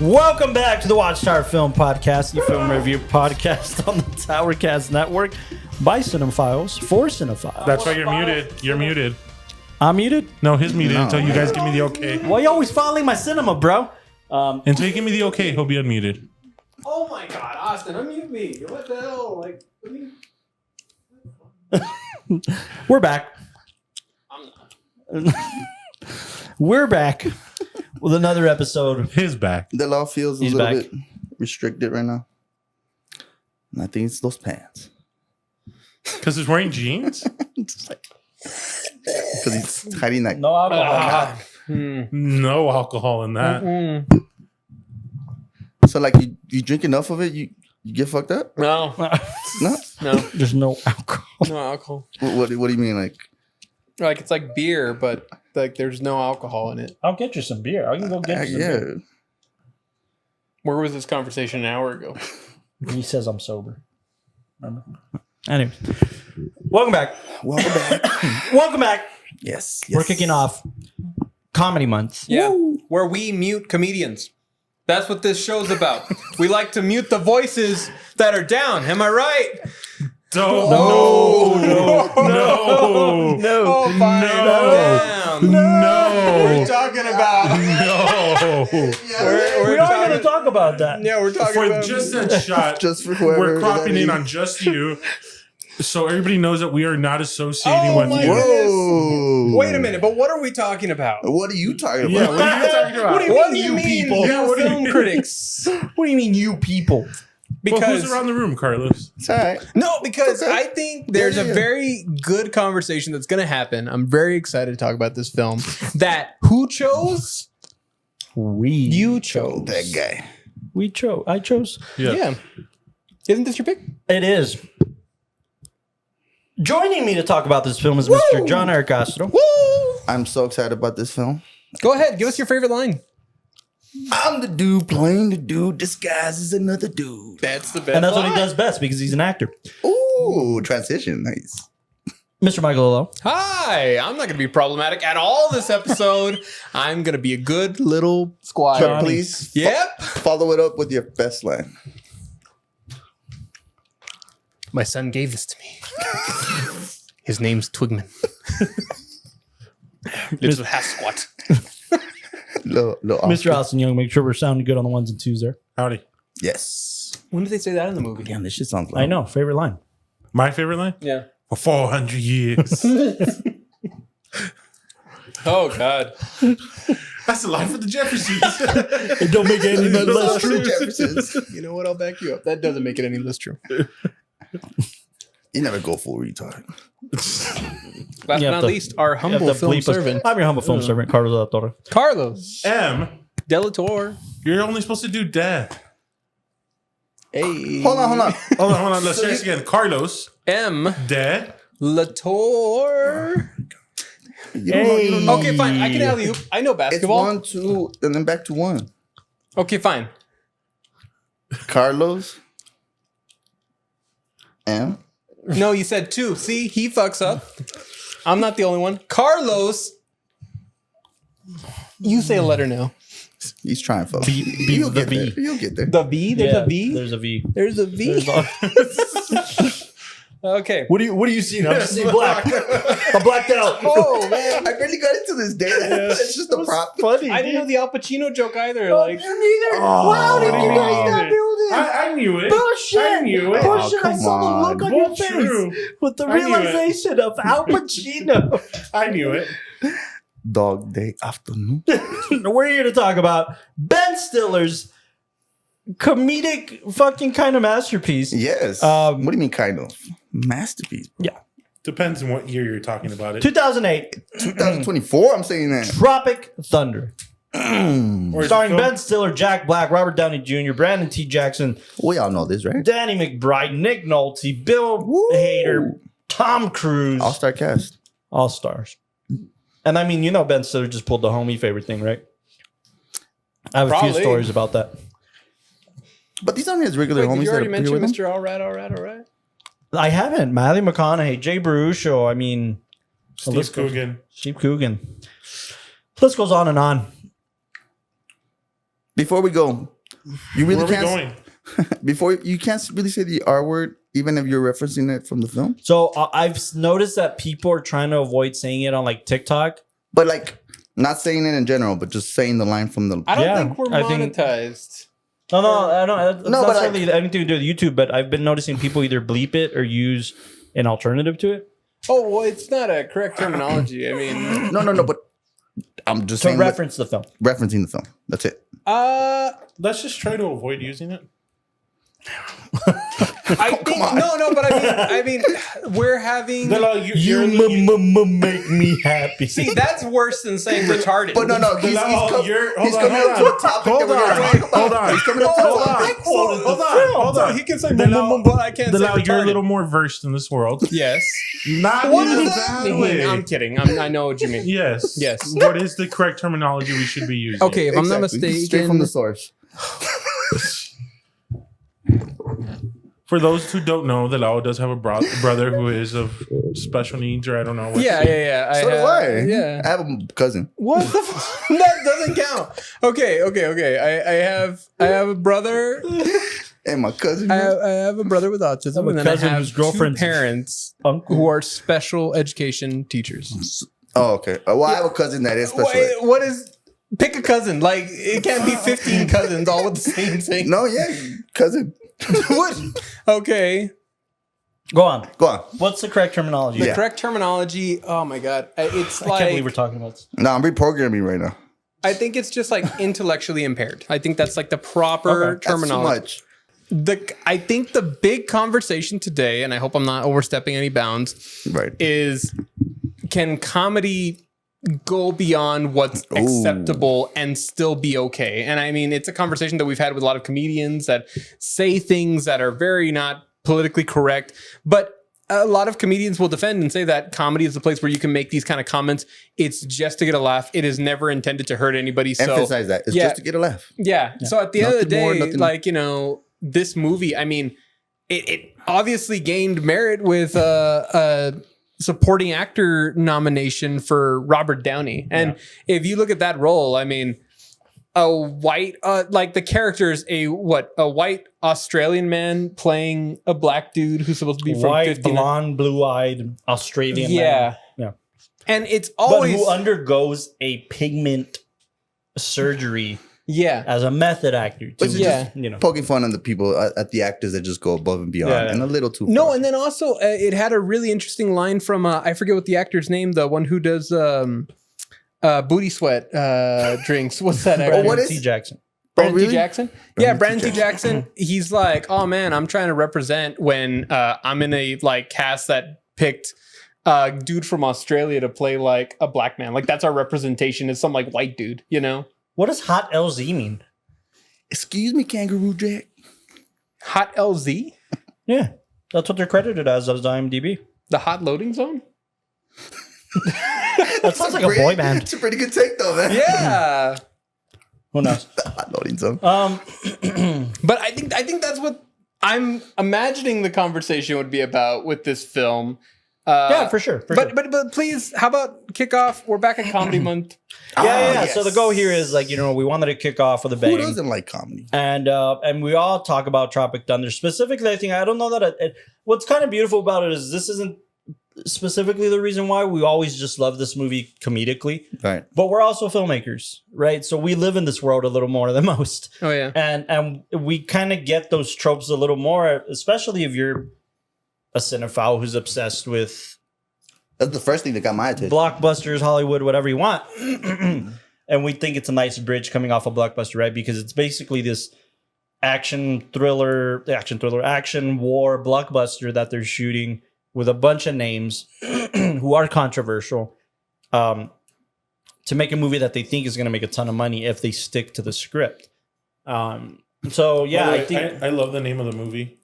Welcome back to the WatchTower Film Podcast, your film review podcast on the Towercast Network by Cinephiles for Cinephiles. That's why you're muted. You're muted. I'm muted? No, he's muted until you guys give me the okay. Why you always following my cinema, bro? Until you give me the okay, he'll be unmuted. Oh my god, Austin, unmute me. What the hell? Like, We're back. I'm not. We're back with another episode. His back. The law feels a He's little back. bit restricted right now. And I think it's those pants. Because he's wearing jeans? Because he's hiding that. No alcohol. No alcohol in that. So, like, you drink enough of it, you get fucked up? No, No? no, There's no alcohol. no alcohol. What do you mean? Like, Like, it's like beer, but like there's no alcohol in it. I'll get you some beer. I can go get you some yeah. beer. Where was this conversation an hour ago? He says I'm sober. Remember? Anyway, welcome back. Welcome back. Welcome back. yes. We're kicking off Comedy Month. Yeah, where we mute comedians. That's what this show's about. We like to mute the voices that are down. Am I right? Don't. No. Oh, fine. Down. No. What are you talking about? No. We are going to talk about that. Yeah, we're talking For about just that shot, Just for whoever. we're cropping that in is. on just you. So everybody knows that we are not associating Oh with my you. God. Whoa. Wait a minute, but what are we talking about? What are you talking about? Yeah, what are you talking about? What do you mean, people? Yeah, what do you film mean? critics? What do you mean, you people? Well, Because who's around the room, Carlos? It's all right. no, because Okay. I think there's Yeah. a very good conversation that's going to happen. I'm very excited to talk about this film. That who chose? You chose That guy. We chose. I chose. Yeah. Isn't this your pick? It is. Joining me to talk about this film is Mr. John Eric Castro. Woo! I'm so excited about this film. Go ahead, give us your favorite line. I'm the dude playing the dude disguised as another dude. That's the best. And that's what he line. does best because he's an actor. Ooh, transition. Nice. Mr. Michael Lillo. Hi, I'm not going to be problematic at all this episode. I'm going to be a good little squire. But please Yep. follow it up with your best line. My son gave this to me. His name's Twigman. Lives with Hasquat. Little Mr. Austin Young, make sure we're sounding good on the ones and twos there. Howdy. Yes. When did they say that in the movie? Damn, this shit sounds like I know. Favorite line. My favorite line? Yeah. For 400 years. Oh, God. That's the line for the Jeffersons. It don't make any less true. Jeffersons. You know what? I'll back you up. That doesn't make it any less true. You never go full retard. Last You but have not to- least, our You have humble to film bleep us. servant, I'm your humble film servant, Carlos de la Torre. Carlos M, Delator. you're only supposed to do dad. Hey. Hold on. Hold on. Let's say this again. Carlos, M. dad. Latour. You don't know. Okay, fine. I can alley oop. I know It's basketball. 1, 2, and then back to 1. Okay, fine. Carlos. M. No, you said 2. See, he fucks up. I'm not the only one. Carlos. You say a letter now. He's trying, folks. B You'll with the get V. there. You'll get there. The V? There's a V? There's a V. There's a V? There's Okay. What do you see? I'm just seeing black. I'm blacked out. Oh, man. I barely got into this day. It's just a prop. Funny. I didn't know the Al Pacino joke either. Like, neither. Wow, did you guys not build I knew it. Bullshit. I knew it. Bullshit. I come saw the on. look on your Well, face true. with the I knew it. realization of Al Pacino. I knew it. Dog day afternoon. We're here to talk about Ben Stiller's comedic fucking kind of masterpiece. Yes. Um, what do you mean, kind of? Masterpiece. Yeah. Depends on what year you're talking about it. 2008, 2024, I'm saying that. Tropic Thunder. Or is it Starring film? Ben Stiller, Jack Black, Robert Downey Jr., Brandon T. Jackson, We all know this, right? Danny McBride, Nick Nolte, Bill Woo. Hader, Tom Cruise. All-star cast. All stars. And I mean, you know, Ben Stiller just pulled the homie favorite thing, right? I have a few Probably. stories about that. But these aren't his regular wait, homies did you that already appear mention with him. Mr. All Right? I haven't. Matthew McConaughey, Jay Baruchel. I mean, Steve list goes- Coogan. Steve Coogan. List goes on and on. Before we go, You really Where are we can't. going? Before you can't really say the R word, even if you're referencing it from the film. So I've noticed that people are trying to avoid saying it on like TikTok. But like, not saying it in general, but just saying the line from the. I don't Yeah, think we're I think- monetized. No, I don't. It's No, not but like- really anything to do with YouTube. But I've been noticing people either bleep it or use an alternative to it Oh, well, it's not a correct terminology. I mean, No. But I'm just to saying reference the film. referencing the film. That's it. Let's just try to avoid using it. I think no, but I mean, we're having. You make me happy. See, that's worse than saying retarded. But no, he's coming up to a topic that we're gonna talk about. Hold on. He's coming up to a topic. Hold on. He can say Delal, but I can't say Delal, you're a retarded. little more versed in this world. Yes. Not What in does that that mean? way. I'm kidding. I know what you mean. Yes. Yes. What is the correct terminology we should be using? Okay, if I'm not Exactly. mistaken. Straight from the source. For those who don't know, Delal does have a brother who is of special needs, or I don't know. What Yeah. So do I. Yeah. I have a cousin. What the? That doesn't count. Okay. I have a brother. And my cousin. I have a brother with autism, have a and then cousin I have whose girlfriend's two parents uncle. who are special education teachers. Oh, okay. Well, I have a cousin that is special. ed. What is? Pick a cousin. Like it can't be 15 cousins all with the same thing. No, yeah, cousin. What? Okay. Go on. Go on. What's the correct terminology? The Yeah. correct terminology. Oh my god. It's I can't believe we're like talking about this. No, I'm reprogramming right now. I think it's just like intellectually impaired. I think that's like the proper Okay. terminology. That's too much. I think the big conversation today, and I hope I'm not overstepping any bounds, Right. is can comedy go beyond what's Ooh. acceptable and still be okay? And I mean, it's a conversation that we've had with a lot of comedians that say things that are very not politically correct, but a lot of comedians will defend and say that comedy is the place where you can make these kind of comments. It's just to get a laugh. It is never intended to hurt anybody. So Emphasize that. It's yeah. just to get a laugh. yeah. So at the end of the Nothing more, day, nothing- like, you know, this movie, I mean, it obviously gained merit with a supporting actor nomination for Robert Downey. And if you look at that role, I mean, a white, like the character is a white Australian man playing a black dude who's supposed to be from White, 59. blonde, blue-eyed Australian Yeah. man. Yeah. And it's But always, who undergoes a pigment surgery yeah. as a method actor. To, But it's Yeah. you know. Poking fun at the people, at the actors that just go above and beyond, Yeah. and a little too No, far. and then also it had a really interesting line from I forget what the actor's name, the one who does booty sweat drinks. What's that? Brandon what is- T. Jackson. Brandon really? T. Jackson? Brandon T. Brandon T. Jackson. He's like, oh man, I'm trying to represent when I'm in a like cast that picked a dude from Australia to play like a black man. Like that's our representation is some like white dude, you know? What does hot LZ mean? Excuse me, Kangaroo Jack. Hot LZ? Yeah. That's what they're credited as IMDb. The hot loading zone? That sounds like a boy band. It's a pretty good take, though, man. Yeah. Who knows? Hot loading zone. But I think that's what I'm imagining the conversation would be about with this film. Yeah, for sure. for But sure. but please, how about kick off? We're back at comedy month. Yeah. So the goal here is like, you know, we wanted to kick off with a Who bang. doesn't like comedy? And we all talk about Tropic Thunder. Specifically, I think, I don't know that what's kind of beautiful about it is this isn't specifically the reason why. We always just love this movie comedically. Right. But we're also filmmakers, right? So we live in this world a little more than most. Oh yeah. And we kind of get those tropes a little more, especially if you're a cinephile who's obsessed with That's the first thing that got my attention. blockbusters, Hollywood, whatever you want. And we think it's a nice bridge coming off a blockbuster, right? Because it's basically this action war blockbuster that they're shooting with a bunch of names who are controversial to make a movie that they think is going to make a ton of money if they stick to the script. So yeah, By the I way, think I love the name of the movie,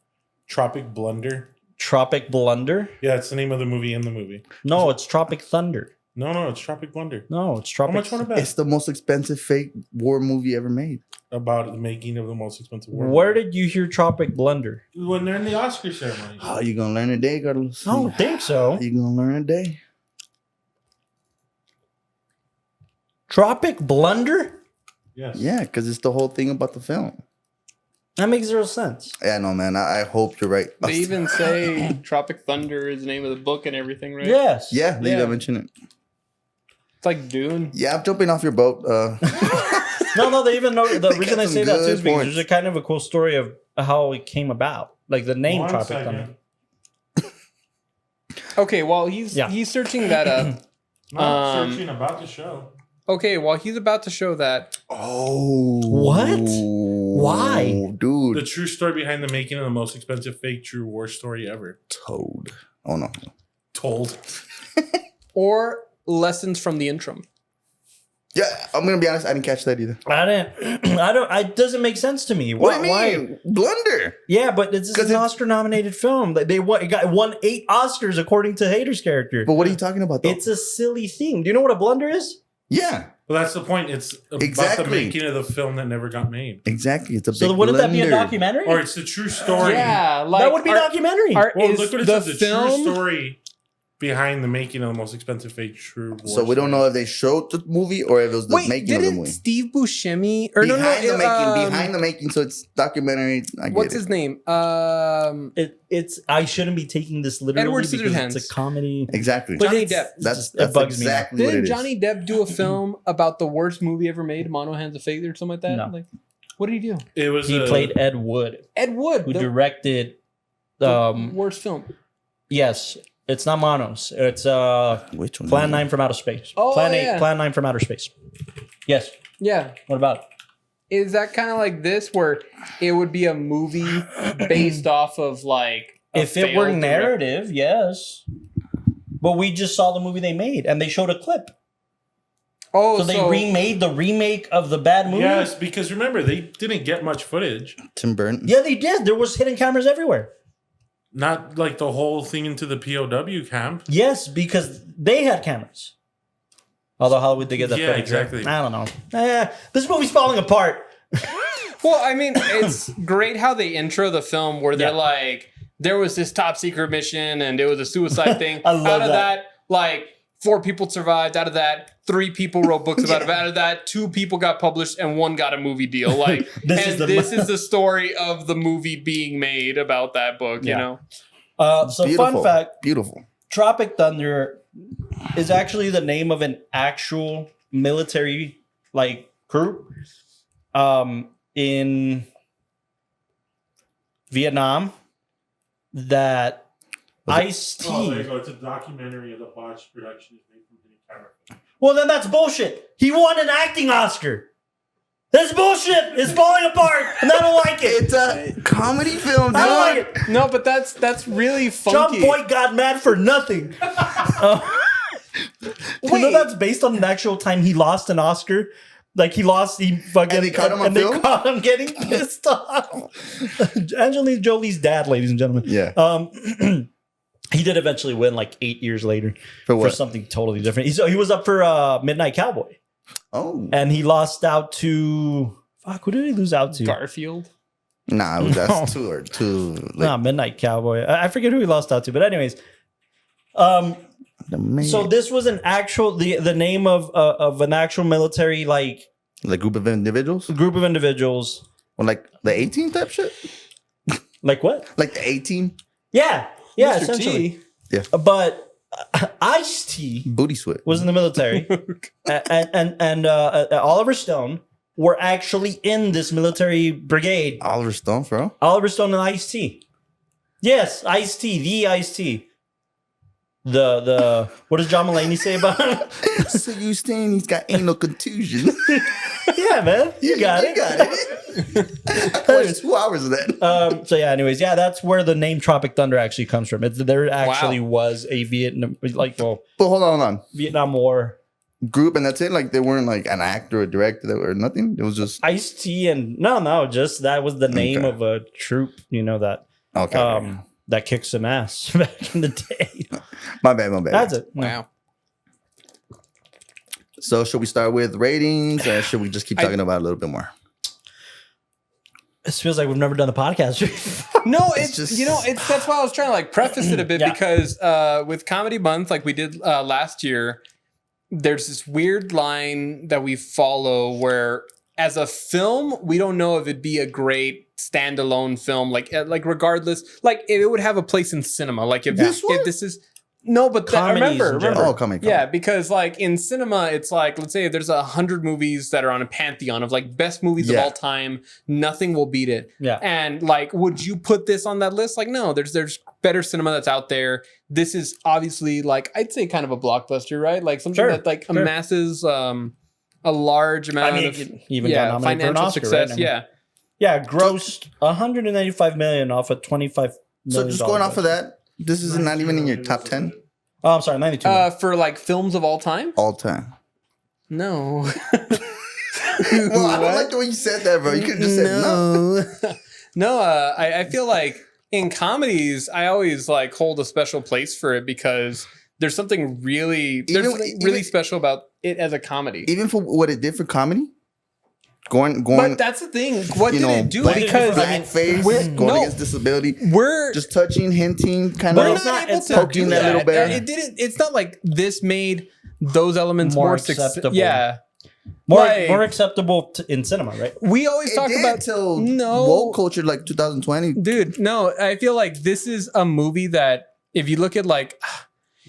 Tropic Blunder. Tropic Blunder. Yeah, it's the name of the movie in the movie. No, it's Tropic Thunder. No, it's Tropic Blunder. No, it's How Tropic. much want to bet? It's the most expensive fake war movie ever made. About the making of the most expensive war. Where did you hear Tropic Blunder? When they're in the Oscar ceremony. Oh, you gonna learn today, Carlos? I don't think so. You gonna learn today? Tropic Blunder? Yes. Yeah, because it's the whole thing about the film. That makes zero sense. Yeah, no, man. I hope you're right. They even say Tropic Thunder is the name of the book and everything, right? Yes. Yeah, they Yeah. even mention it. It's like Dune. Yeah, I'm jumping off your boat. No, they even know the They reason got I some say that too good is because points. there's a kind of a cool story of how it came about. Like the name One Tropic second. Thunder. Okay, while he's searching that up. Not searching about the show. Okay, while he's about to show that. Oh. What? Why? Dude. The true story behind the making of the most expensive fake true war story ever. Toad. Oh, no. Told. Or lessons from the interim. Yeah, I'm going to be honest. I didn't catch that either. It doesn't make sense to me. What do you Why? mean? Blunder. Yeah, but this is 'Cause an it's- Oscar-nominated film. It got won 8 Oscars according to Hader's character. But what are you talking about, though? It's a silly thing. Do you know what a blunder is? Yeah, Well, that's the point. It's about Exactly. the making of the film that never got made. exactly. It's a So big wouldn't that be a blunder. documentary? Or it's the true story. Yeah, like that would be a documentary. Well, is look what it the says. The film true story behind the making of the most expensive fake true war So we don't know if they showed the movie or if it was the Wait, making of the didn't movie. Steve Buscemi or Behind the making. So it's documentary. I get what's it. his name? I shouldn't be taking this literally Edward because Scissorhands. it's a comedy. Exactly. But Johnny it's- Depp. That's it bugs me. exactly what Didn't it is. Johnny Depp do a film about the worst movie ever made, Mono Hands of Fate or something like that? No. Like, what did he do? It was He played Ed Wood, Ed Wood, who the directed. worst film. Yes, it's not Monos. It's Which one? Plan 9 from Outer Space. Oh, Plan yeah. 8, Plan 9 from Outer Space. Yes. Yeah. What about it? Is that kind of like this where it would be a movie based off of like a If it were failed narrative, yes. But we just saw the movie they made, and they showed a clip. Oh, So they remade the remake of the bad movie. Yes, because remember, they didn't get much footage. Tim Burton. Yeah, they did. There was hidden cameras everywhere. Not like the whole thing into the POW camp. Yes, because they had cameras. Although how would they get that Yeah, footage? right? exactly. I don't know. This movie's falling apart. Well, I mean, it's great how they intro the film where they're Yeah. like, there was this top secret mission and it was a suicide thing. I love Out of that. that, like 4 people survived. Out of that, 3 people wrote books about it. Out of that, 2 people got published and 1 got a movie deal. Like, This and is this is the story of the movie being made about that book. You Yeah. know, So Beautiful. fun fact, Beautiful. Tropic Thunder is actually the name of an actual military like group in Vietnam that Ice-T. Oh, there you go. It's a documentary of the botched production is made from hidden camera. Well, then that's bullshit. He won an acting Oscar. That's bullshit. It's falling apart, and I don't like it. It's a comedy film, dude. I don't like it. no, but that's really John funky. Boyd got mad for nothing. You know Wait. that's based on an actual time he lost an Oscar. Like he fucking And they caught him on and they film? caught him getting pissed off. Angelina Jolie's dad, ladies and gentlemen. Yeah. He did eventually win like 8 years later For for what? something totally different. He was up for Midnight Cowboy, Oh. and he lost out to who did he lose out to? Garfield. Nah, that's too late. Nah, Midnight Cowboy. I forget who he lost out to, but anyways. So this was an actual the name of an actual military like group of individuals? group of individuals. Or like the 18 type shit? Like what? Like the 18 Yeah, Mr. essentially. T. But Ice-T booty sweat. was in the military, and Oliver Stone were actually in this military brigade. Oliver Stone, bro. Oliver Stone and Ice-T. Yes, Ice-T, the Ice-T. The what does John Mulaney say about him? So you saying he's got anal contusion? Yeah, man, you got it. You got it. I watched 2 hours of that. So yeah, anyways, yeah, that's where the name Tropic Thunder actually comes from. There actually was a Vietnam But hold on. Vietnam War. Group and that's it? Like they weren't like an actor or director or nothing? It was just... Ice-T and just that was the name Okay. of a troop, that Okay. that kicked some ass back in the day. My bad. That's it. Wow. So should we start with ratings or should we just keep talking about it a little bit more? This feels like we've never done a podcast before. No, it's just- it's that's why I was trying to like preface it a bit Yeah. because with Comedy Month, like we did last year, there's this weird line that we follow where as a film, we don't know if it'd be a great standalone film. Like regardless, like if it would have a place in cinema. Like if This one? if this is no, but remember, Oh, coming. yeah, because like in cinema, it's like, let's say there's 100 movies that are on a pantheon of like best movies of all time. Nothing will beat it. Yeah. And like, would you put this on that list? Like, no, there's better cinema that's out there. This is obviously like, I'd say kind of a blockbuster, right? Like something that like amasses a large amount of even got nominated for an financial Oscar, success. right? I mean, Yeah. Yeah, grossed 195 million off of 25 million. So just going off of that, this is not even in your top 10 Oh, I'm sorry, 92 million. For like films of all time? all time. No. Well, I don't like the way you said that, bro. You could have just said no. No, I feel like in comedies, I always like hold a special place for it because there's something really special about it as a comedy. Even for what it did for comedy, going. But that's the thing. What did it do? Because blackface, going against disability, we're just touching, hinting, kind we're of not able to poking do that little bear. It didn't. It's not like this made those elements More more acceptable. Yeah. more acceptable in cinema, right? We always talk about till woke culture like 2020. Dude, no, I feel like this is a movie that if you look at like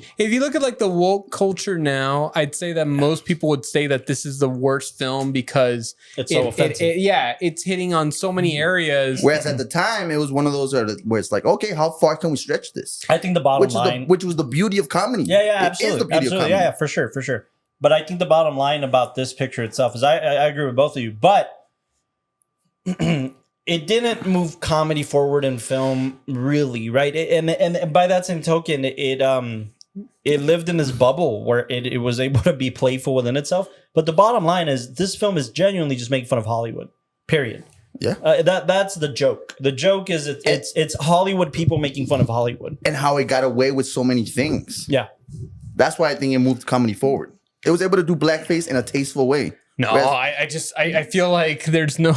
the woke culture now, I'd say that most people would say that this is the worst film because It's so offensive. It's hitting on so many areas. Whereas at the time, it was one of those where it's like, okay, how far can we stretch this? I think the bottom line, which was the beauty of comedy. yeah, absolutely, It is the beauty of comedy. yeah, for sure. But I think the bottom line about this picture itself is I agree with both of you, but it didn't move comedy forward in film, really, right? And by that same token, it lived in this bubble where it was able to be playful within itself. But the bottom line is this film is genuinely just making fun of Hollywood. Period. Yeah. That's the joke. The joke is it's Hollywood people making fun of Hollywood And how it got away with so many things. Yeah. That's why I think it moved comedy forward. It was able to do blackface in a tasteful way. No, Whereas- I feel like there's no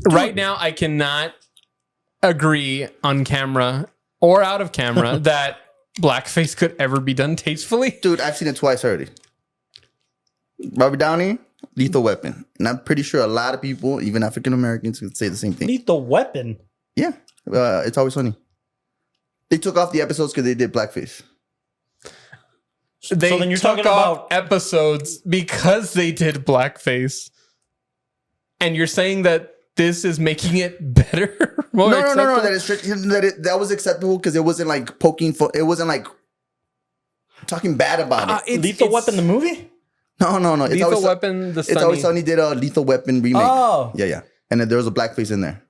right now I cannot agree on camera or out of camera that blackface could ever be done tastefully. Dude, I've seen it twice already. Robert Downey, Lethal Weapon. And I'm pretty sure a lot of people, even African Americans, could say the same thing. Lethal Weapon. Yeah. It's Always Sunny. They took off the episodes because they did blackface. They So then you're took talking off about episodes because they did blackface. And you're saying that this is making it better? No. That was acceptable because it wasn't like poking for. It wasn't like talking bad about it. Lethal Weapon the movie? No. Lethal Weapon, the It's Always Sunny. Sunny did a Lethal Weapon remake. Oh. Yeah. And then there was a blackface in there.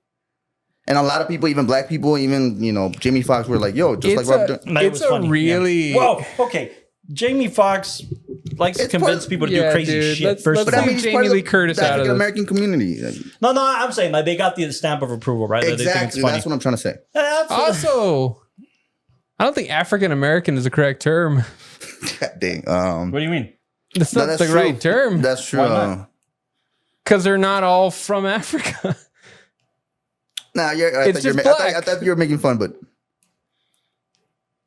And a lot of people, even black people, even, Jamie Foxx were like, yo, just like Robert Downey. No, it It's was a funny, really... Whoa, okay. Jamie Foxx likes to It's convince part- people to do crazy dude, shit. let's- First let's of all, leave Jamie Lee Curtis the out of African this. American community. no, I'm saying like they got the stamp of approval, right? That they think it's Exactly. funny. That's what I'm trying to say. Also, I don't think African American is the correct term. God dang. What do you mean? That's No, not that's the true. right term. That's true. Why not? Because they're not all from Africa. Nah, It's just I black. thought you were making fun, but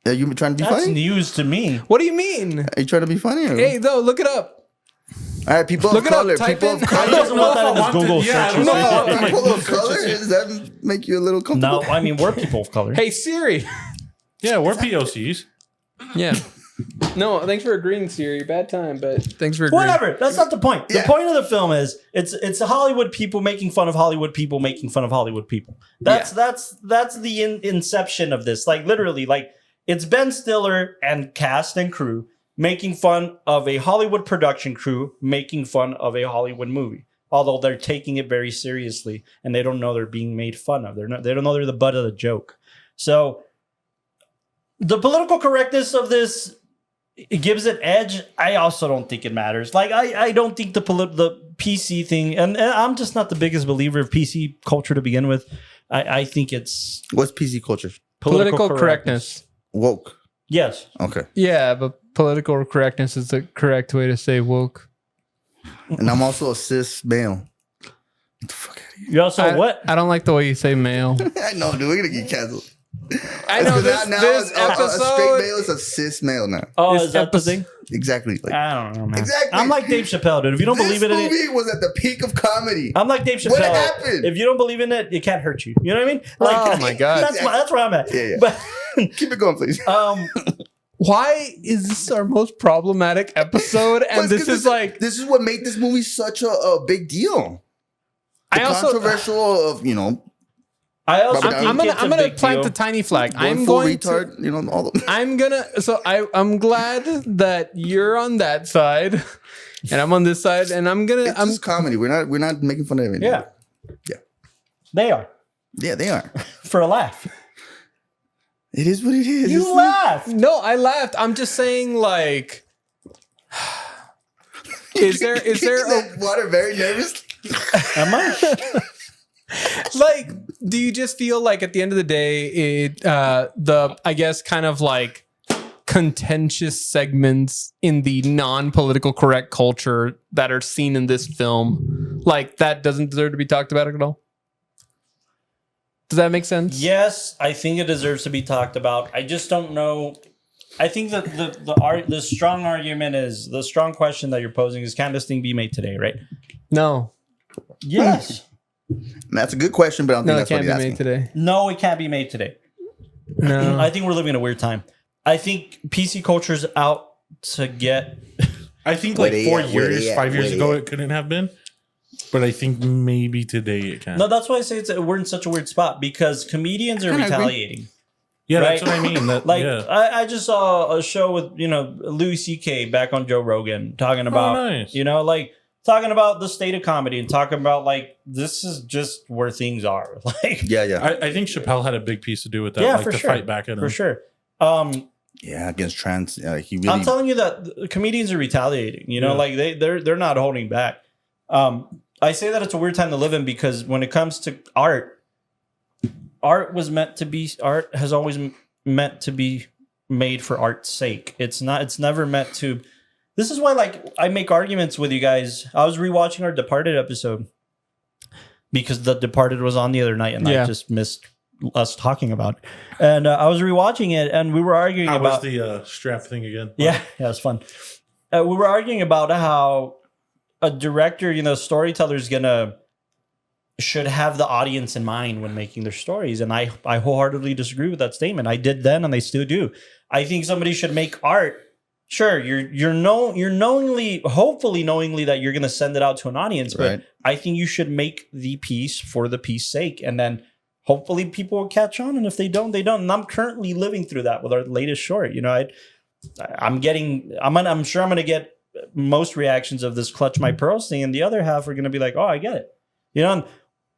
are you trying to be That's funny? news to me. What do you mean? Are you trying to be funny? Or? Hey, though, look it up. All right, people Look of it up, color. type People in- of He color. doesn't want that in his Google search. I don't No, know. no, People of color. Does that make you a little comfortable? No, I mean we're people of color. Hey, Siri. Yeah, we're POCs. Yeah. No, thanks for agreeing, Siri. Bad time, but thanks for agreeing. Whatever. That's not the point. The Yeah. point of the film is it's Hollywood people making fun of Hollywood people making fun of Hollywood people. That's the inception of this. Like literally, like it's Ben Stiller and cast and crew making fun of a Hollywood production crew making fun of a Hollywood movie. Although they're taking it very seriously and they don't know they're being made fun of. They don't know they're the butt of the joke. So the political correctness of this, it gives it edge. I also don't think it matters. Like I don't think the PC thing, and I'm just not the biggest believer of PC culture to begin with. I think it's What's PC culture? Political correctness. Woke. Yes. Okay. Yeah, but political correctness is the correct way to say woke. And I'm also a cis male. Get the fuck out of here. You also what? I don't like the way you say male. I know, dude. We're gonna get canceled. I know this a straight episode. male is a cis male now. Oh, This is that the episode- thing? Exactly. Like, I don't know, man. Exactly. I'm like Dave Chappelle, dude. If you don't this believe in it, movie was at the peak of comedy. I'm like Dave Chappelle. What happened? If you don't believe in it, it can't hurt you. You know what I mean? Oh my God. That's where I'm at. Yeah. But Keep it going, please. Why is this our most problematic episode? And this is like, this is what made this movie such a big deal. The I also, controversial of I also I'm- think I'm gonna it's a I'm gonna big plant deal. the tiny flag. going I'm full going retard. to. All the, I'm gonna. So I'm glad that you're on that side, and I'm on this side, and I'm gonna. it's just comedy. We're not making fun of anything. Yeah. Yeah. They are. Yeah, they are. For a laugh. It is what it is. You It's laughed. No, I laughed. I'm just saying, like, is there that water very nervous? Am I? like, do you just feel like at the end of the day, I guess kind of like contentious segments in the non-political correct culture that are seen in this film, like that doesn't deserve to be talked about at all? Does that make sense? Yes, I think it deserves to be talked about. I just don't know. I think that the strong argument is the strong question that you're posing is, can this thing be made today, right? No. Yes. That's a good question, but I don't No, think it that's what can't he's be made asking. today. No, it can't be made today. No. I think we're living in a weird time. I think PC culture's out to get. I think Where like they 4 at? Where years, they at? 5 years Where they ago, at? it couldn't have been. But I think maybe today it can. No, that's why I say we're in such a weird spot because comedians are kinda agree. retaliating. yeah, that's right? what I mean. That, Like yeah. I just saw a show with Louis C.K. back on Joe Rogan talking about nice. talking about the state of comedy and talking about like this is just where things are like Yeah. I think Chappelle had a big piece to do with that. Yeah, like for to sure. fight back at him. for sure. Yeah, against trans. He really. I'm telling you that the comedians are retaliating. Like they're not holding back. I say that it's a weird time to live in because when it comes to art has always meant to be made for art's sake. It's never meant to. This is why like I make arguments with you guys. I was rewatching our Departed episode because The Departed was on the other night and Yeah. I just missed us talking about it. And I was rewatching it and we were arguing How about was the strap thing again? yeah, it was fun. We were arguing about how a director, storyteller's should have the audience in mind when making their stories, and I wholeheartedly disagree with that statement. I did then, and I still do. I think somebody should make art. Sure, you're knowingly, hopefully knowingly that you're going to send it out to an audience, but Right. I think you should make the piece for the piece's sake, and then hopefully people will catch on. And if they don't, they don't. And I'm currently living through that with our latest short. I'm sure I'm going to get most reactions of this clutch my pearls thing, and the other half are going to be like, oh, I get it,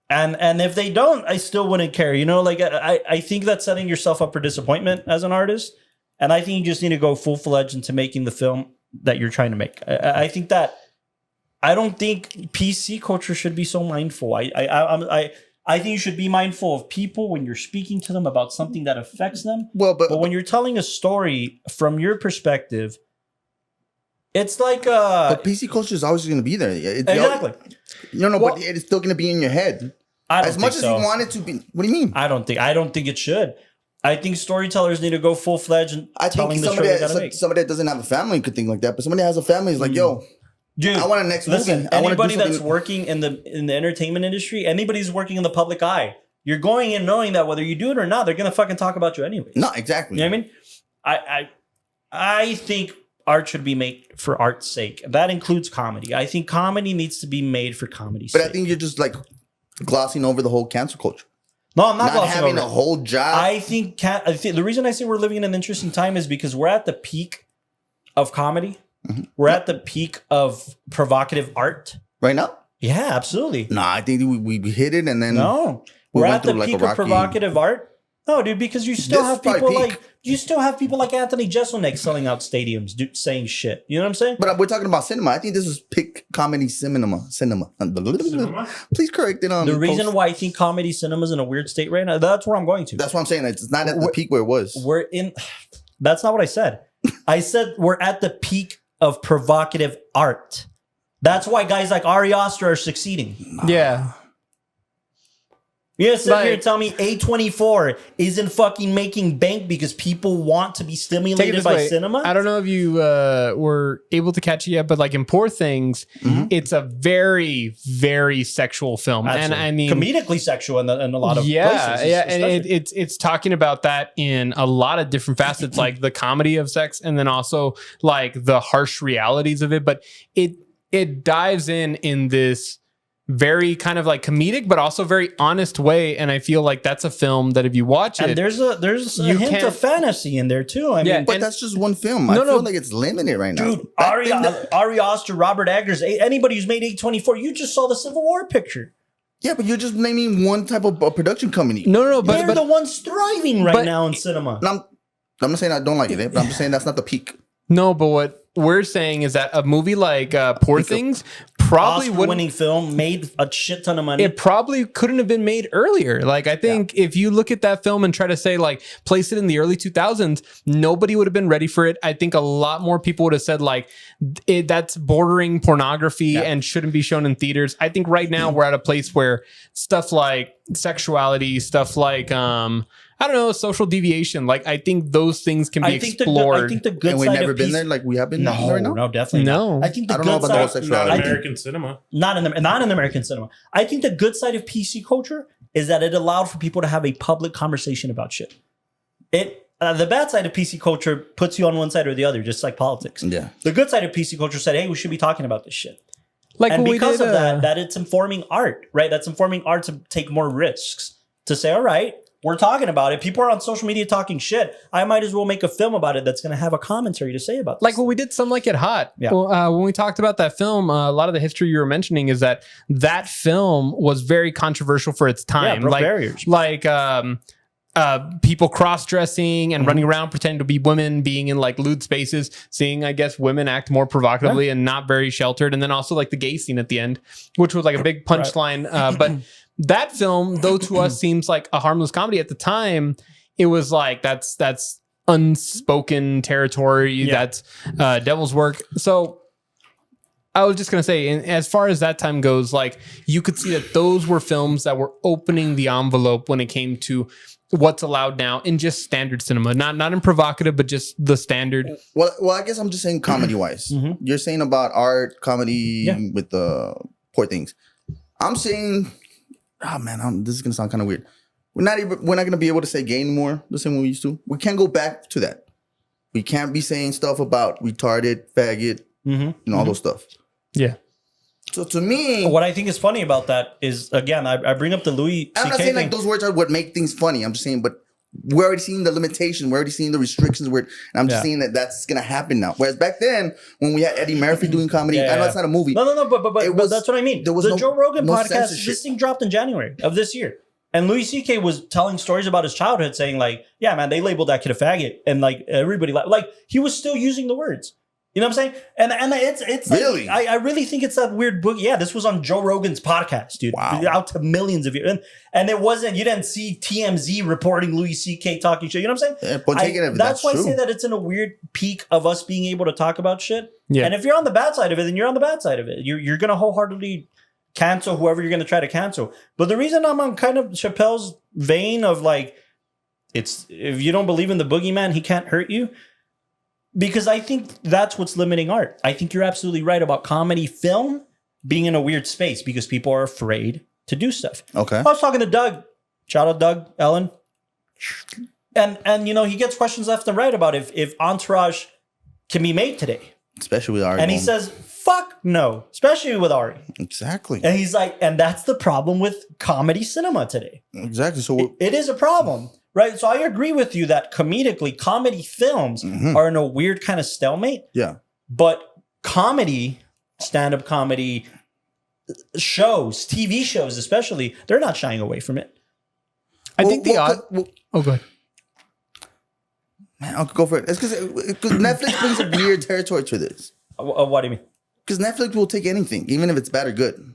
and if they don't, I still wouldn't care, I think that's setting yourself up for disappointment as an artist, and I think you just need to go full-fledged into making the film that you're trying to make. I think that I don't think PC culture should be so mindful. I think you should be mindful of people when you're speaking to them about something that affects them. Well, but But when you're telling a story from your perspective, it's like but PC culture is always going to be there. exactly. But Well- it's still going to be in your head I don't as much think as so. you want it to be. What do you mean? I don't think it should. I think storytellers need to go full fledged and I telling think the story they gotta make. somebody that doesn't have a family could think like that, but somebody that has a family is like, yo, Dude, I want a next listen, movie. I wanna do anybody that's something- working in the entertainment industry, anybody's working in the public eye, you're going in knowing that whether you do it or not, they're gonna fucking talk about you anyway. No, exactly. You know what I mean? I think art should be made for art's sake. That includes comedy. I think comedy needs to be made for comedy's But sake. I think you're just like glossing over the whole cancel culture. no, I'm not, Not glossing having over a it. whole job. I think the reason I say we're living in an interesting time is because we're at the peak of comedy. Mm-hmm. We're at the peak of provocative art. right now? Yeah, absolutely. No, I think we hit it and then No, we we're went at the through like a peak of rocky- provocative art. No, dude, because you still This have is probably people peak. like Anthony Jeselnik selling out stadiums, saying shit. You know what I'm saying? But we're talking about cinema. I think this is pick comedy cinema. Please correct it on The reason post. why I think comedy cinema's in a weird state right now, that's where I'm going to. That's what I'm saying. It's not at the peak where it was. We're in. That's not what I said. I said we're at the peak of provocative art. That's why guys like Ari Aster are succeeding. Yeah. You gonna sit here Like- and tell me A24 isn't fucking making bank because people want to be Take it stimulated this by way. cinema? I don't know if you were able to catch it yet, but like in Poor Things, it's a very, very sexual film. And Absolutely. I mean, comedically sexual in a lot of places. yeah, and especially. it's talking about that in a lot of different facets, like the comedy of sex, and then also like the harsh realities of it. But it dives in this very kind of like comedic, but also very honest way. And I feel like that's a film that if you watch and it, there's a you hint can't- of fantasy in there too. I Yeah, mean, But and- that's just one film. No, I feel no. like it's limited right now. dude, Ari Aster, Robert Eggers, anybody who's made A24, you just saw the Civil War picture. Yeah, but you're just naming one type of production company. no, They're but the ones thriving right but- now in cinema. And I'm not saying I don't like it, but I'm just saying that's not the peak. no, but what we're saying is that a movie like Poor Things probably wouldn't. Oscar-winning film made a shit ton of money. It probably couldn't have been made earlier. Like, I think if you look at that film and try to say, like, place it in the early 2000s, nobody would have been ready for it. I think a lot more people would have said, like, that's bordering pornography and shouldn't be shown in theaters. I think right now we're at a place where stuff like sexuality, stuff like, I don't know, social deviation, like, I think those things can be I think explored. I think the good And we've side never of been PC there like we have been No, right now. no, definitely No. not. I think the I don't good know about the side, whole Not sexuality. American cinema. not in American cinema. I think the good side of PC culture is that it allowed for people to have a public conversation about shit. The bad side of PC culture puts you on one side or the other, just like politics. Yeah. The good side of PC culture said, "Hey, we should be talking about this shit." like And what we because did, of that it's informing art, right? That's informing art to take more risks. To say, all right, we're talking about it. People are on social media talking shit. I might as well make a film about it that's going to have a commentary to say about this. like what we did, Some Like It Hot. Yeah. Well, when we talked about that film, a lot of the history you were mentioning is that film was very controversial for its time. broke like barriers. like people cross-dressing and running around pretending to be women, being in like lewd spaces, seeing, I guess, women act more provocatively and not very sheltered, and then also like the gay scene at the end, which was like a big punchline. But that film, though to us seems like a harmless comedy, at the time it was like that's unspoken territory. That's devil's work. So I was just gonna say, as far as that time goes, like you could see that those were films that were opening the envelope when it came to what's allowed now in just standard cinema, not in provocative, but just the standard. Well, I guess I'm just saying comedy wise. You're saying about art, comedy with the Poor Things. I'm saying, oh man, this is gonna sound kind of weird. We're not gonna be able to say gay anymore the same way we used to. We can't go back to that. We can't be saying stuff about retarded, faggot, and all those stuff. Yeah. So to me, What I think is funny about that is, again, I bring up the Louis I'm not C.K. saying thing. like those words are what make things funny. I'm just saying, but we're already seeing the limitation. We're already seeing the restrictions. And I'm just saying that that's gonna happen now. Whereas back then, when we had Eddie Murphy doing comedy, I know it's not a movie. No, but It was- that's what I mean. there was The no- Joe Rogan no podcast, censorship. this thing dropped in January of this year. And Louis C.K. was telling stories about his childhood, saying like, yeah, man, they labeled that kid a faggot. And like everybody, like he was still using the words. You know what I'm saying? And it's like, Really? I really think it's that weird book. Yeah, this was on Joe Rogan's podcast, dude. Wow. Out to millions of you. And it wasn't, you didn't see TMZ reporting Louis C.K. talking shit. You know what I'm saying? Yeah, but take it if That's why true. I say that it's in a weird peak of us being able to talk about shit. Yeah. And if you're on the bad side of it, then you're on the bad side of it. You're going to wholeheartedly cancel whoever you're going to try to cancel. But the reason I'm on kind of Chappelle's vein of like, it's if you don't believe in the boogeyman, he can't hurt you. Because I think that's what's limiting art. I think you're absolutely right about comedy film being in a weird space because people are afraid to do stuff. Okay. I was talking to Doug. Shout out Doug, Ellen. And you know, he gets questions left and right about if Entourage can be made today. Especially with Ari. And he says, fuck no, especially with Ari. Exactly. And he's like, and that's the problem with comedy cinema today. Exactly. So It is a problem, right? So I agree with you that comedically, comedy films are in a weird kind of stalemate. yeah. But comedy, stand-up comedy shows, TV shows especially, they're not shying away from it. I think the odd. Well, Oh, go ahead. man, I'll go for it. It's because Netflix brings a weird territory to this. What do you mean? Because Netflix will take anything, even if it's bad or good.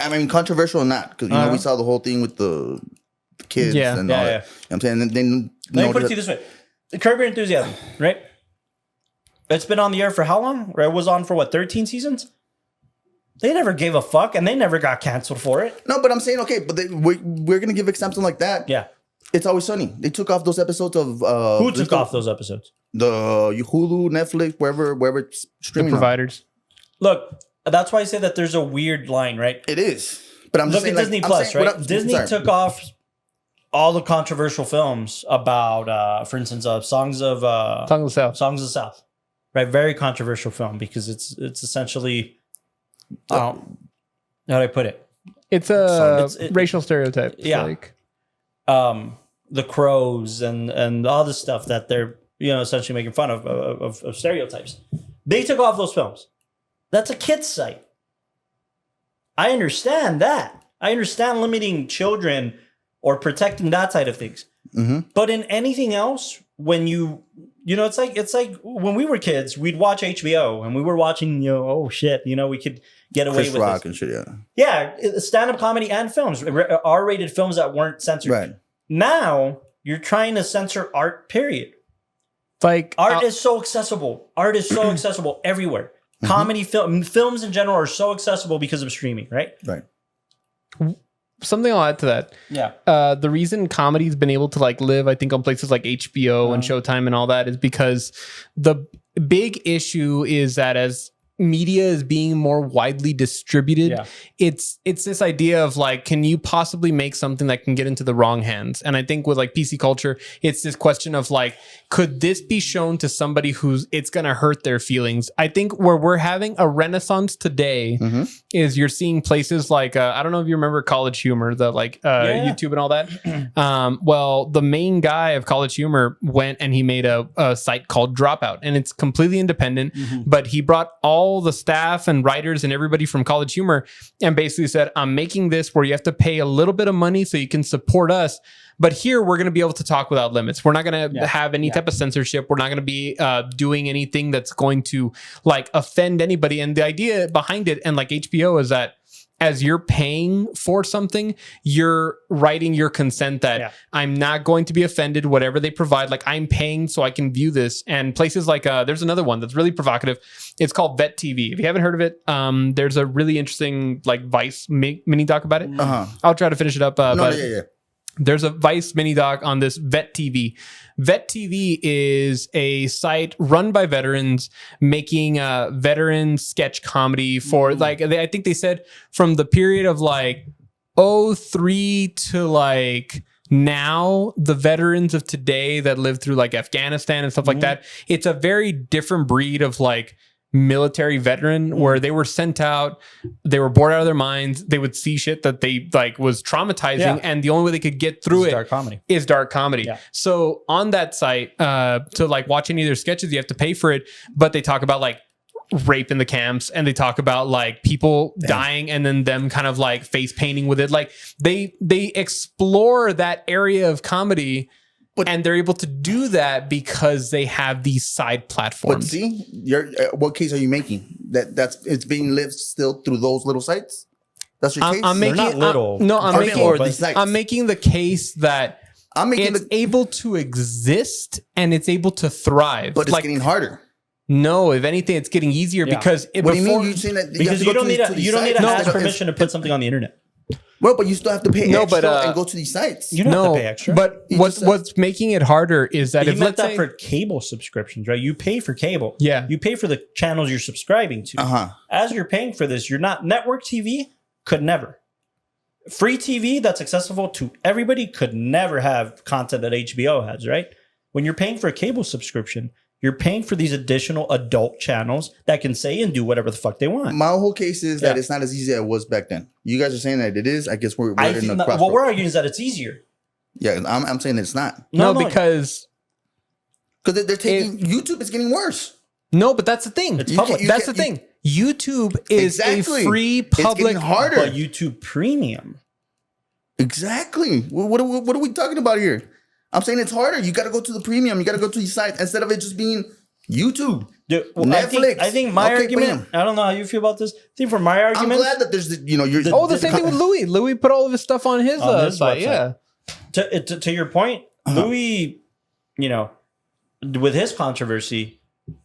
I mean, controversial or not. Because, you know, we saw the whole thing with the kids Yeah. and Yeah, all yeah. that. You know what I'm saying? And then, Let me put it to you this way. The Curb Your Enthusiasm, right? It's been on the air for how long? Or it was on for what, 13 seasons? They never gave a fuck, and they never got canceled for it. No, but I'm saying, okay, but we're going to give something like that. Yeah. It's Always Sunny. They took off those episodes of... Who took off those episodes? The Hulu, Netflix, wherever it's The streaming. providers. Look, that's why I say that there's a weird line, right? It is. But I'm just Look saying, at Disney Plus, right? Disney sorry. took off all the controversial films about, for instance, Songs of Tongue of the South. Songs of the South, right? Very controversial film because it's essentially, how do I put it? It's a It's- racial stereotype. It's Yeah. like, The crows and all the stuff that they're essentially making fun of stereotypes. They took off those films. That's a kids site. I understand that. I understand limiting children or protecting that side of things. Mhm. But in anything else, when it's like when we were kids, we'd watch HBO and we were watching, oh shit, we could get away Chris with Rock this. and shit, yeah. Yeah, stand-up comedy and films, R-rated films that weren't censored. Right. Now you're trying to censor art. Period. like Art is so accessible. Art is so accessible everywhere. Comedy films in general are so accessible because of streaming, right? Right. something I'll add to that. Yeah. The reason comedy's been able to like live, I think, on places like HBO and Showtime and all that is because the big issue is that as media is being more widely distributed, it's this idea of like, can you possibly make something that can get into the wrong hands? And I think with like PC culture, it's this question of like, could this be shown to somebody who's it's gonna hurt their feelings? I think where we're having a renaissance today is you're seeing places like I don't know if you remember College Humor, the like YouTube and all that. Well, the main guy of College Humor went and he made a site called Dropout, and it's completely independent, but he brought all the staff and writers and everybody from College Humor and basically said, I'm making this where you have to pay a little bit of money so you can support us. But here we're going to be able to talk without limits. We're not going to have any type of censorship. We're not going to be doing anything that's going to like offend anybody. And the idea behind it, and like HBO, is that as you're paying for something, you're writing your consent that I'm not going to be offended, whatever they provide. Like, I'm paying so I can view this. And places like, there's another one that's really provocative. It's called Vet TV. If you haven't heard of it, there's a really interesting like Vice mini doc about it. I'll try to finish it up. There's a Vice mini doc on this Vet TV. Vet TV is a site run by veterans making veteran sketch comedy for like, I think they said from the period of like 2003 to like now, the veterans of today that lived through like Afghanistan and stuff like that. It's a very different breed of like military veteran where they were sent out, they were bored out of their minds, they would see shit that they like was traumatizing, and the only way they could get through is dark comedy. So on that site, to like watch any of their sketches, you have to pay for it, but they talk about like rape in the camps, and they talk about like people dying and then them kind of like face painting with it. Like they explore that area of comedy. And they're able to do that because they have these side platforms. But see, what case are you making? That's it's being lived still through those little sites. That's your case. I'm making not little. I'm making the case that it's able to exist and it's able to thrive. But it's getting harder. No, if anything, it's getting easier because what do you mean? You're saying that because you don't need to ask permission to put something on the internet. Well, but you still have to pay extra and go to these sites. You don't have to pay extra. But what's making it harder is that if let's say for cable subscriptions, right? You pay for cable. Yeah. You pay for the channels you're subscribing to. As you're paying for this, you're not network TV could never. Free TV that's accessible to everybody could never have content that HBO has, right? When you're paying for a cable subscription, you're paying for these additional adult channels that can say and do whatever the fuck they want. My whole case is that it's not as easy as it was back then. You guys are saying that it is. I guess we're in the crossroads. What we're arguing is that it's easier. Yeah, I'm saying that it's not. No, because they're taking YouTube is getting worse. No, but that's the thing. It's public. That's the thing. YouTube is a free public. It's getting harder. But YouTube Premium. Exactly. What are we talking about here? I'm saying it's harder. You got to go to the premium. You got to go to these sites instead of it just being YouTube, Netflix. I think my argument. I don't know how you feel about this. I think for my argument, I'm glad that there's the same thing with Louis. Louis put all of his stuff on his site. Website. Yeah. To your point, Louis, with his controversy,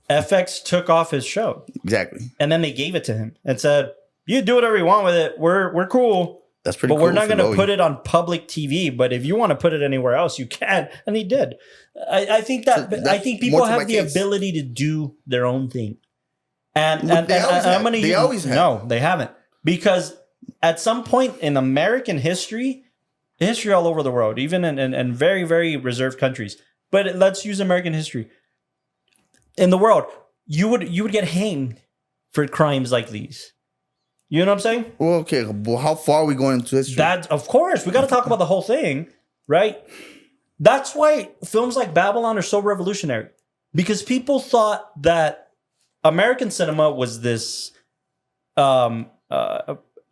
FX took off his show. Exactly. And then they gave it to him and said, You do whatever you want with it. We're cool. That's pretty But cool. we're not for going to Lowy. put it on public TV. But if you want to put it anywhere else, you can. And he did. I think that. So I think people more to my have the case. ability to do their own thing. And But they always I'm have. going to They always have. No, they haven't, because at some point in American history all over the world, even in very, very reserved countries. But let's use American history. In the world, you would get hanged for crimes like these. You know what I'm saying? Well, okay. Well, how far are we going into history? That, of course, we got to talk about the whole thing, right? That's why films like Babylon are so revolutionary, because people thought that American cinema was this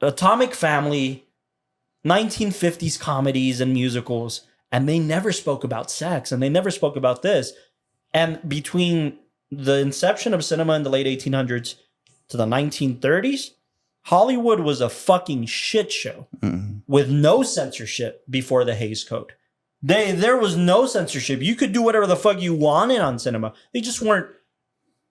atomic family, 1950s comedies and musicals, and they never spoke about sex, and they never spoke about this. And between the inception of cinema in the late 1800s to the 1930s, Hollywood was a fucking shit show with no censorship before the Hays Code. There was no censorship. You could do whatever the fuck you wanted on cinema. They just weren't.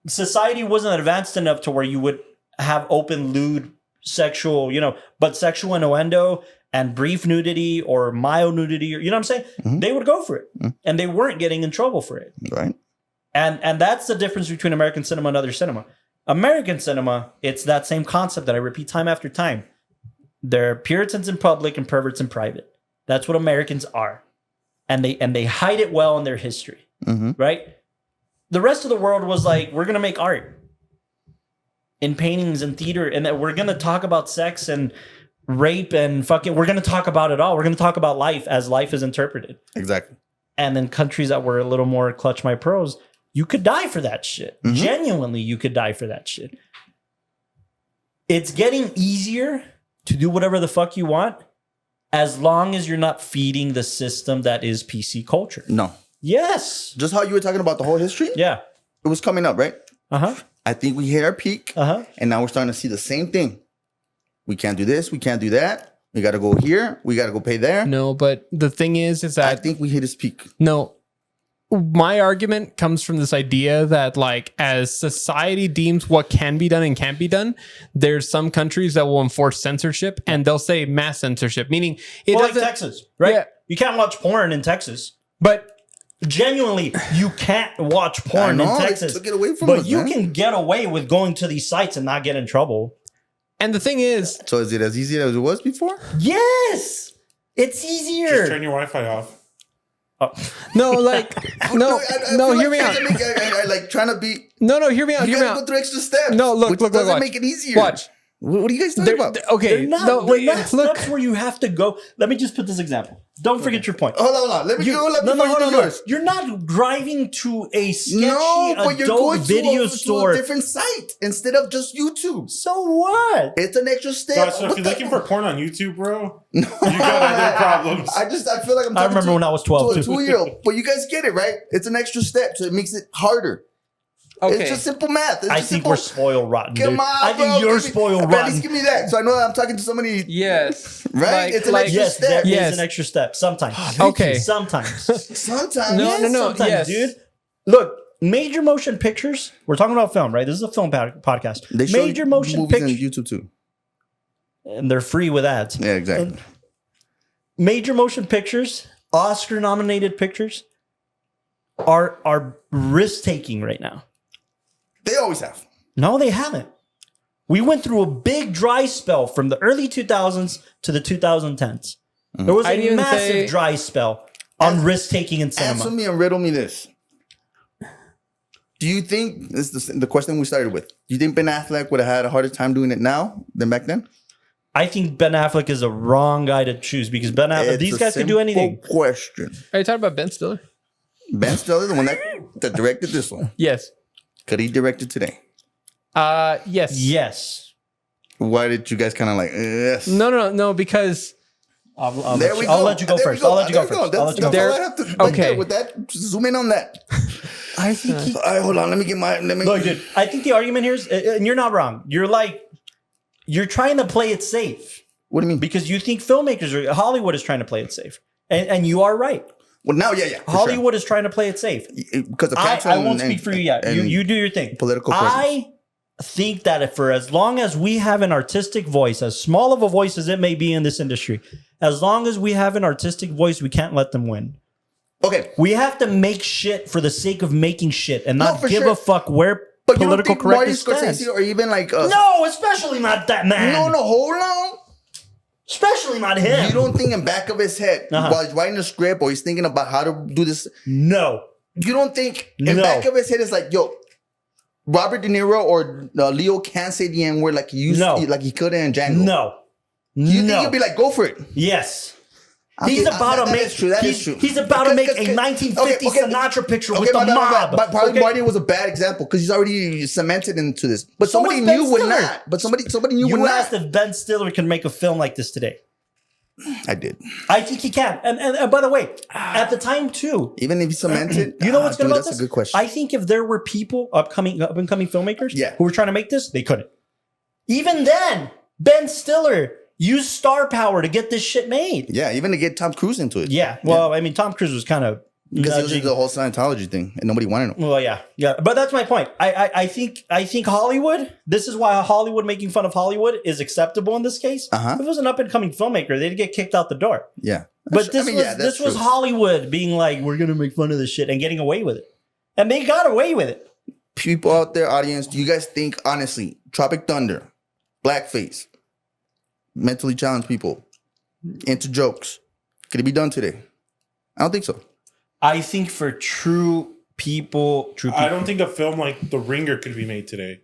Society wasn't advanced enough to where you would have open, lewd, sexual, but sexual innuendo and brief nudity or mild nudity, or, you know what I'm saying? They would go for it, and they weren't getting in trouble for it. Right. And that's the difference between American cinema and other cinema. American cinema, it's that same concept that I repeat time after time. They're Puritans in public and perverts in private. That's what Americans are. And they hide it well in their history, right? The rest of the world was like, we're going to make art in paintings and theater, and that we're going to talk about sex and rape and fucking, we're going to talk about it all. We're going to talk about life as life is interpreted. Exactly. And then countries that were a little more clutch my pearls, you could die for that shit. Genuinely, you could die for that shit. It's getting easier to do whatever the fuck you want, as long as you're not feeding the system that is PC culture. No. Yes. Just how you were talking about the whole history? Yeah. It was coming up, right? Uh-huh. I think we hit our peak. Uh-huh. And now we're starting to see the same thing. We can't do this. We can't do that. We got to go here. We got to go pay there. No, but the thing is I that think we hit his peak. no, my argument comes from this idea that, like, as society deems what can be done and can't be done, there's some countries that will enforce censorship, and they'll say mass censorship, meaning it Well, like doesn't. Texas, right? Yeah. You can't watch porn in Texas. But Genuinely, you can't watch I porn know, in they Texas. took it away from But us, you man. can get away with going to these sites and not get in trouble. and the thing is, So is it as easy as it was before? Yes! It's Just easier. turn your Wi-Fi off. no, like, no, no, feel hear me like out. I like trying to be. No, hear me out. You Hear me gotta go out. through extra steps. No, look, which look, doesn't watch. make it easier. Watch. What are you guys talking about? Okay, They're not, no, they're not look. steps where you have to go. Let me just put this example. Don't forget your point. Hold on. Let me go. Let me No, finish no. yours. You're not driving to a sketchy No, but you're adult going video to a store. different site instead of just YouTube. So what? It's an extra step. God, so if What you're the- looking for porn on YouTube, bro, No. you got other problems. I feel like I'm I talking remember to, when I was 12 to a too. 2-year-old. But you guys get it, right? It's an extra step, so it makes it harder. Okay. It's just simple math. It's I just think simple. we're spoiled rotten. Come Dude. on, I think bro. you're Give me- spoiled At least rotten. give me that, so I know that I'm talking to somebody. Yes. Right? It's an extra Yes, step. there is Yes. an extra step. Sometimes. Okay. Sometimes. Sometimes. No, no, Sometimes, yes. dude. Look, major motion pictures. We're talking about film, right? This is a film podcast. They show Major motion movies on pictures, YouTube too. and they're free with ads. Yeah, exactly. Major motion pictures, Oscar-nominated pictures, are risk-taking right now. They always have. No, they haven't. We went through a big dry spell from the early 2000s to the 2010s. There was I'd a even massive say- dry spell on risk-taking in cinema. Answer me and riddle me this. Do you think this is the question we started with? Do you think Ben Affleck would have had a harder time doing it now than back then? I think Ben Affleck is a wrong guy to choose because Ben Affleck, It's these a guys can do anything. simple Question. Are you talking about Ben Stiller? Ben Stiller, the one that directed this one, Yes. could he direct it today? Yes. Yes. Why did you guys kind of like? Yes. No, because I'll There let we you, go. I'll let you go There we first. I'll let you go There we first. I'll let you go That's first. all I have to. Okay. With that, just zoom in on that. I think he, All right, hold on. Let me get my. Let me. look, dude, I think the argument here is, and you're not wrong. You're trying to play it safe What do you mean? because you think Hollywood is trying to play it safe. And you are right. Well, now, yeah. for Hollywood is trying to play it safe. sure. Because of I cancel won't and- speak for you yet. and You do your thing. political presence. I think that if for as long as we have an artistic voice, as small of a voice as it may be in this industry, as long as we have an artistic voice, we can't let them win. Okay. We have to make shit for the sake of making shit and not for give sure. a fuck where But political you don't think Marty correctness stands. Scorsese or even like No, especially not that man. no, hold on. Especially not him. You don't think in back of his head Uh-huh. while he's writing the script or he's thinking about how to do this. No. You don't think in No. back of his head is like, yo, Robert De Niro or Leo can't say the N word like he used, No. like he could in Django. No. You no. think he'd be like, go for it? Yes. Okay, He's about to that make. is true. That is he's, true. he's about to make Because- a 1950s okay, Sinatra picture Okay, with the mob. but probably okay? Marty was a bad example because he's already cemented into this. But So somebody was Ben new would Stiller. not. But somebody new would You asked not. if Ben Stiller can make a film like this today. I did. I think he can. And by the way, at the time too, Even if he's cemented, you know what's good dude, about that's this? a good question. I think if there were people, up and coming filmmakers, Yeah. who were trying to make this, they couldn't. Even then, Ben Stiller used star power to get this shit made. Yeah, even to get Tom Cruise into it. Yeah. Well, I mean, Tom Cruise was kind of Because he was nudging. into the whole Scientology thing and nobody wanted him. Well, yeah. But that's my point. I think Hollywood. This is why Hollywood making fun of Hollywood is acceptable in this case. Uh-huh. If it was an up and coming filmmaker, they'd get kicked out the door. Yeah. But this that's this was true. Hollywood being like, we're gonna make fun of this shit and getting away with it, and they got away with it. People out there, audience, do you guys think, honestly, Tropic Thunder, blackface, mentally challenged people, into jokes, could it be done today? I don't think so. I think for true people, I don't think a film like The Ringer could be made today.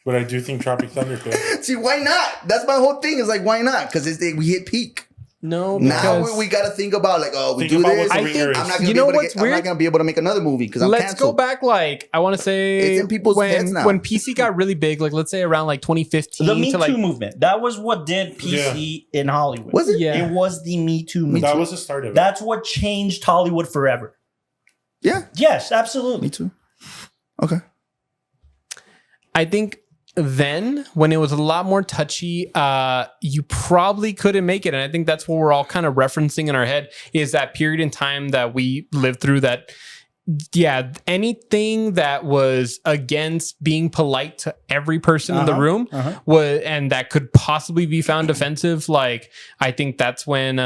But I do think Tropic Thunder could. See, why not? That's my whole thing. Is like, why not? Because we hit peak. No, Now because we got to think about like, oh, we Think do about this. what The I Ringer think- is. I'm not gonna You be know able what's to I'm not weird? gonna be able to make another movie because I'm let's canceled. go back. Like I want to say, It's in people's heads now. when PC got really big, like let's say around like 2015 the Me to Too like movement. That was what did PC in Hollywood. Was it? Yeah. It was the Me Too movement. That was the start of it. That's what changed Hollywood forever. Yeah, Yes, absolutely. me too. Okay. I think then when it was a lot more touchy, you probably couldn't make it. And I think that's what we're all kind of referencing in our head is that period in time that we lived through that. Yeah, anything that was against being polite to every person in the room was, and that could possibly be found offensive. Like, I think that's when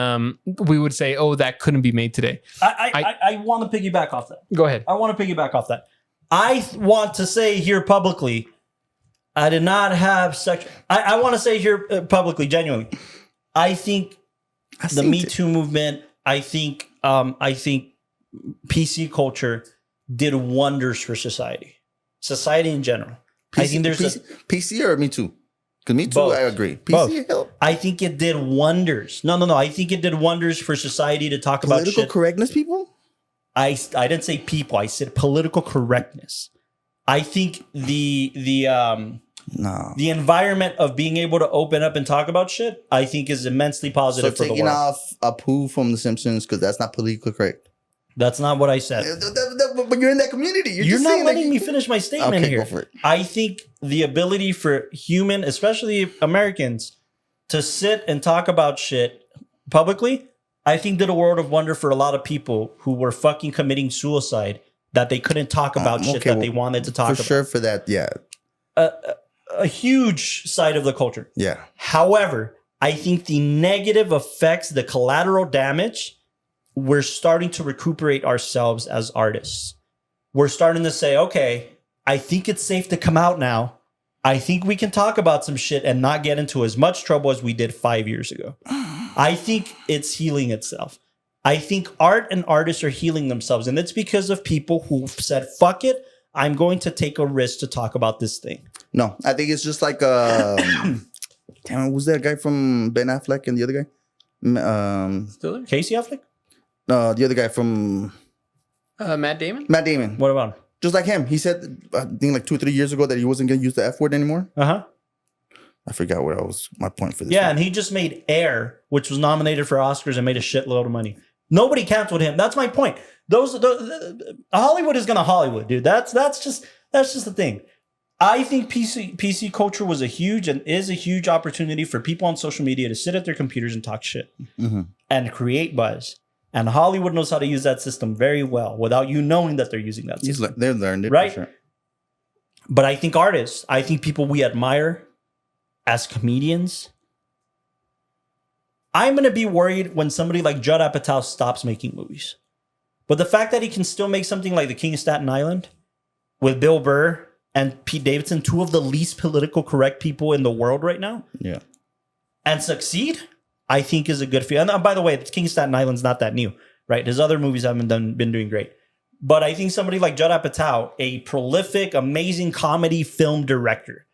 we would say, "Oh, that couldn't be made today." I want to piggyback off that. Go ahead. I want to piggyback off that. I want to say here publicly, I did not have sex. I want to say here publicly, genuinely, I think the Me Too movement. I think PC culture did wonders for society in general. I think there's PC or Me Too? Because Me Too, Both. I agree. Both. PC help. I think it did wonders. No. I think it did wonders for society to talk about Political shit. correctness, people. I didn't say people. I said political correctness. I think the No. environment of being able to open up and talk about shit, I think is immensely So positive for the taking world. off Apu from The Simpsons because that's not politically correct. That's not what I said. But you're in that community. You're just You're not saying letting that me finish my statement Okay, here. go for it. I think the ability for human, especially Americans, to sit and talk about shit publicly, I think did a world of wonder for a lot of people who were fucking committing suicide that they couldn't talk about shit okay, that they wanted to talk for about. sure. For that, yeah, A huge side of the culture. yeah. However, I think the negative effects, the collateral damage, we're starting to recuperate ourselves as artists. We're starting to say, okay, I think it's safe to come out now. I think we can talk about some shit and not get into as much trouble as we did 5 years ago. I think it's healing itself. I think art and artists are healing themselves. And it's because of people who said, fuck it, I'm going to take a risk to talk about this thing. No, I think it's just like damn, who's that guy from Ben Affleck and the other guy? Still there? Casey Affleck? The other guy from Matt Damon? Matt Damon. What about him? Just like him, he said, I think like 2 or 3 years ago that he wasn't going to use the F word anymore. Uh-huh. I forgot what was my point for this. Yeah, one. and he just made Air, which was nominated for Oscars and made a shitload of money. Nobody canceled him. That's my point. Hollywood is gonna Hollywood, dude. That's just the thing. I think PC culture was a huge and is a huge opportunity for people on social media to sit at their computers and talk shit and create buzz. And Hollywood knows how to use that system very well without you knowing that they're using that system. They learned it, Right? for sure. But I think artists, I think people we admire as comedians, I'm going to be worried when somebody like Judd Apatow stops making movies. But the fact that he can still make something like The King of Staten Island with Bill Burr and Pete Davidson, two of the least political correct people in the world right now, and succeed, I think is a good feat. And by the way, The King of Staten Island's not that new, right? His other movies haven't been doing great. But I think somebody like Judd Apatow, a prolific, amazing comedy film director,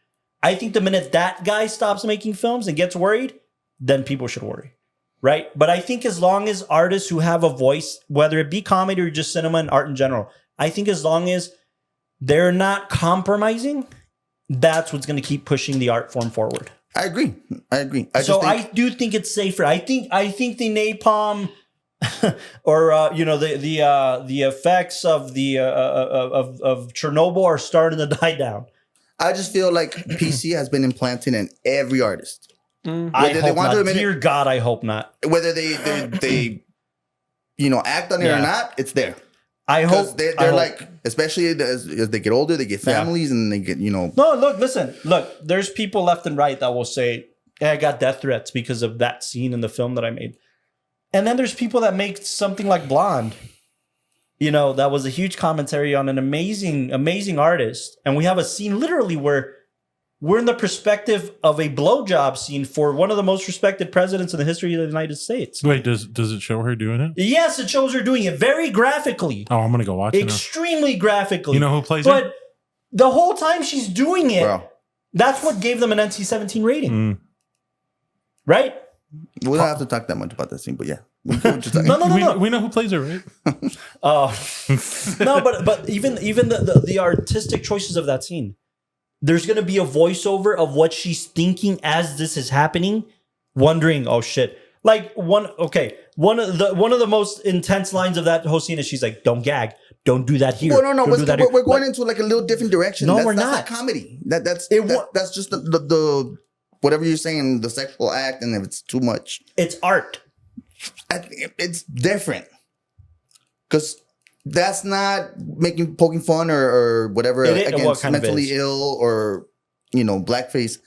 I think the minute that guy stops making films and gets worried, then people should worry, right? But I think as long as artists who have a voice, whether it be comedy or just cinema and art in general, I think as long as they're not compromising, that's what's going to keep pushing the art form forward. I agree. I do think it's safer. I think the napalm or the effects of the of Chernobyl are starting to die down. I just feel like PC has been implanted in every artist. I hope not. Dear God, I hope not. Whether they act on it or not, it's there. I hope they're like, especially as they get older, they get families and they get, No, look, listen. Look, there's people left and right that will say, hey, I got death threats because of that scene in the film that I made. And then there's people that make something like Blonde. That was a huge commentary on an amazing, amazing artist. And we have a scene literally where we're in the perspective of a blowjob scene for one of the most respected presidents in the history of the United States. Wait, does it show her doing it? Yes, it shows her doing it very graphically. Oh, I'm going to go watch it now. Extremely graphically. You know who plays But it? the whole time she's doing it, Bro. That's what gave them an NC-17 rating. Right? We don't have to talk that much about that scene, but yeah. No. We know who plays it, right? No, but even the artistic choices of that scene. There's going to be a voiceover of what she's thinking as this is happening, wondering, oh shit. Like one of the most intense lines of that whole scene is she's like, don't gag. Don't do that here. Well, no. We're going into like a little different direction. No, we're not. That's not comedy. That's just the whatever you're saying, the sexual act, and if it's too much. It's art. It's different. Because that's not poking fun or whatever against mentally ill or blackface.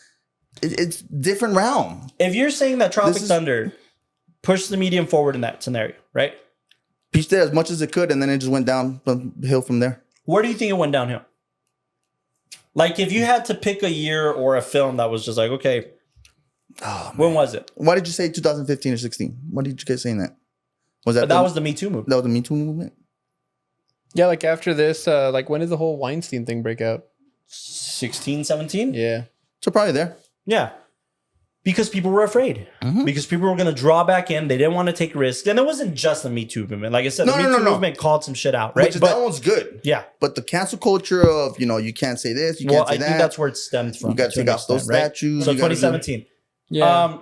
It's different realm. If you're saying that Tropic Thunder pushed the medium forward in that scenario, right? Peach did as much as it could, and then it just went downhill from there. Where do you think it went downhill? Like if you had to pick a year or a film that was just like, okay, when was it? Why did you say 2015 or 16? What did you guys saying that? Was that was the Me Too movement? That was the Me Too movement? Yeah, like after this, like when did the whole Weinstein thing break out? 16, 17? Yeah. So probably there. Yeah. Because people were afraid. Mm-hmm. Because people were going to draw back in. They didn't want to take risks. And it wasn't just the Me Too movement. Like I said, the Me Too movement called some shit out, right? That one's good. Yeah. But the cancel culture of, you can't say this, you can't say that. I think that's where it stemmed from. You got to take off those statues. So 2017. Yeah.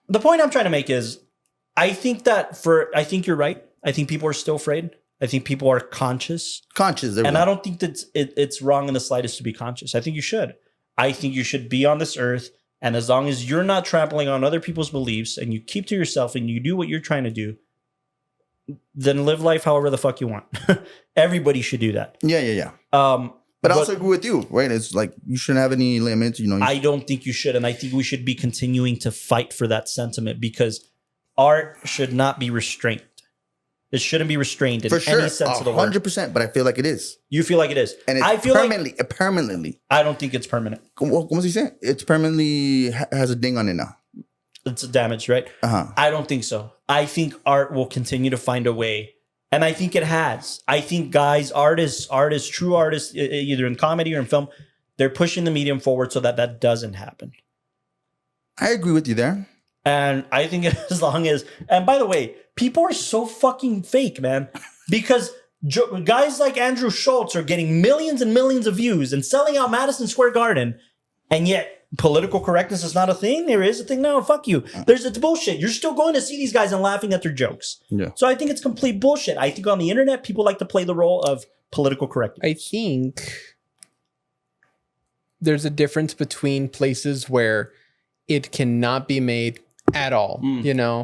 The point I'm trying to make is, I think you're right. I think people are still afraid. I think people are conscious. And I don't think that it's wrong in the slightest to be conscious. I think you should. I think you should be on this earth. And as long as you're not trampling on other people's beliefs and you keep to yourself and you do what you're trying to do, then live life however the fuck you want. Everybody should do that. Yeah. But I also agree with you, right? It's like you shouldn't have any limits. I don't think you should. And I think we should be continuing to fight for that sentiment because art should not be restrained. It shouldn't be restrained in any sense of the word. 100%, but I feel like it is. You feel like it is. And it's permanently. I don't think it's permanent. What was he saying? It's permanently has a ding on it now. It's damaged, right? Uh-huh. I don't think so. I think art will continue to find a way. And I think it has. I think artists, true artists, either in comedy or in film, they're pushing the medium forward so that doesn't happen. I agree with you there. And I think as long as, and by the way, people are so fucking fake, man, because guys like Andrew Schultz are getting millions and millions of views and selling out Madison Square Garden. And yet political correctness is not a thing. There is a thing now. Fuck you. It's bullshit. You're still going to see these guys and laughing at their jokes. Yeah. So I think it's complete bullshit. I think on the internet, people like to play the role of political correctness. I think there's a difference between places where it cannot be made at all,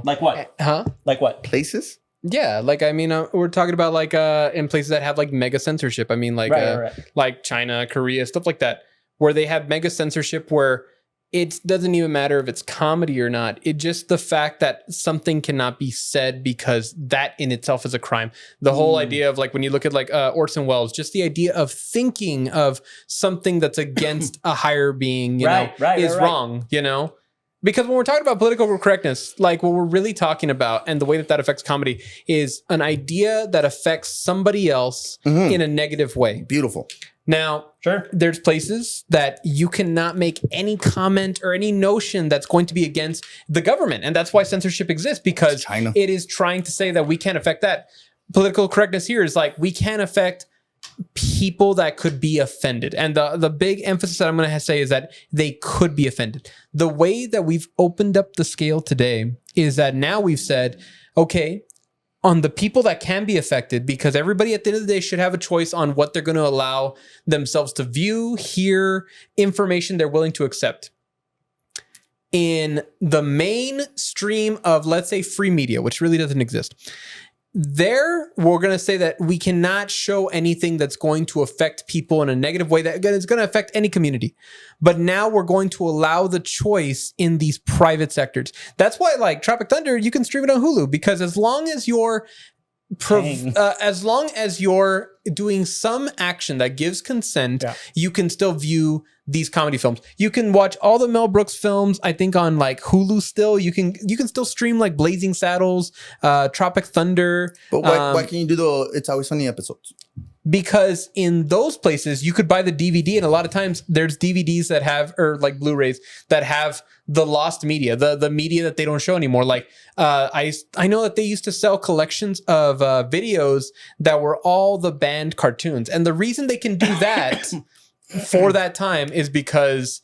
Like what? Huh? Like what? Places? Yeah, like I mean, we're talking about like in places that have like mega censorship. I mean, like like China, Korea, stuff like that, where they have mega censorship where it doesn't even matter if it's comedy or not. It just the fact that something cannot be said because that in itself is a crime. The whole idea of like when you look at like Orson Welles, just the idea of thinking of something that's against a higher being, you know, is wrong, you know? Because when we're talking about political correctness, like what we're really talking about and the way that that affects comedy is an idea that affects somebody else in a negative way. Beautiful. Now, there's places that you cannot make any comment or any notion that's going to be against the government. And that's why censorship exists, because it is trying to say that we can't affect that. Political correctness here is like, we can't affect people that could be offended. And the big emphasis that I'm going to say is that they could be offended. The way that we've opened up the scale today is that now we've said, okay, on the people that can be affected, because everybody at the end of the day should have a choice on what they're going to allow themselves to view, hear, information they're willing to accept. In the mainstream of, let's say, free media, which really doesn't exist, there we're going to say that we cannot show anything that's going to affect people in a negative way that is going to affect any community. But now we're going to allow the choice in these private sectors. That's why, like Tropic Thunder, you can stream it on Hulu, because as long as you're doing some action that gives consent, you can still view these comedy films. You can watch all the Mel Brooks films, I think, on like Hulu still. You can still stream like Blazing Saddles, Tropic Thunder. But why can you do the It's Always Sunny episodes? Because in those places you could buy the DVD, and a lot of times there's DVDs that have, or like Blu-rays that have the lost media, the media that they don't show anymore. Like I know that they used to sell collections of videos that were all the banned cartoons, and the reason they can do that for that time is because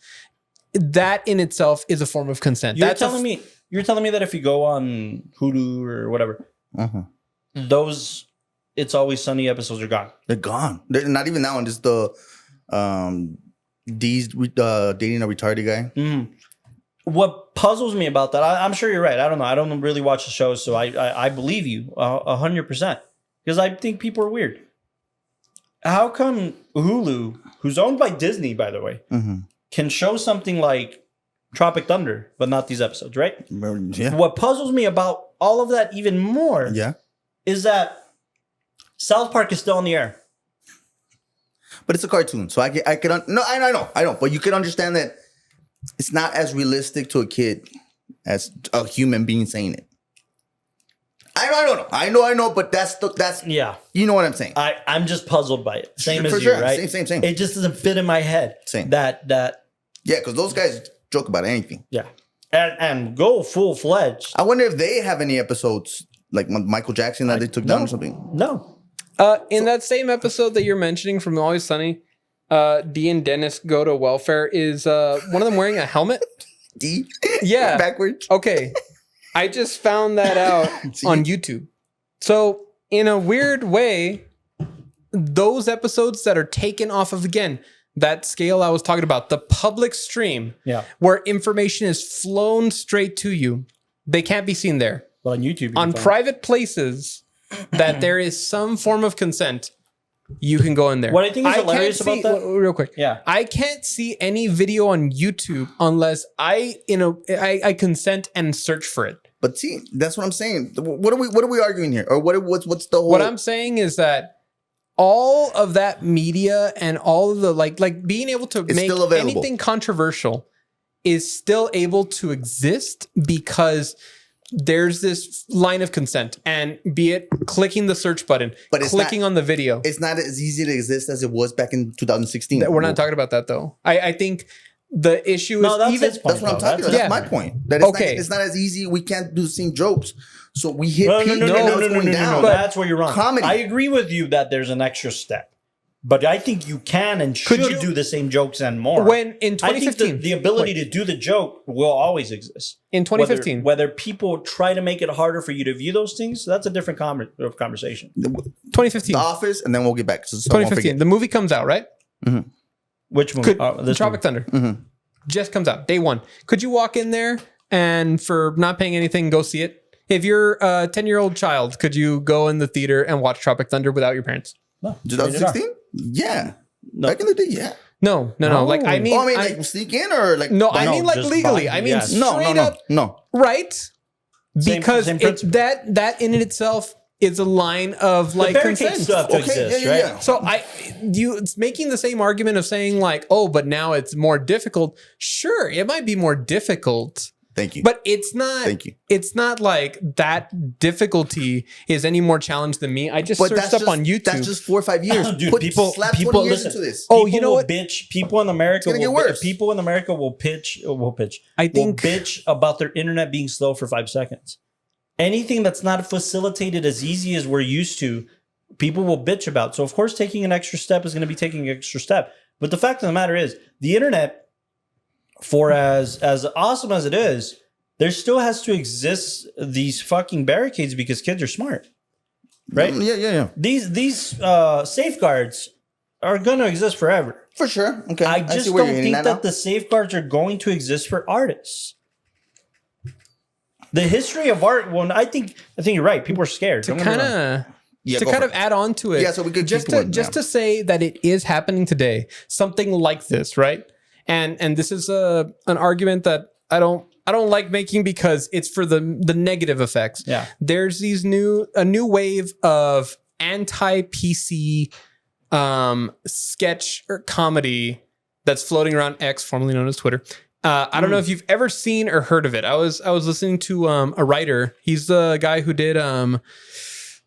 that in itself is a form of consent. You're telling me that if you go on Hulu or whatever, those It's Always Sunny episodes are gone. They're gone. They're not even that one. Just the D's dating a retarded guy. What puzzles me about that, I'm sure you're right. I don't know. I don't really watch the show, so I believe you 100%, because I think people are weird. How come Hulu, who's owned by Disney, by the way, can show something like Tropic Thunder, but not these episodes, right? Yeah. What puzzles me about all of that even more is that South Park is still on the air. But it's a cartoon, so I know. But you can understand that it's not as realistic to a kid as a human being saying it. I know, but that's you know what I'm saying. I'm just puzzled by it. Same as you, you, right? Same. It just doesn't fit in my head. Same. That because those guys joke about anything. Yeah, and go full fledged. I wonder if they have any episodes like Michael Jackson that they took down or something. No. In that same episode that you're mentioning from Always Sunny, Dee and Dennis go to welfare. Is one of them wearing a helmet? Dee? Yeah. Backwards? Okay. I just found that out on YouTube. So in a weird way, those episodes that are taken off of, again, that scale I was talking about, the public stream, where information is flown straight to you, they can't be seen there. Well, on YouTube, on private places that there is some form of consent, you can go in there. What I think is hilarious about that, real quick, I can't see any video on YouTube unless I consent and search for it. But see, that's what I'm saying. What are we arguing here? Or what's the whole? What I'm saying is that all of that media and all of the like being able to make anything controversial is still able to exist because there's this line of consent, and be it clicking the search button, but clicking on the video. It's not as easy to exist as it was back in 2016. We're not talking about that though. I think the issue is that's what I'm talking about. That's my point. That it's not as easy. We can't do the same jokes. So we hit peak. No. That's where you're wrong. Comedy. I agree with you that there's an extra step. But I think you can and should do the same jokes and more. When in 2015, I think the ability to do the joke will always exist. In 2015. Whether people try to make it harder for you to view those things, that's a different conversation. 2015. The Office, and then we'll get back. So 2015. The movie comes out, right? Mm-hmm. Which movie? Tropic Thunder. Just comes out. Day one. Could you walk in there and for not paying anything, go see it? If you're a 10-year-old child, could you go in the theater and watch Tropic Thunder without your parents? No. 2016? Yeah. No. Back in the day, yeah. No. Like, I mean, like sneak in or like no, I mean like just legally. buy- I mean, yes. straight up, no. right? Same- Because same principle. that in itself is a line of like barricades consent. still have to Okay, exist, yeah, right? yeah. So it's making the same argument of saying like, oh, but now it's more difficult. Sure, it might be more difficult, Thank you. but it's not. Thank you. It's not like that difficulty is any more challenge than me. I just But searched up on YouTube. That's just 4 or 5 years. Dude, people slap 20 years listen. into this. Oh, People you know will what? Bitch. People in America gonna get will worse. People in America will pitch. I think will bitch about their internet being slow for 5 seconds. Anything that's not facilitated as easy as we're used to, people will bitch about. So of course, taking an extra step is going to be taking an extra step. But the fact of the matter is, the internet, for as awesome as it is, there still has to exist these fucking barricades because kids are smart, right? Yeah. These safeguards are going to exist forever. For sure. Okay. I just see where don't you're think hitting that now. the safeguards are going to exist for artists. The history of art, well, I think you're right. People are scared. to Don't get me kind wrong. of Yeah, to go kind for of it. add on to it. Yeah, so we could just keep to going, just yeah. to say that it is happening today. Something like this, right? And this is an argument that I don't like making because it's for the negative effects. Yeah. There's a new wave of anti-PC sketch or comedy that's floating around X, formerly known as Twitter. I don't know if you've ever seen or heard of it. I was listening to a writer. He's the guy who did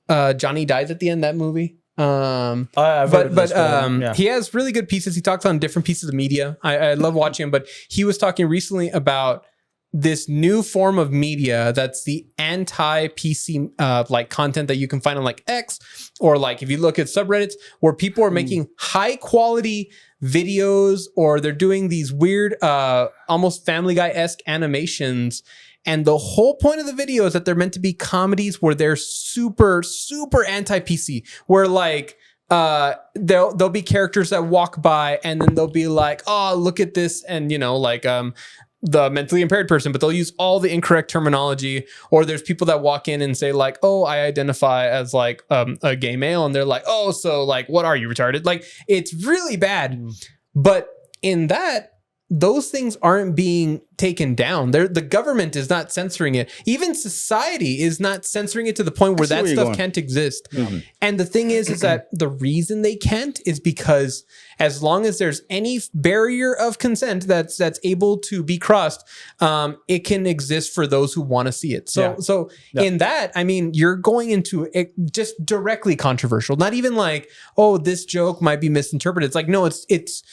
Johnny Dies at the End, that movie. I've heard of this, yeah. He has really good pieces. He talks on different pieces of media. I love watching him, but he was talking recently about this new form of media that's the anti-PC like content that you can find on like X, or like if you look at subreddits where people are making high quality videos, or they're doing these weird almost Family Guy-esque animations. And the whole point of the video is that they're meant to be comedies where they're super, super anti-PC, where like there'll be characters that walk by and then they'll be like, oh, look at this. And, you know, like the mentally impaired person, but they'll use all the incorrect terminology. Or there's people that walk in and say like, oh, I identify as like a gay male. And they're like, oh, so like, what are you, retarded? Like, it's really bad. But in that, those things aren't being taken down. The government is not censoring it. Even society is not censoring it to the point where that stuff can't exist. Mm-hmm. And the thing is that the reason they can't is because as long as there's any barrier of consent that's able to be crossed, it can exist for those who want to see it. So in that, I mean, you're going into it just directly controversial. Not even like, oh, this joke might be misinterpreted. It's like, no, it's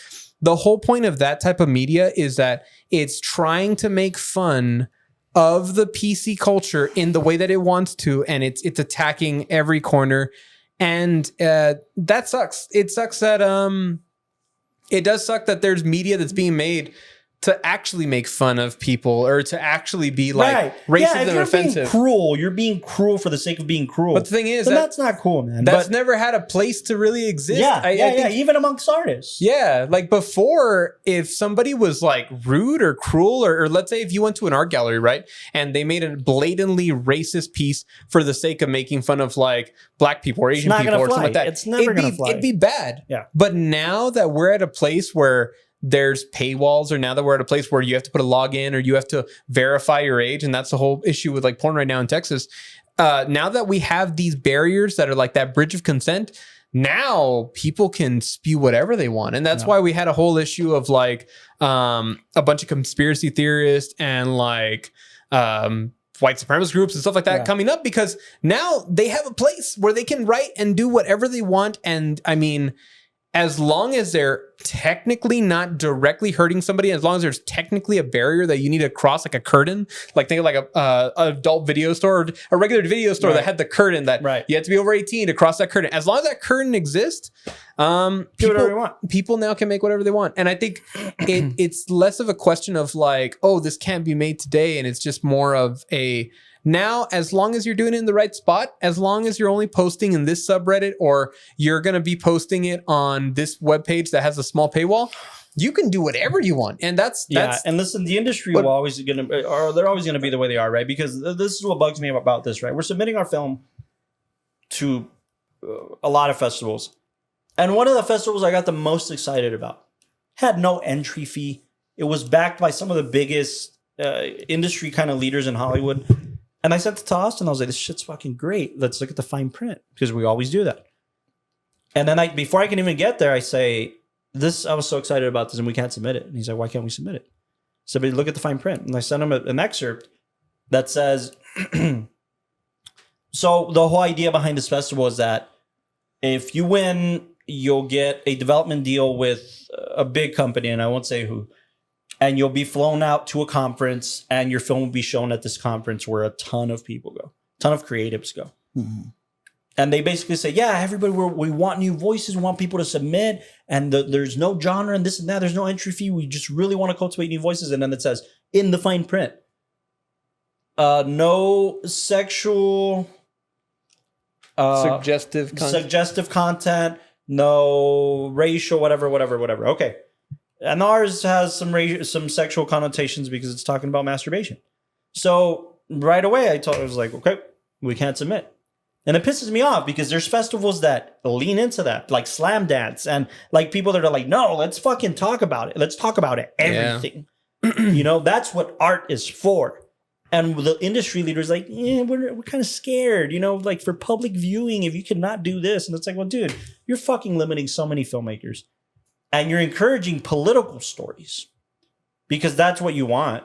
the whole point of that type of media is that it's trying to make fun of the PC culture in the way that it wants to, and it's attacking every corner, and that sucks. It sucks that it does suck that there's media that's being made to actually make fun of people or to actually be like racist and offensive. You're being cruel for the sake of being cruel. But the thing is, that's not cool, man. That's never had a place to really exist. I think, even amongst artists. Yeah, like before, if somebody was like rude or cruel, or let's say if you went to an art gallery, right, and they made a blatantly racist piece for the sake of making fun of like black people or Asian people or something like that, it's never gonna fly. It'd be bad. Yeah. But now that we're at a place where there's paywalls, or now that we're at a place where you have to put a login or you have to verify your age, and that's the whole issue with like porn right now in Texas. Now that we have these barriers that are like that bridge of consent, now people can spew whatever they want. And that's why we had a whole issue of like a bunch of conspiracy theorists and like white supremacist groups and stuff like that coming up, because now they have a place where they can write and do whatever they want. And I mean, as long as they're technically not directly hurting somebody, as long as there's technically a barrier that you need to cross, like a curtain, like think of like a adult video store, or a regular video store that had the curtain that you had to be over 18 to cross that curtain. As long as that curtain exists, people now can make whatever they want. And I think it's less of a question of like, oh, this can't be made today. And it's just more of a, now, as long as you're doing it in the right spot, as long as you're only posting in this subreddit, or you're going to be posting it on this webpage that has a small paywall, you can do whatever you want. And that's and listen, the industry will always they're always gonna be the way they are, right? Because this is what bugs me about this, right? We're submitting our film to a lot of festivals. And one of the festivals I got the most excited about had no entry fee. It was backed by some of the biggest industry kind of leaders in Hollywood. And I sent it to Austin. I was like, this shit's fucking great. Let's look at the fine print, because we always do that. And then before I can even get there, I say, I was so excited about this and we can't submit it. And he's like, why can't we submit it? So look at the fine print. And I sent him an excerpt that says, so the whole idea behind this festival is that if you win, you'll get a development deal with a big company, and I won't say who, and you'll be flown out to a conference, and your film will be shown at this conference where a ton of people go, a ton of creatives go. Mm-hmm. And they basically say, yeah, everybody, we want new voices, we want people to submit, and there's no genre and this and that, there's no entry fee, we just really want to cultivate new voices. And then it says, in the fine print, no sexual... suggestive content, no racial, whatever. Okay. And ours has some sexual connotations because it's talking about masturbation. So right away I was like, okay, we can't submit. And it pisses me off because there's festivals that lean into that, like Slam Dance, and like people that are like, no, let's fucking talk about it. Let's talk about it. Everything. Yeah. That's what art is for. And the industry leaders like, yeah, we're kind of scared, like for public viewing, if you cannot do this. And it's like, well, dude, you're fucking limiting so many filmmakers. And you're encouraging political stories because that's what you want.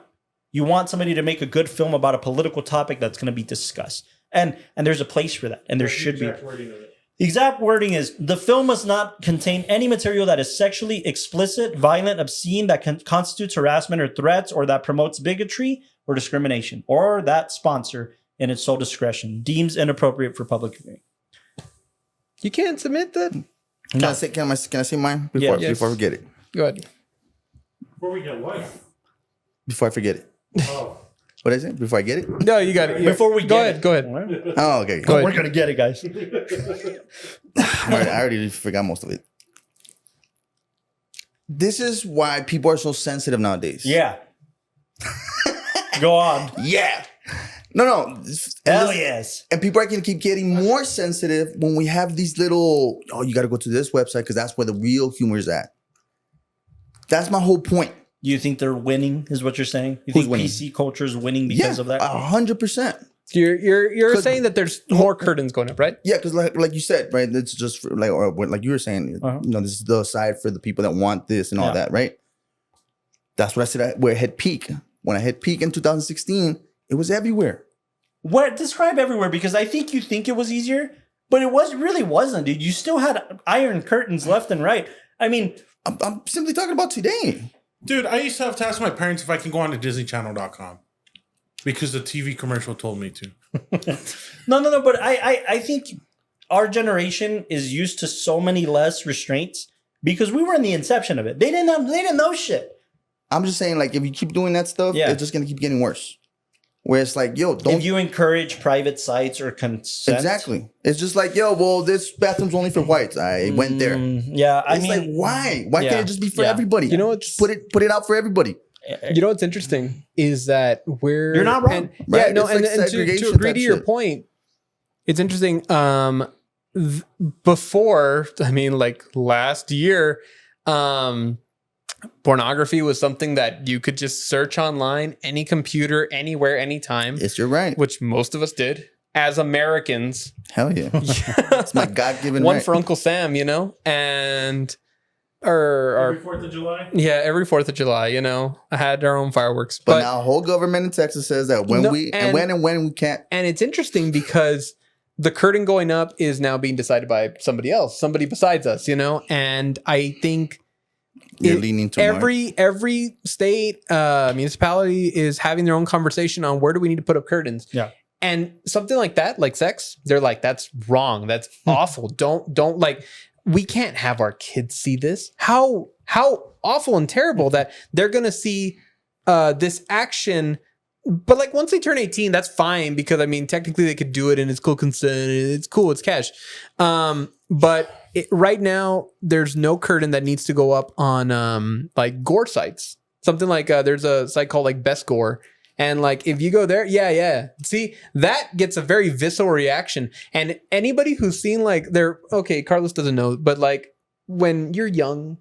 You want somebody to make a good film about a political topic that's going to be discussed. And there's a place for that. And there should be. The exact wording is, the film must not contain any material that is sexually explicit, violent, obscene, that constitutes harassment or threats, or that promotes bigotry or discrimination, or that sponsor, in its sole discretion, deems inappropriate for public viewing. You can't submit that? Can I say mine before I forget it? Go ahead. Before we get what? Before I forget it. Oh. What is it? Before I get it? No, you got it. Before we go ahead. Go ahead. Oh, okay. We're going to get it, guys. I already forgot most of it. This is why people are so sensitive nowadays. Yeah. Go on. Yeah. No. Hell yes. And people are going to keep getting more sensitive when we have these little, you got to go to this website because that's where the real humor is at. That's my whole point. You think they're winning, is what you're saying? You think PC culture is winning because of that? 100%. You're saying that there's more curtains going up, right? Yeah, because like you said, right? It's just for, like you were saying, this is the side for the people that want this and all that, right? That's what I said. Where I hit peak. When I hit peak in 2016, it was everywhere. What? Describe everywhere, because I think you think it was easier, but it really wasn't, dude. You still had iron curtains left and right. I mean, I'm simply talking about today. Dude, I used to have to ask my parents if I can go on to DisneyChannel.com because the TV commercial told me to. No. But I think our generation is used to so many less restraints because we were in the inception of it. They didn't know shit. I'm just saying, like, if you keep doing that stuff, it's just gonna keep getting worse. Where it's like, don't. If you encourage private sites or consent. Exactly. It's just like, this bathroom's only for whites. I went there. Yeah. It's like, why? Why can't it just be for everybody? You know what? Just put it out for everybody. You know what's interesting is that you're not wrong. Right? Yeah, no, and to agree to your point, it's interesting. Before, like last year, pornography was something that you could just search online, any computer, anywhere, anytime. Yes, you're right. Which most of us did as Americans. Hell yeah. It's my God-given One right. for Uncle Sam, and every 4th of July? Yeah, every 4th of July, I had our own fireworks. But now whole government in Texas says that when we can't. And it's interesting because the curtain going up is now being decided by somebody else, somebody besides us, and I think you're leaning too much. Every state, municipality is having their own conversation on where do we need to put up curtains. Yeah. And something like that, like sex, they're like, that's wrong. That's awful. Don't like, we can't have our kids see this. How awful and terrible that they're going to see this action. But like once they turn 18, that's fine because technically they could do it and it's cool consent. It's cool. It's cash. But right now, there's no curtain that needs to go up on like gore sites. Something like there's a site called like Best Gore. And like if you go there, yeah. See, that gets a very visceral reaction. And anybody who's seen like Carlos doesn't know, but like when you're young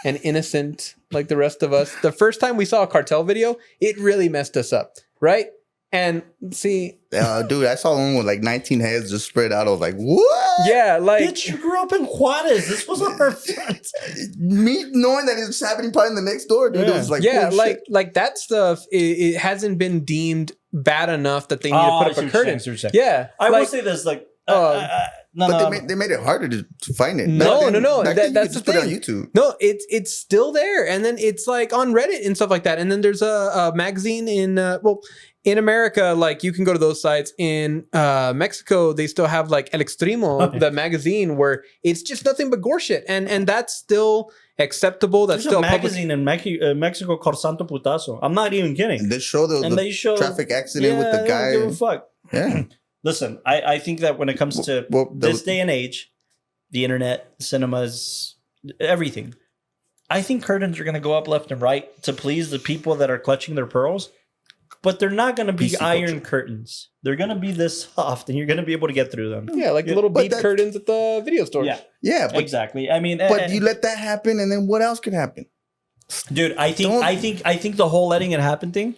and innocent, like the rest of us, the first time we saw a cartel video, it really messed us up, right? And see, dude, I saw one with like 19 heads just spread out. I was like, what? Yeah, like bitch, you grew up in Juarez. This was our friends. Me knowing that it's happening probably in the next door, dude. It was like, holy shit. like that stuff. It hasn't been deemed bad enough that they need to put up a curtain. Yeah, I will say this, like, they made it harder to find it. No. That's the put thing. it on YouTube. No, it's still there, and then it's like on Reddit and stuff like that. And then there's a magazine in America, like you can go to those sites. In Mexico, they still have like El Extremo, the magazine, where it's just nothing but gore shit, and that's still acceptable. That's There's still a magazine in Mexico called Santo Putazo. I'm not even kidding. And they show the traffic accident with the guy. They don't give a fuck. Yeah. Listen, I think that when it comes to this day and age, the internet, cinemas, everything, I think curtains are going to go up left and right to please the people that are clutching their pearls. But they're not going to be PC iron culture. curtains. They're going to be this soft, and you're going to be able to get through them. Yeah, like the little bead curtains at the video store. Yeah, exactly. I mean, but you let that happen, and then what else could happen? Dude, I think the whole letting it happen thing.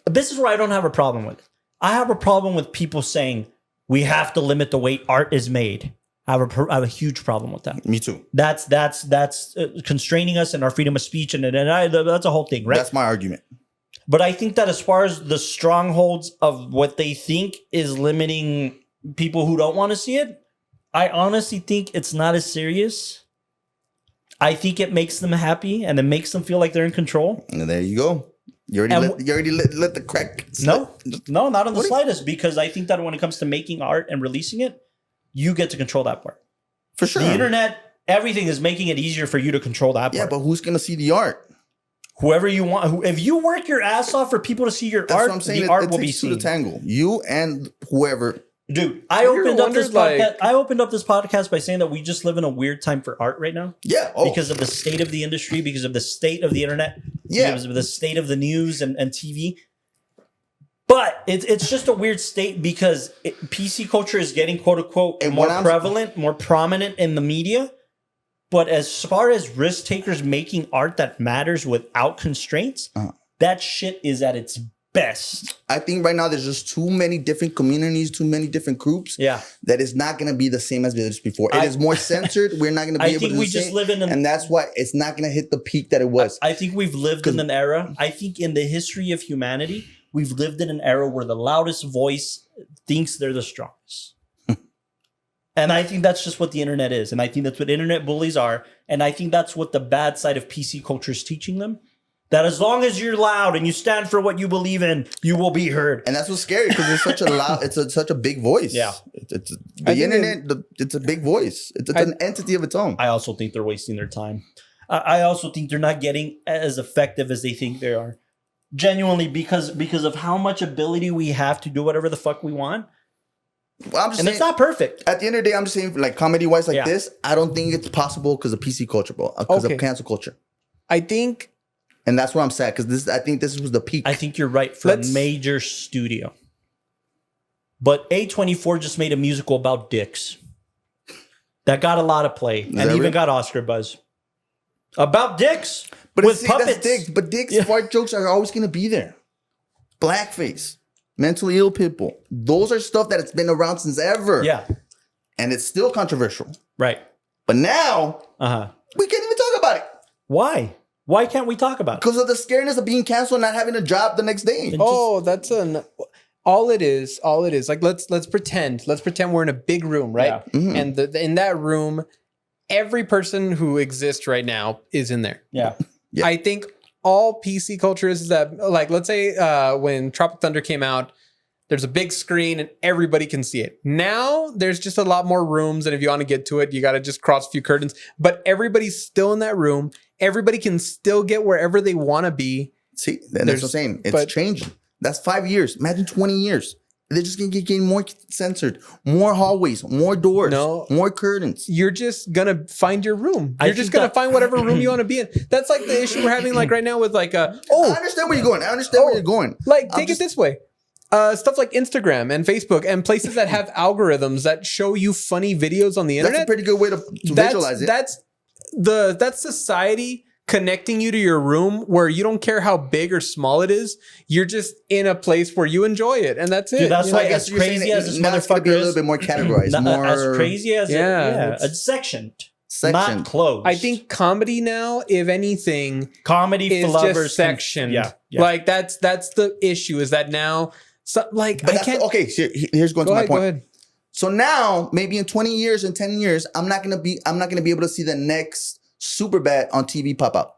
This is where I don't have a problem with. I have a problem with people saying we have to limit the way art is made. I have a huge problem with that. Me too. That's constraining us in our freedom of speech, and that's a whole thing, right? That's my argument. But I think that as far as the strongholds of what they think is limiting people who don't want to see it, I honestly think it's not as serious. I think it makes them happy and it makes them feel like they're in control. And there you go. You already let the crack slip. No, not in the slightest. Because I think that when it comes to making art and releasing it, you get to control that part. For sure. The internet, everything is making it easier for you to control that part. Yeah, but who's going to see the art? Whoever you want. If you work your ass off for people to see your art, what I'm saying. The art will be takes seen. To the tangle. You and whoever. Dude, I opened up this podcast by saying that we just live in a weird time for art right now. Yeah. Because of the state of the industry, because of the state of the internet, because of the state of the news and TV. But it's just a weird state because PC culture is getting, quote unquote, more prevalent, more prominent in the media. But as far as risk takers making art that matters without constraints, that shit is at its best. I think right now there's just too many different communities, too many different groups. Yeah, that is not going to be the same as it was before. It is more censored. We're not going to be able to. I think we just live in, and that's why it's not going to hit the peak that it was. I think we've lived in an era. I think in the history of humanity, we've lived in an era where the loudest voice thinks they're the strongest. And I think that's just what the internet is. And I think that's what internet bullies are. And I think that's what the bad side of PC culture is teaching them. That as long as you're loud and you stand for what you believe in, you will be heard. And that's what's scary because it's such a loud, such a big voice. Yeah. It's the internet, it's a big voice. It's an entity of its own. I also think they're wasting their time. I also think they're not getting as effective as they think they are. Genuinely, because of how much ability we have to do whatever the fuck we want. Well, I'm just saying, it's not perfect. At the end of the day, I'm just saying, like comedy-wise, like this, I don't think it's possible because of PC culture, bro. Because of cancel culture. I think, and that's where I'm sad because I think this was the peak. I think you're right for a major studio, but A24 just made a musical about dicks that got a lot of play and even got Oscar buzz about dicks. But with puppets. That's dicks. But dicks, fart jokes are always going to be there. Blackface. Mentally ill people. Those are stuff that it's been around since ever. Yeah. And it's still controversial. Right. But now, we can't even talk about it. Why? Why can't we talk about it? Because of the scariness of being canceled and not having a job the next day. That's all it is. Like let's pretend we're in a big room, right? Yeah. Mm-hmm. And in that room, every person who exists right now is in there. Yeah. I think all PC culture is that, like, let's say when Tropic Thunder came out, there's a big screen and everybody can see it. Now there's just a lot more rooms, and if you want to get to it, you got to just cross a few curtains. But everybody's still in that room. Everybody can still get wherever they want to be. See, that's what I'm saying. It's changing. That's 5 years. Imagine 20 years. They're just going to get more censored, more hallways, more doors, No. more curtains. You're just gonna find your room. I You're just think gonna that- find whatever room you want to be in. That's like the issue we're having like right now with like I understand where you're going. I understand where you're going. like I'm take just- it this way. Stuff like Instagram and Facebook and places that have algorithms that show you funny videos on the That's internet. a pretty good way to visualize it. That's society connecting you to your room where you don't care how big or small it is. You're just in a place where you enjoy it, and that's it. Dude, that's You know, why I guess as you're saying crazy that as this now it's gonna be a motherfucker little is, bit more categorized, not more as crazy as Yeah. it's sectioned, sectioned. not closed. I think comedy now, if anything, comedy is for lovers just sectioned. Yeah. Like that's the issue is that now, like But I that's can't. okay. Here's going Go to my ahead, point. go ahead. So now, maybe in 20 years and 10 years, I'm not gonna be able to see the next Superbad on TV pop out.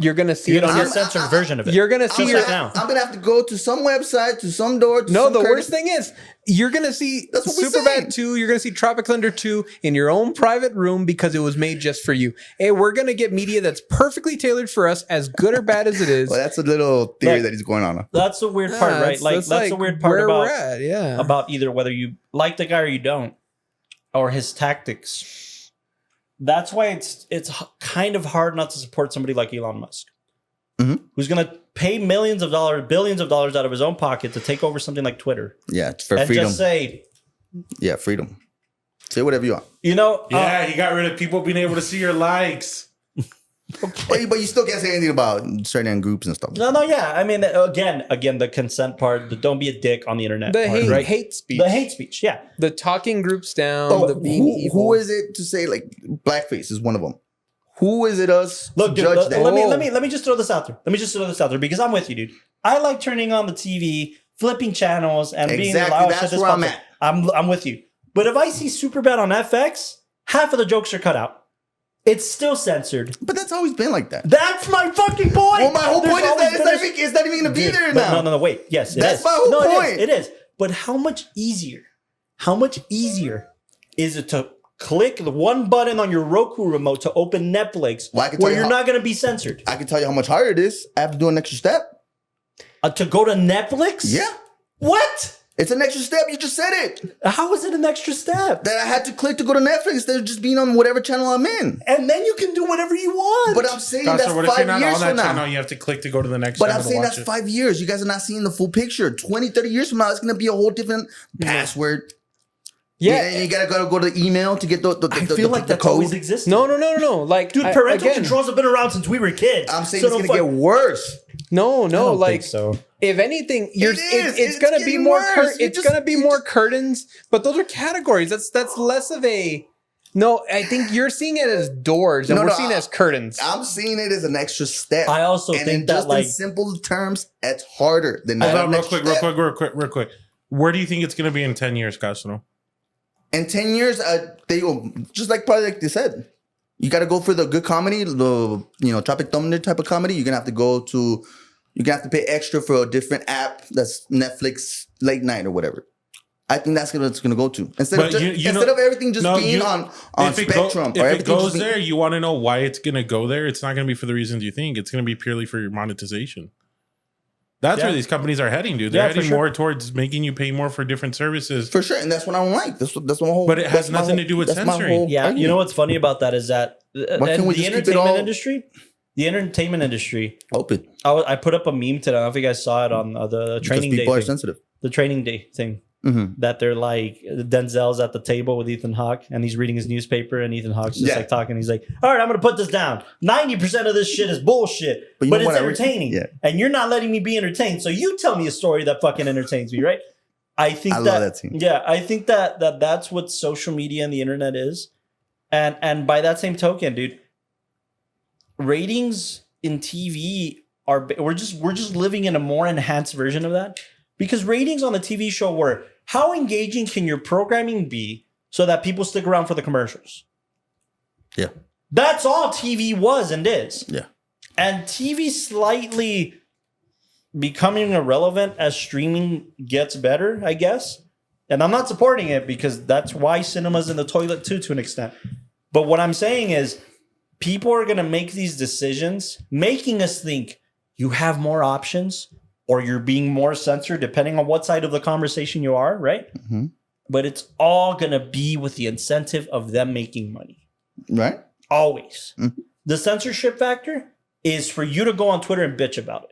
You're gonna see You're it on gonna your. see a censored version of it. You're gonna see Just your. like now. I'm gonna have to go to some website, to some door. To No, some the curtain. worst thing is you're gonna see That's what we're Superbad saying. 2. You're gonna see Tropic Thunder 2 in your own private room because it was made just for you. And we're gonna get media that's perfectly tailored for us, as good or bad as it is. Well, that's a little theory Right. that he's going on. That's the weird part, right? Like that's the weird part where about we're at. Yeah. about either whether you like the guy or you don't, or his tactics. That's why it's kind of hard not to support somebody like Elon Musk, who's going to pay millions of dollars, billions of dollars out of his own pocket to take over something like Twitter. Yeah, it's for and freedom. just say, Yeah, freedom. Say whatever you want. you know, Yeah, he got rid of people being able to see your likes. But you still can't say anything about certain groups and stuff. yeah. I mean, again, the consent part, the don't be a dick on the internet, the part, right? hate speech. The hate speech, yeah. The talking groups down. Oh, the being evil. who is it to say like blackface is one of them? Who is it us Look, to dude, judge that? let me just throw this out there. Because I'm with you, dude. I like turning on the TV, flipping channels, and being Exactly, loud. that's Shit, where I'm pops up. at. I'm with you. But if I see Superbad on FX, half of the jokes are cut out. It's still censored. But that's always been like that. That's my fucking point. Well, my whole There's point is always that been it's not even going to be Dude, there but now. No, wait. Yes, it That's is. my whole No, point. It is. But how much easier? How much easier is it to click the one button on your Roku remote to open Netflix Well, I can tell where you you're how- not going to be censored? I can tell you how much harder it is. I have to do an extra step. To go to Netflix? Yeah. What? It's an extra step. You just said it. How is it an extra step? That I had to click to go to Netflix instead of just being on whatever channel I'm in. And then you can do whatever you want. But I'm saying Gosh, that's so what if you're 5 not years on that from now. channel? You have to click to go to the next But channel I'm to saying watch that's it. 5 years. You guys are not seeing the full picture. 20, 30 years from now, it's going to be a whole different password. Yeah. And you got to go to the email to get the I feel like the that's always code. existed. No. Like, Dude, parental controls have been around since we were kids. I'm saying So it's don't going to get worse. No, don't like think so. if anything, is. it's It's gonna be getting more. worse. You It's just- gonna be more curtains, but those are categories. That's less of a. No, I think you're seeing it as doors, and No, we're no, seeing it as curtains. I'm seeing it as an extra step. I also and think in that, just like- in simple terms, it's harder than Hold that. on, real quick. Where do you think it's going to be in 10 years, Castro? In 10 years, they will just probably like they said. You got to go for the good comedy, the Tropic Thunder type of comedy. You're gonna have to you're gonna have to pay extra for a different app that's Netflix late night or whatever. I think that's what it's gonna go to instead But of everything just being on if it Spectrum if or it everything goes just being- there, you want to know why it's going to go there. It's not going to be for the reasons you think. It's going to be purely for your monetization. That's Yeah. where these companies are heading, dude. They're Yeah, for heading sure. more towards making you pay more for different services. for sure, and that's what I don't like. That's my whole. But it has that's my nothing whole- to do with that's my censoring. whole Yeah, you argument. know what's funny about that is that can't we the just keep it entertainment all industry, Open I put up a meme today. I don't know if you guys saw it on the because training day people are thing, sensitive. the training day thing. Mhm. That they're like Denzel's at the table with Ethan Hawke and he's reading his newspaper and Ethan Hawke's just Yeah. like talking. He's like, "All right, I'm gonna put this down. 90% of this shit is bullshit, But you but know it's what I entertaining. yeah. And you're not letting me be entertained. So you tell me a story that fucking entertains me, right?" I think I love that scene. Yeah, I think that's what social media and the internet is, and by that same token, dude, ratings in TV we're just living in a more enhanced version of that because ratings on the TV show were how engaging can your programming be so that people stick around for the commercials? Yeah. That's all TV was and is. Yeah. And TV slightly becoming irrelevant as streaming gets better, I guess. And I'm not supporting it because that's why cinema's in the toilet too, to an extent. But what I'm saying is people are going to make these decisions, making us think you have more options. or you're being more censored, depending on what side of the conversation you are, right? Mm-hmm. But it's all going to be with the incentive of them making money. Right. Always. Mm-hmm. The censorship factor is for you to go on Twitter and bitch about it.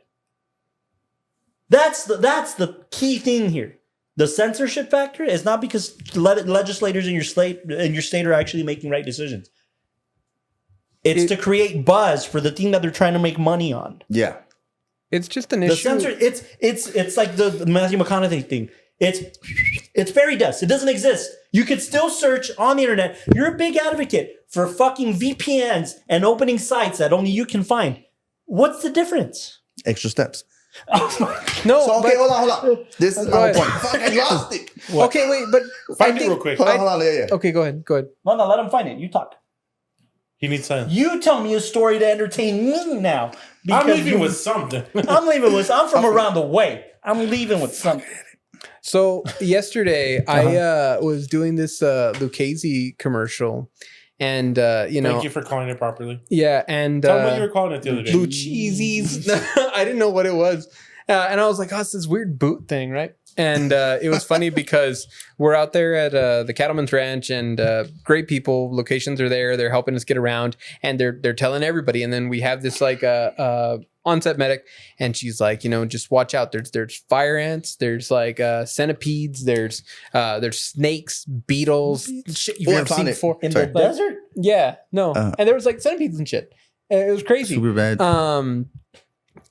That's the key thing here. The censorship factor is not because legislators in your state are actually making right decisions. It's to create buzz for the thing that they're trying to make money on. Yeah. It's just an The issue. censor, it's like the Matthew McConaughey thing. It's fairy dust. It doesn't exist. You could still search on the internet. You're a big advocate for fucking VPNs and opening sites that only you can find. What's the difference? Extra steps. No, So, okay, hold on. This is my ahead. point. Fuck, I lost it. Okay, wait, but Find it real quick. Hold on. Yeah. Okay, go ahead. No, let him find it. You talk. He needs silence. You tell me a story to entertain me now. I'm because leaving with something. I'm from around the way. I'm leaving with something. So yesterday I was doing this Lucchese commercial, and Thank you for calling it properly. yeah, and Tell me what you were calling it the other day. Lucchese's. I didn't know what it was, and I was like, "Oh, it's this weird boot thing, right?" And it was funny because we're out there at the Cattleman's Ranch, and great people. Locations are there; they're helping us get around, and they're telling everybody. And then we have this like on-set medic, and she's like, just watch out. There's fire ants. There's like centipedes. There's snakes, beetles, shit you've Oh, I never found seen it. before. In the Like, desert? yeah, no, and there was like centipedes and shit. It was crazy. Super bad.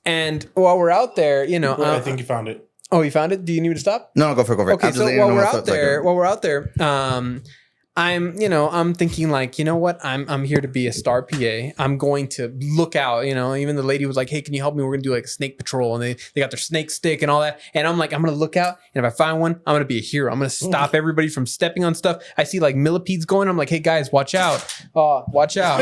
And while we're out there, I think you found it. oh, you found it? Do you need me to stop? No, go for it. Okay, I'm just so letting you while know we're what's out up, so I there, can- I'm thinking like, you know what? I'm here to be a star PA. I'm going to look out, even the lady was like, hey, can you help me? We're gonna do like a snake patrol. And they got their snake stick and all that. And I'm like, I'm gonna look out, and if I find one, I'm gonna be a hero. I'm gonna stop everybody from stepping on stuff. I see like millipedes going. I'm like, hey guys, watch out. Watch out.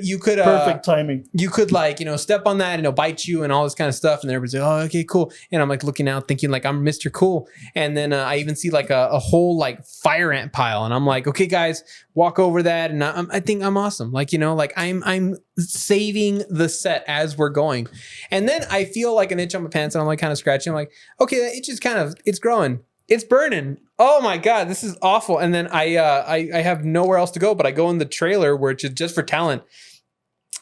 You could Perfect timing. you could like, step on that and it'll bite you and all this kind of stuff. And everybody's like, oh, okay, cool. And I'm like looking out thinking like I'm Mr. Cool. And then I even see like a whole like fire ant pile. And I'm like, okay, guys, walk over that. And I think I'm awesome. Like, I'm saving the set as we're going. And then I feel like an itch on my pants and I'm like kind of scratching. I'm like, okay, that itch is it's growing. It's burning. Oh my God, this is awful. And then I have nowhere else to go, but I go in the trailer where it's just for talent,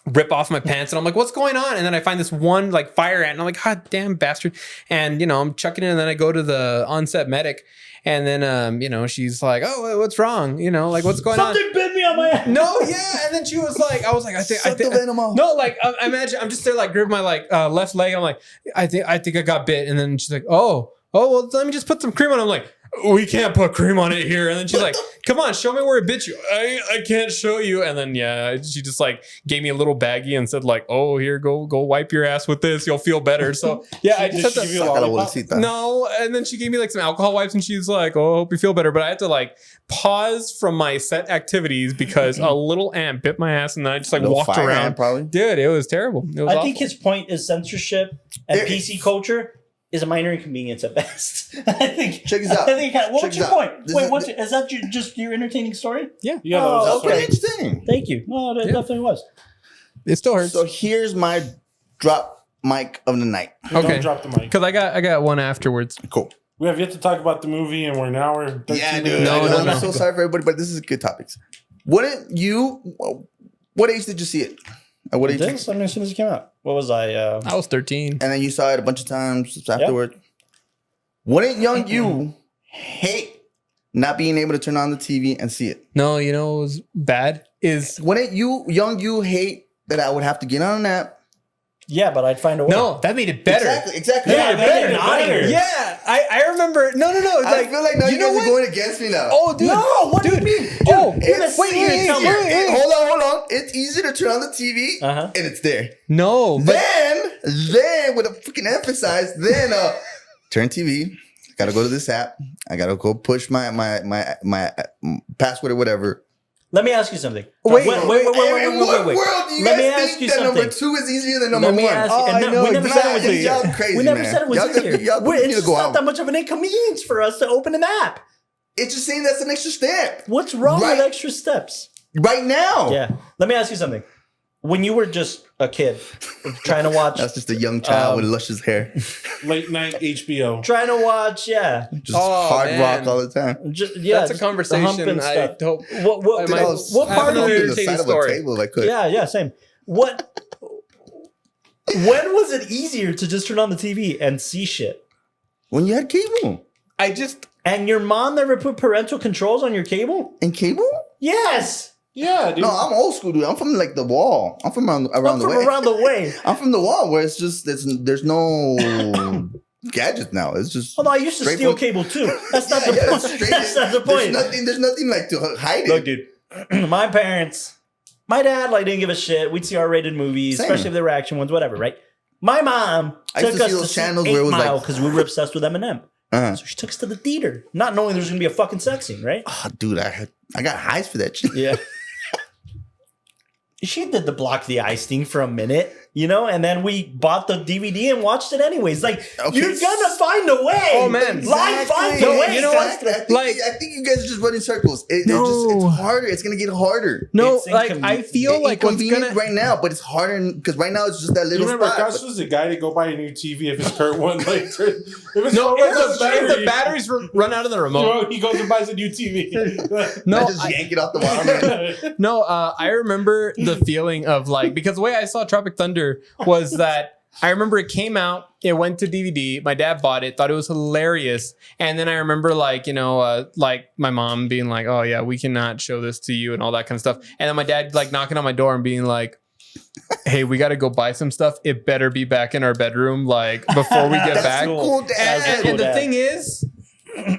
rip off my pants, and I'm like, what's going on? And then I find this one like fire ant, and I'm like, God damn bastard. And I'm chucking it, and then I go to the on-set medic, and then she's like, oh, what's wrong? Like, what's going on? Something bit me on my ass. No, yeah. And then she was like, I was like, I think Suck the venom off. no, like imagine I'm just there like gripping my like left leg. I'm like, I think I got bit. And then she's like, oh, well, let me just put some cream on it. I'm like, we can't put cream on it here. And then she's like, come on, show me where it bit you. I can't show you. And then she just like gave me a little baggie and said like, oh, here, go wipe your ass with this. You'll feel better. So yeah, I just had Did she give you to. a Saca la lollipop? bolsita. No, and then she gave me like some alcohol wipes, and she's like, "Oh, I hope you feel better." But I had to like pause from my set activities because a little ant bit my ass, and then I just like Little walked fire around. ant, probably. Dude, it was terrible. It was I think his point is censorship and There- PC culture is a minor inconvenience at best. I think. Check this out. I think. What Check was your this out. point? This Wait, is- is that just your entertaining story? yeah, Yeah, Oh, that was okay. okay. Interesting. Thank you. No, that definitely was. it still hurts. So here's my drop mic of the night. Okay. Don't drop the mic. Because I got one afterwards. Cool. We have yet to talk about the movie, and we're an hour. 13 Yeah, dude. minutes. No, I'm so sorry for everybody, but this is good topics. What age did you see it? At what age? This, I mean, as soon as it came out. What was I? I was 13. And then you saw it a bunch of times afterward. Wouldn't young you hate not being able to turn on the TV and see it? No, what was bad is Wouldn't young you hate that I would have to get on an app? Yeah, but I'd find a way. no, that made it better. Exactly. Yeah, That made it that made it better. better. Yeah, I remember. No. I feel like now you guys are going against me now. Oh, dude. No, what do you mean? Dude, Oh, It's wait, you're gonna tell me. easier. Hold on. It's easier to turn on the TV Uh-huh. and it's there. No, but Then with a freaking emphasize, turn TV. Gotta go to this app. I gotta go push my password or whatever. Let me ask you something. Wait. In what world do you Let me guys ask think you that number something. 2 is easier than number Let 1? me ask you. Oh, and I no, know we never said it was exactly. easier. Y'all crazy, We never man. said it was Y'all easier. need It's to go not out. that much of an inconvenience for us to open an app. It's just saying that's an extra step. What's wrong Right. with extra steps? Right now. Yeah. Let me ask you something. when you were just a kid trying to watch, That's just a young child with luscious hair. Late night HBO. trying to watch, Just Oh, hard man. rock all the time. That's a just conversation. the humping I stuff. hope. What I might- what I have part of another your On the irritating side of a story. table if I could. Yeah, same. What? When was it easier to just turn on the TV and see shit? When you had cable. I just And your mom never put parental controls on your cable? And cable? Yes. Yeah, dude. No, I'm old school, dude. I'm from like the wall. I'm from around I'm the from way. around the way. I'm from the wall where it's just there's no gadgets now. It's just Although I used to straight steal from- cable too. That's not the yeah, point. it's straight- That's not the point. There's nothing like to hide it. Look, dude. My parents, my dad like didn't give a shit. We'd see R-rated movies, Same. especially if they were action ones, whatever, right? My mom I used took to us see to those see channels 8 where it was like- Mile because we were obsessed with Eminem. Uh-huh. So she took us to the theater, not knowing there was gonna be a fucking sex scene, right? Oh, dude, I got highs for that shit. Yeah. She did the block the ice thing for a minute, and then we bought the DVD and watched it anyways. Like, Okay. you're gonna find a way. Oh, man. Life finds a No, way. you know what? Exactly. I think you guys are just running circles. It's harder. It's gonna get harder. no, It's like I feel like what's Inconvenient gonna right now, but it's harder because right now it's just that You little remember, spot. Gus was the guy to go buy a new TV if his current one like if it's no if if the batteries run out of the remote. he goes and buys a new TV. No, I just yank it off the wall, man. No, I remember the feeling of like, because the way I saw Tropic Thunder was that I remember it came out, it went to DVD, my dad bought it, thought it was hilarious. And then I remember like my mom being like, oh yeah, we cannot show this to you and all that kind of stuff. And then my dad like knocking on my door and being like, hey, we got to go buy some stuff. It better be back in our bedroom like before we get That's back. cool, Dad. And the Dad. thing is,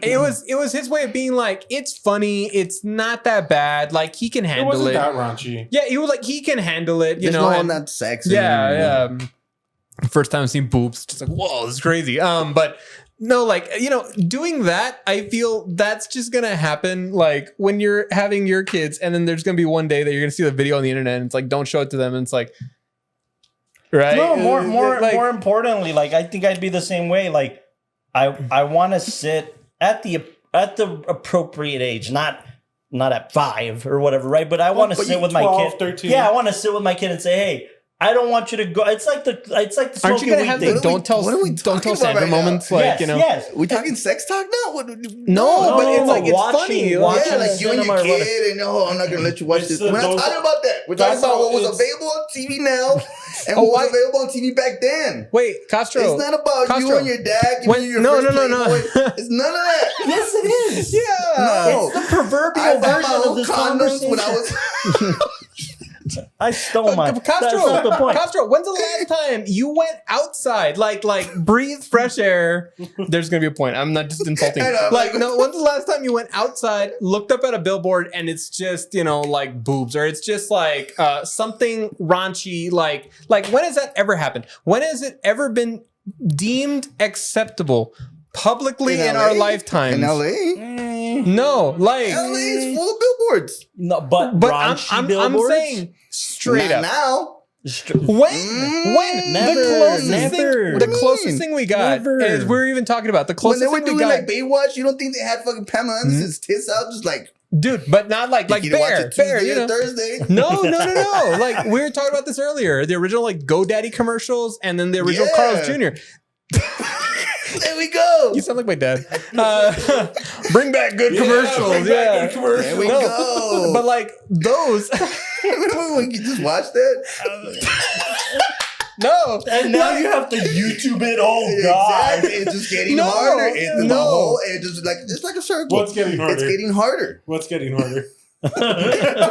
it was his way of being like, it's funny, it's not that bad, like he can It handle wasn't it. that raunchy. Yeah, he was like, he can handle it, There's no and- that sexy. yeah. First time I've seen boobs, just like, whoa, this is crazy. But no, like, doing that, I feel that's just gonna happen like when you're having your kids, and then there's gonna be one day that you're gonna see the video on the internet and it's like, don't show it to them, and it's like, right? No, more Like- more importantly, like I think I'd be the same way. Like I want to sit at the appropriate age, not at 5 or whatever, right? But I want to but sit you with my 12, kid. 13. Yeah, I want to sit with my kid and say, hey, I don't want you to go. It's like the Aren't smoking you gonna weed have thing. the don't tell talking about Sandra right now? moments? Like, yes, yes. We talking sex talk now? No, No, but it's like, it's watching- funny. watching Yeah, like you and cinema your or whatever. kid, and I'm not gonna let you watch It's this. the- We're not those- talking about that. We're talking that's about how what was it's- available on TV now and Oh, what why- was available on TV back then. Wait, Castro. It's not about Castro. you and your dad giving When- you your no, first no, no. Playboy. It's none of that. Yes, it is. Yeah. No. It's the proverbial I bought my version of own this condoms conversation. when I was. I stole mine. That's Castro, not the point. Castro, when's the last time you went outside, like breathe fresh air? There's gonna be a point. I'm not just insulting. I know, Like, like- no, when's the last time you went outside, looked up at a billboard, and it's just like boobs, or it's just like something raunchy? Like when has that ever happened? When has it ever been deemed acceptable publicly in our lifetimes? In LA? No, like. LA is full of billboards. No, but I'm billboards? saying straight Not up. now. When Never, the What closest do you mean? thing we got Never. is we're even talking about the When closest they were thing we doing got, like Baywatch, you don't think they had fucking Pamela Anderson's tits out just like dude, but not like you watch fair, it fair, Tuesday you or know. Thursday? No. Like we were talking about this earlier, the original like GoDaddy commercials, and then the original Yeah. Carl's Jr. There we go. You sound like my dad. Bring back good Yeah, commercials, bring back yeah. good commercials. There we No. go. But like those, Remember when you just watched that? no. And now you have to YouTube it. Oh God! Exactly. It's just getting No, harder. It's no. the whole. It's like a circle. What's getting harder? It's getting harder What's getting harder? to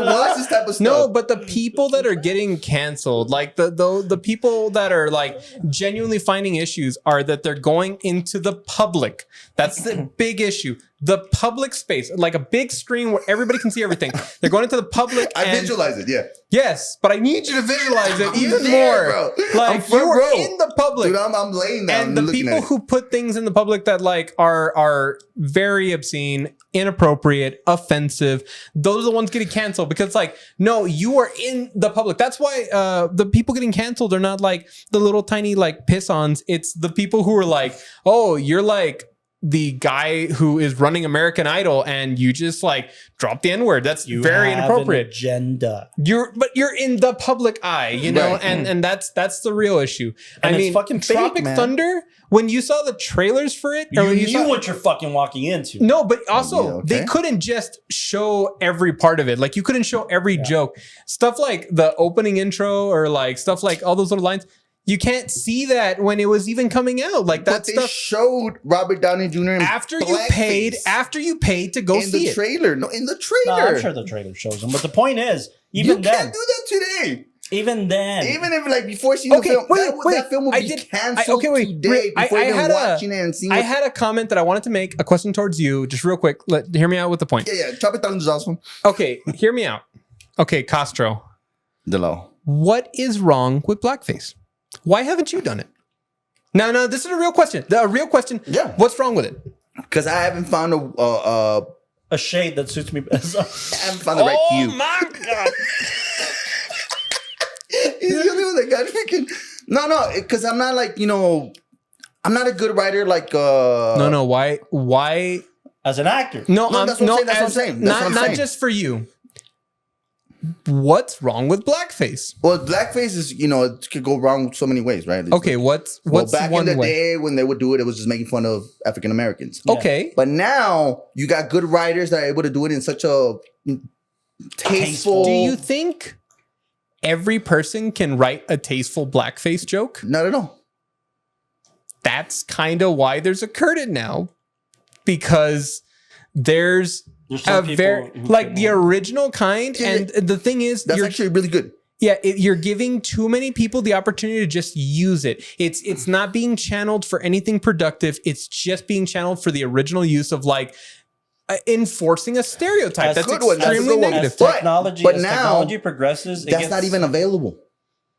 watch this type of stuff. No, but the people that are getting canceled, like the people that are like genuinely finding issues, are that they're going into the public. That's the big issue. The public space, like a big screen where everybody can see everything. They're going into the public. I and- visualize it. Yeah, Yes, but I need you to visualize it I'm even there, more. bro. Like I'm front you are row. in the public. dude, I'm laying down And the looking people at it. who put things in the public that like are very obscene, inappropriate, offensive, those are the ones getting canceled because like, no, you are in the public. That's why the people getting canceled are not like the little tiny like piss-ons. It's the people who are like, oh, you're like the guy who is running American Idol and you just like drop the N-word. That's very have inappropriate. An agenda. You're in the public eye, you know, Right. and that's the real issue. And I it's mean, fucking fake, Tropic man. Thunder, when you saw the trailers for it, You or when knew saw, what you're fucking walking into. no, but also Yeah, okay. they couldn't just show every part of it. Like you couldn't show every joke. Stuff like the opening intro or like stuff like all those little lines. You can't see that when it was even coming out. Like that But they stuff showed Robert Downey Jr. in after you paid to go in see the it. trailer. No, in the No, trailer. I'm sure the trailer shows them. But the point is, You even then, can't do that today. even then, Even if like before seeing Okay, the film, wait, that film will I be did- canceled today Rick, before even watching it and seeing I it. had a comment that I wanted to make, a question towards you, just real quick. Hear me out with the point. Yeah, Tropic Thunder is awesome. Okay, hear me out. Okay, Castro, Delo. what is wrong with blackface? Why haven't you done it? No, this is a real question. The real question. Yeah. What's wrong with it? Because I haven't found a a shade that suits me best. I haven't found the right hue. my God. He's the only one that got freaking. No, because I'm not like, I'm not a good writer like. No. Why? As an actor, No, No, that's what I'm saying, that's what I'm saying, that's what I'm not saying. just for you. What's wrong with blackface? Well, blackface is, it could go wrong so many ways, right? It's Okay, what's back one in the way? day when they would do it, it was just making fun of African Americans. Okay. But now you got good writers that are able to do it in such a tasteful. Do you think every person can write a tasteful blackface joke? Not at all. That's kind of why there's a curtain now, because there's there's a some people very who like can- the original kind, Yeah, and the thing is, That's you're actually really good. you're giving too many people the opportunity to just use it. It's not being channeled for anything productive. It's just being channeled for the original use of like enforcing a stereotype. That's That's good one. That's a extremely good one. negative. But- technology, but as now, technology progresses, it That's gets, not even available.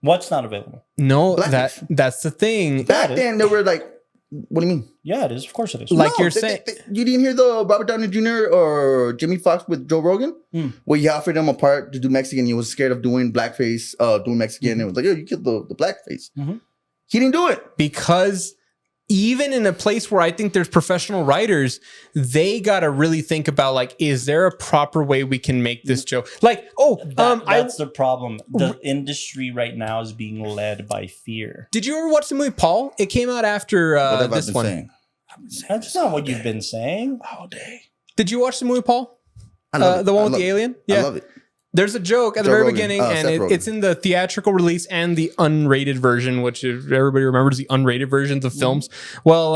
what's not available. No, Blackface. that's the thing. Back is. then, they were like, what do you mean? Yeah, it is. Of course, it is. Like you're saying- you didn't hear the Robert Downey Jr. or Jimmy Fox with Joe Rogan, where he offered him a part to do Mexican. He was scared of doing blackface, doing Mexican. And it was like, yo, you killed the blackface. Mhm. He didn't do it. Because even in a place where I think there's professional writers, they got to really think about like, is there a proper way we can make this joke? Like, That's the problem. The industry right now is being led by fear. did you ever watch the movie Paul? It came out after What have I this been one. saying? That's not what you've been saying. All day. Did you watch the movie Paul? I love it. The one I with love the it. alien? I love it. There's a joke at the Joe very Rogan. beginning, Seth and Rogen. it's in the theatrical release and the unrated version, which if everybody remembers the unrated versions of films. Well,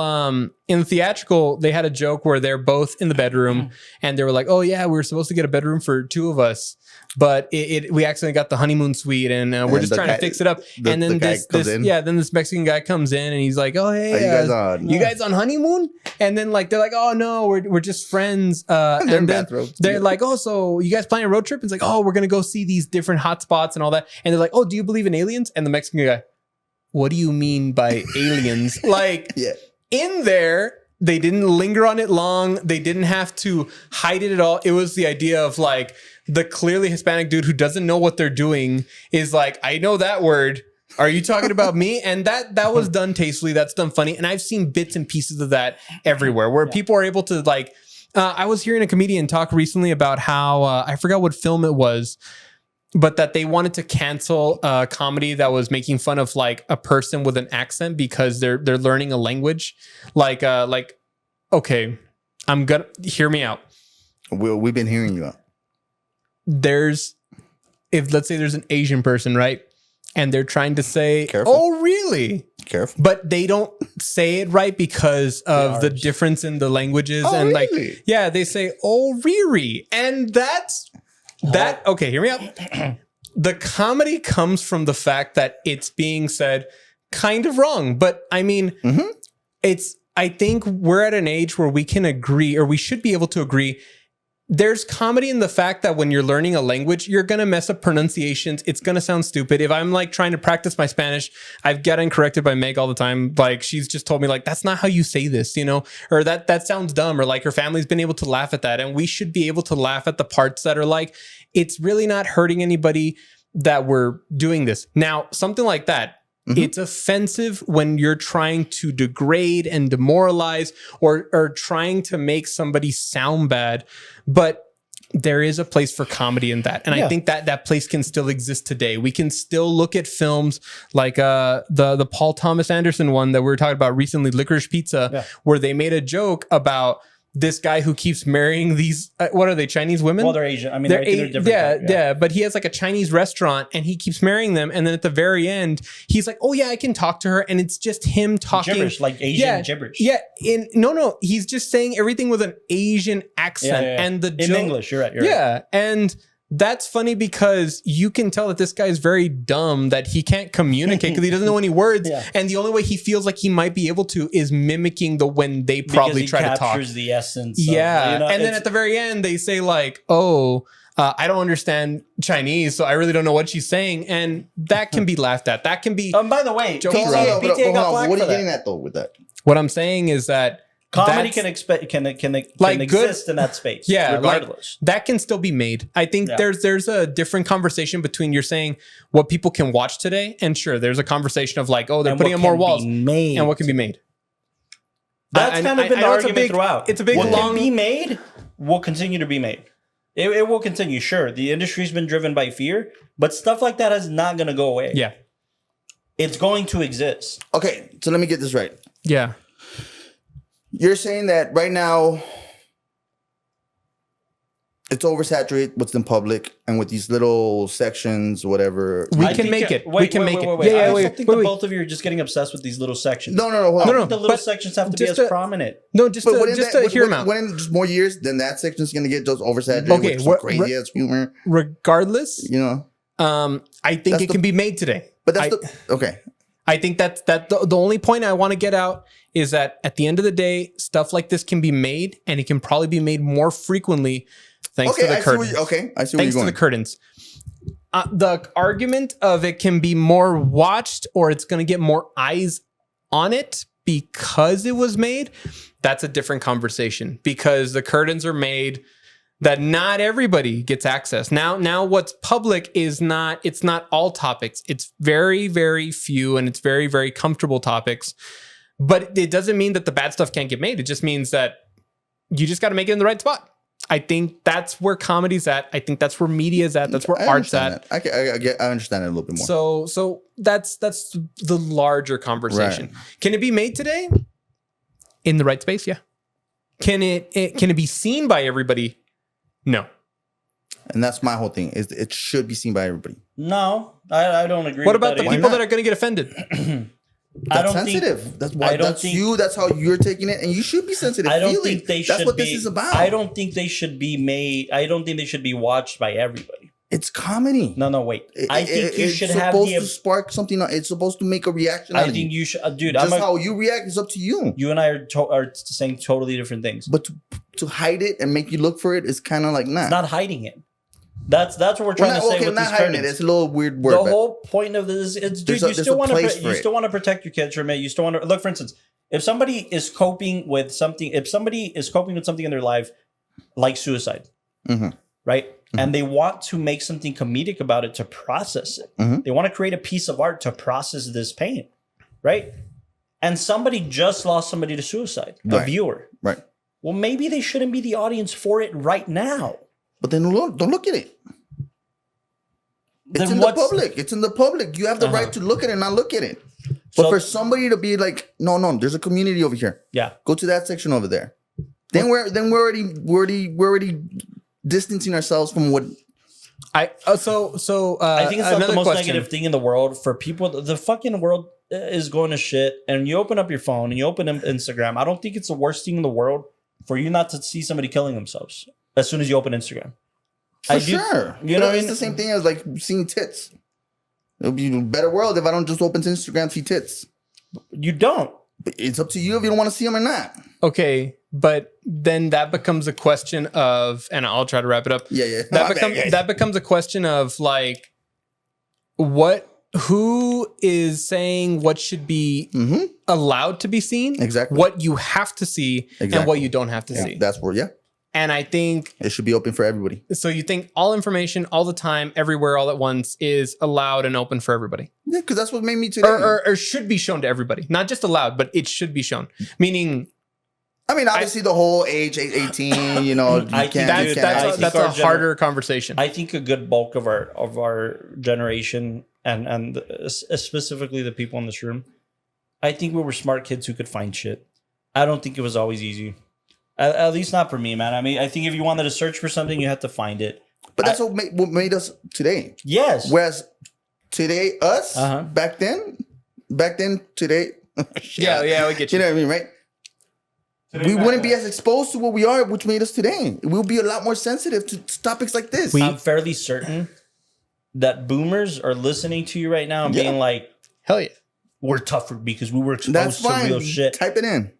in the theatrical, they had a joke where they're both in the bedroom, and they were like, "Oh yeah, we were supposed to get a bedroom for two of us, but we accidentally got the honeymoon suite, and we're And just the trying guy- to fix it up." And the then guy comes in. then this Mexican guy comes in, and he's like, "Oh hey, Are you guys on? you guys on honeymoon?" And then like they're like, "Oh no, we're just friends." They're in And then bathrobes. they're like, "Oh, so you guys planning a road trip?" And it's like, "Oh, we're gonna go see these different hot spots and all that." And they're like, "Oh, do you believe in aliens?" And the Mexican guy, "What do you mean by aliens?" Like Yeah. in there, they didn't linger on it long. They didn't have to hide it at all. It was the idea of like the clearly Hispanic dude who doesn't know what they're doing is like, "I know that word. Are you talking about me?" And that was done tastefully. That's done funny. And I've seen bits and pieces of that everywhere where people are able to like. I was hearing a comedian talk recently about how I forgot what film it was, but that they wanted to cancel a comedy that was making fun of like a person with an accent because they're learning a language. Like okay, I'm gonna hear me out. We've been hearing you out. Let's say there's an Asian person, right? And they're trying to say, Careful. "Oh, really?" Careful. But they don't say it right because of the difference in the languages. Oh, And like, really? yeah, they say, "Oh, Riri." And that's that. Okay, hear me out. The comedy comes from the fact that it's being said kind of wrong. But I mean, I think we're at an age where we can agree, or we should be able to agree. There's comedy in the fact that when you're learning a language, you're going to mess up pronunciations. It's going to sound stupid. If I'm like trying to practice my Spanish, I've gotten corrected by Meg all the time. Like she's just told me like, "That's not how you say this," or that sounds dumb, or like her family's been able to laugh at that. And we should be able to laugh at the parts that are like, it's really not hurting anybody that we're doing this. Now, something like that, It's offensive when you're trying to degrade and demoralize or trying to make somebody sound bad. But there is a place for comedy in that. And I think that place can still exist today. We can still look at films like the Paul Thomas Anderson one that we were talking about recently, Licorice Pizza, where they made a joke about this guy who keeps marrying these, what are they, Chinese women? Well, they're Asian. I mean, they're different. Yeah. But he has like a Chinese restaurant and he keeps marrying them. And then at the very end, he's like, oh yeah, I can talk to her. And it's just him talking. Gibberish, like Asian gibberish. Yeah. No. He's just saying everything with an Asian accent. And the in joke, English, you're right. You're right. And that's funny because you can tell that this guy is very dumb, that he can't communicate because he doesn't know any words. And the only way he feels like he might be able to is mimicking when they probably try to talk. Captures the essence. Yeah. And then at the very end, they say like, oh, I don't understand Chinese, so I really don't know what she's saying. And that can be laughed at. That can be. By the way, What are you getting at though with that? What I'm saying is that comedy can exist in that space. Yeah, regardless. That can still be made. I think there's a different conversation between you're saying what people can watch today, and sure, there's a conversation of like, oh, they're putting on more walls, and what can be made. That's kind of been the argument throughout. It's a big what long. Can be made will continue to be made. It will continue. Sure, the industry's been driven by fear, but stuff like that is not going to go away. Yeah, it's going to exist. Okay, so let me get this right. Yeah. You're saying that right now it's oversaturated what's in public, and with these little sections, whatever. We can make it. Wait, Yeah, I think both of you are just getting obsessed with these little sections. No. Hold on. The little sections have to be as prominent. No, just to hear them out. When just more years, then that section's going to get just oversaturated with some crazy ass humor. Regardless, I think it can be made today. But that's okay. I think that's the only point I want to get out is that at the end of the day, stuff like this can be made, and it can probably be made more frequently thanks to the curtains. I see where you're going. Thanks to the curtains. The argument of it can be more watched or it's going to get more eyes on it because it was made, that's a different conversation, because the curtains are made that not everybody gets access. Now what's public is it's not all topics. It's very, very few, and it's very, very comfortable topics. But it doesn't mean that the bad stuff can't get made. It just means that you just got to make it in the right spot. I think that's where comedy's at. I think that's where media's at. That's where art's at. I understand it a little bit more. So that's the larger conversation. Right. Can it be made today? In the right space? Yeah. Can it be seen by everybody? No. And that's my whole thing. Is it should be seen by everybody. No, I don't agree. What about the people that are going to get offended? That's sensitive. That's why. That's you. That's how you're taking it, and you should be sensitive. I don't think they should. That's what this is about. I don't think they should be made. I don't think they should be watched by everybody. It's comedy. No, wait. I think you should have supposed to spark something. It's supposed to make a reaction. I think you should, dude. Just how you react is up to you. You and I are saying totally different things. But to hide it and make you look for it is kind of like It's not hiding it. That's what we're trying to say with these curtains. It's a little weird word. The whole point of this is, dude, you still want to protect your kids from it. You still want to look. For instance, if somebody is coping with something, in their life, like suicide, right, and they want to make something comedic about it to process it, they want to create a piece of art to process this pain, right? And somebody just lost somebody to suicide, a viewer, right? Well, maybe they shouldn't be the audience for it right now. But then don't look at it. It's in the public. It's in the public. You have the right to look at it and not look at it. But for somebody to be like, no, there's a community over here. Yeah. Go to that section over there. Then we're already distancing ourselves from what I think it's not the most negative thing in the world for people. The fucking world is going to shit, and you open up your phone and you open up Instagram. I don't think it's the worst thing in the world for you not to see somebody killing themselves as soon as you open Instagram. Sure. You know, it's the same thing as like seeing tits. It'll be a better world if I don't just open Instagram, see tits. You don't. But it's up to you if you don't want to see them or not. Okay, but then that becomes a question of, and I'll try to wrap it up. Yeah. That becomes a question of like, who is saying what should be allowed to be seen? Exactly. What you have to see and what you don't have to see. That's where, And I think it should be open for everybody. so. You think all information, all the time, everywhere, all at once is allowed and open for everybody, Yeah, because that's what made me today. or should be shown to everybody, not just allowed, but it should be shown. Meaning, I mean, obviously the whole age 18, you know, I you think can't. that's a harder conversation. I think a good bulk of our generation and specifically the people in this room, I think we were smart kids who could find shit. I don't think it was always easy. At least not for me, man. I mean, I think if you wanted to search for something, you had to find it. But that's what made us today. Yes. Whereas today, us, back then, today. yeah, we get you. You know what I mean, right? We wouldn't be as exposed to what we are, which made us today. We'll be a lot more sensitive to topics like this. I'm fairly certain that boomers are listening to you right now and being like, hell yeah, we're tougher because we were exposed That's to fine. real shit. Type it in.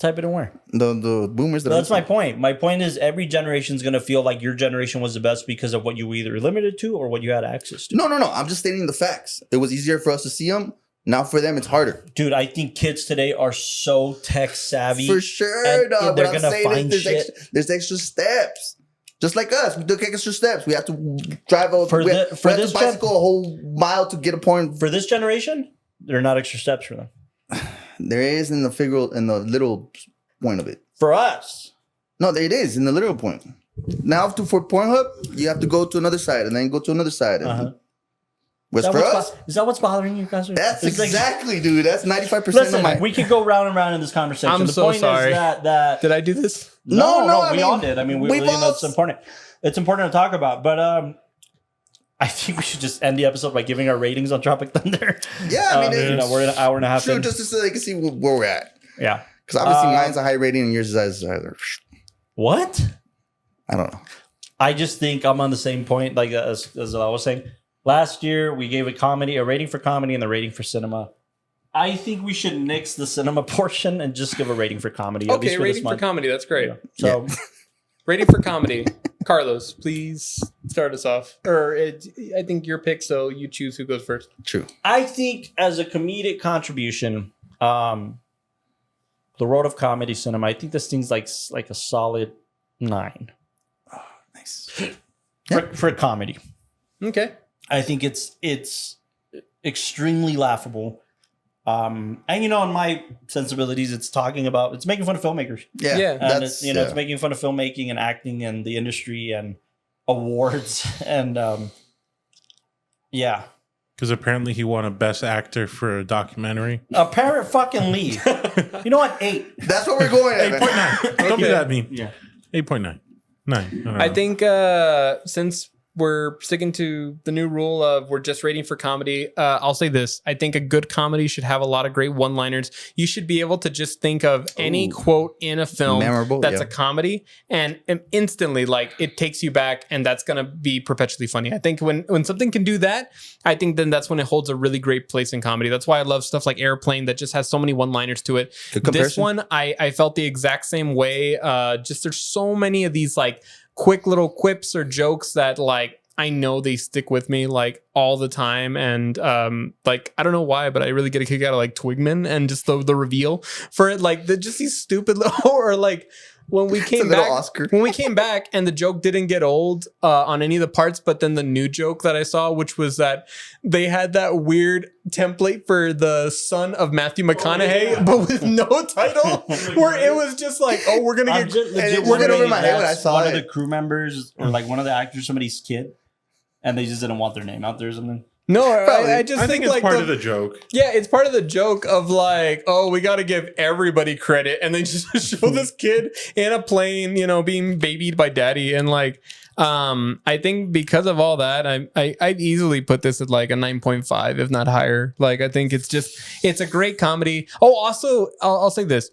Type it in where? The boomers. That's my point. My point is every generation is going to feel like your generation was the best because of what you were either limited to or what you had access to. No. I'm just stating the facts. It was easier for us to see them. Now for them, it's harder. Dude, I think kids today are so tech savvy. For sure, and dog. they're What I'm gonna saying find is shit. there's extra steps. Just like us, we took extra steps. We have to drive over. For we have this to bicycle a whole mile to get a point. For this generation, there are not extra steps for them. There is in the literal point of it. For us, No, there it is in the literal point. Now for Pornhub, you have to go to another side and then go to another side. And whereas for us, is that what's bothering you guys? that's It's like- exactly, dude. That's 95% Listen, of my. we could go round and round in this conversation. I'm the so point sorry. is that Did I do this? no, I we mean, all did. I mean, we've all- it's important. It's important to talk about, but I think we should just end the episode by giving our ratings on Tropic Thunder. Yeah, I mean, you know, we're an hour and a half True, in. just so they can see where we're at. Yeah. Because obviously mine's a high rating and yours is either. What? I don't know. I just think I'm on the same point, like as I was saying. Last year, we gave a rating for comedy and the rating for cinema. I think we should nix the cinema portion and just give a rating for comedy. at least Okay, for this rating for month. comedy. That's great. So, Rating for comedy. Carlos, please start us off. I think your pick, so you choose who goes first. True. I think as a comedic contribution, the road of comedy cinema, I think this thing's like a solid 9 Nice. for comedy. Okay. I think it's extremely laughable. And you know, in my sensibilities, it's making fun of filmmakers. Yeah. Yeah. And it's it's making fun of filmmaking and acting and the industry and awards and yeah. Because apparently he won a best actor for a documentary. A parrot fucking leave. You know what? 8. That's what we're going at. man. 8.9. Don't be that mean. Yeah. 8.9. 9. I think since we're sticking to the new rule of we're just rating for comedy, I'll say this. I think a good comedy should have a lot of great one-liners. You should be able to just think of any quote in a film Memorable, that's yeah. a comedy and instantly, like, it takes you back, and that's going to be perpetually funny. I think when something can do that, I think then that's when it holds a really great place in comedy. That's why I love stuff like Airplane that just has so many one-liners to it. Good This comparison. one, I felt the exact same way. Just there's so many of these like quick little quips or jokes that like I know they stick with me like all the time, and like I don't know why, but I really get a kick out of like Twigman and just the reveal for it, like just these stupid little or like when we came little back Oscar. when we came back and the joke didn't get old on any of the parts, but then the new joke that I saw, which was that they had that weird template for the son of Matthew McConaughey, but with no title, where it was just like, oh, we're gonna I'm get just legit it went over wondering my if head when I that's saw one of it. the crew members or like one of the actors, somebody's kid, and they just didn't want their name out there or something. no. Probably. I just I think think it's like part of the joke. yeah, it's part of the joke of like, oh, we got to give everybody credit, and then just show this kid in a plane, you know, being babied by daddy, and like, I think because of all that, I'd easily put this at like a 9.5, if not higher. Like, I think it's a great comedy. Oh, also, I'll say this: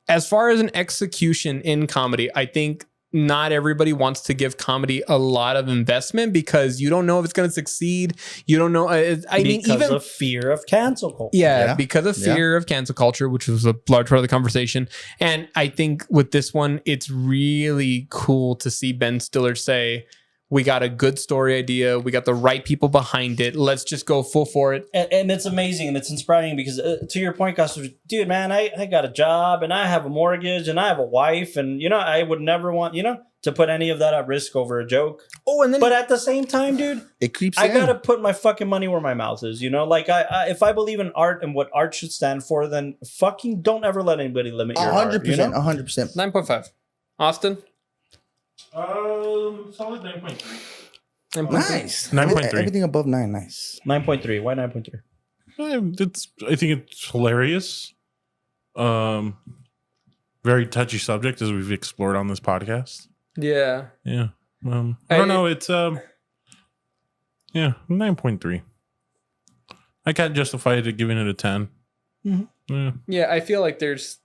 as far as an execution in comedy, I think not everybody wants to give comedy a lot of investment because you don't know if it's going to succeed. You don't know. I mean, Because even of fear of cancel culture. yeah, Yeah. because of fear of cancel culture, which was a large part of the conversation. And I think with this one, it's really cool to see Ben Stiller say, We got a good story idea. We got the right people behind it. Let's just go full for it. And it's amazing and it's inspiring because to your point, Costa, dude, man, I got a job and I have a mortgage and I have a wife and, I would never want, to put any of that at risk over a joke. Oh, and then But at the same time, dude, It creeps I in. gotta put my fucking money where my mouth is. Like I if I believe in art and what art should stand for, then fucking don't ever let anybody limit your art. 100%. 100%. 9.5. Austin? Solid 9.3. Nice. 9.3. Everything above 9, nice. 9.3. Why 9.3? I think it's hilarious. Very touchy subject as we've explored on this podcast. Yeah. Yeah. I don't know. It's 9.3. I can't justify it giving it a 10. Mm-hmm. Yeah. Yeah, I feel like there's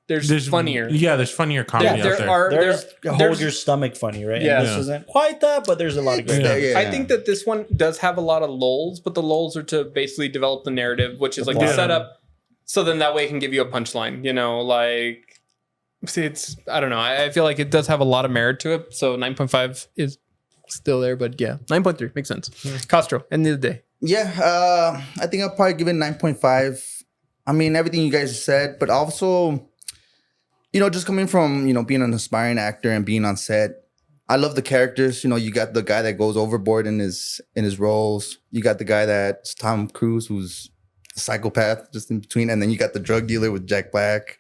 funnier. Yeah, there's funnier comedy out there. There's hold there's- your stomach funny, right? Yeah. And this isn't quite that, but there's a lot of good stuff. Yeah. I think that this one does have a lot of lulls, but the lulls are to basically develop the narrative, which is like the Yeah. setup. So then that way it can give you a punchline, see, I don't know. I feel like it does have a lot of merit to it. So 9.5 is still there, but yeah, 9.3 makes sense. Castro, end of the day. Yeah, I think I'll probably give it 9.5. I mean, everything you guys said, but also, just coming from, being an aspiring actor and being on set, I love the characters. You got the guy that goes overboard in his roles. You got the guy that's Tom Cruise, who's a psychopath just in between. And then you got the drug dealer with Jack Black.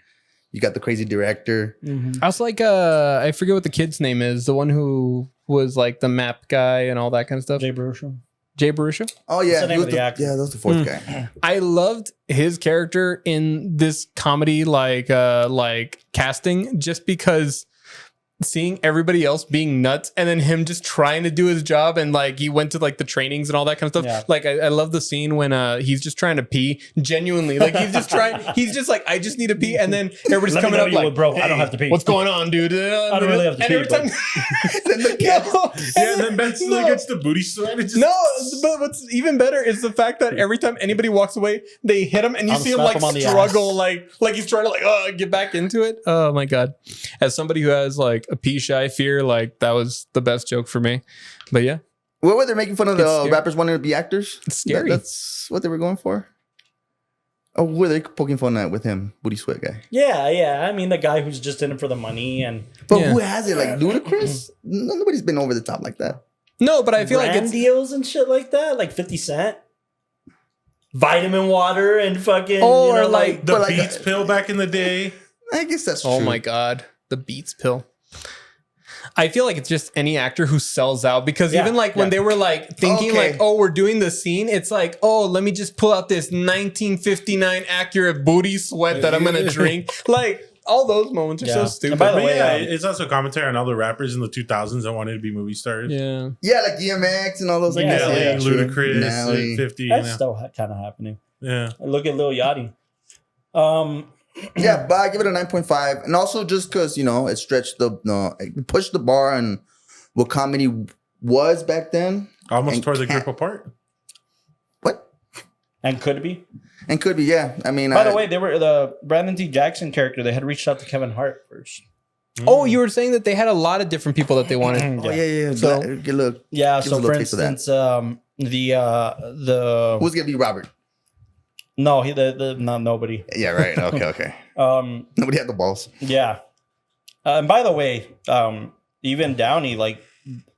You got the crazy director. I was like, I forget what the kid's name is. The one who was like the map guy and all that kind of stuff. Jay Baruchel. Jay Baruchel? Oh, yeah. What's the name he of was the actor? Yeah, that was the fourth guy. I loved his character in this comedy, like casting, just because seeing everybody else being nuts and then him just trying to do his job and like he went to like the trainings and all that kind of stuff. Yeah. Like I love the scene when he's just trying to pee genuinely. Like he's just like, I just need to pee. And then everybody's Let me coming know up you like, would, bro. I don't have to pee. What's going on, dude? I don't really have to and pee, every time, Then the kid- Yeah, and then Ben Stiller gets the booty sweat. It just, No, but what's even better is the fact that every time anybody walks away, they hit him, and you I'll see him slap like him on the struggle, like he's trying to get back into it. Oh my god! As somebody who has like a pee shy fear, like that was the best joke for me. But yeah, What were they making fun of It's the scary. rappers wanting to be actors? It's scary. That's what they were going for? Oh, were they poking fun at with him, Booty Sweat guy? Yeah. I mean, the guy who's just in it for the money and But Yeah. who has it? Like Ludacris? Nobody's been over the top like that. no, but I feel like brand it's deals and shit like that, like 50 Cent. Vitamin water and fucking, Or like- the But like- Beats pill back in the day. I guess that's true. oh my god, the Beats pill. I feel like it's just any actor who sells out because Yeah, even like when yeah. they were like thinking Okay. like, oh, we're doing the scene, it's like, oh, let me just pull out this 1959 accurate booty sweat that I'm gonna drink. Like all those moments are so Yeah. stupid. And by the But way, yeah, it's also commentary on all the rappers in the 2000s that wanted to be movie stars. yeah. Yeah, like DMX and all those. Like Yeah, Nelly, yeah, true. Ludacris, Nelly. 50. that's still kind of happening. Yeah. Look at Lil Yachty. Yeah, but I give it a 9.5. And also just because, it stretched it pushed the bar on what comedy was back then. Almost And tore the can't- grip apart. What? And could be. And could be, yeah. I mean, By the way, they were the Brandon T. Jackson character. They had reached out to Kevin Hart first. Oh, you were saying that they had a lot of different people that they wanted. Oh, yeah. So- Get a look. Yeah. Give us So a for little taste of that. instance, the Who's going to be Robert? no, not nobody. Yeah, right. Okay. Nobody had the balls. Yeah. And by the way, even Downey, like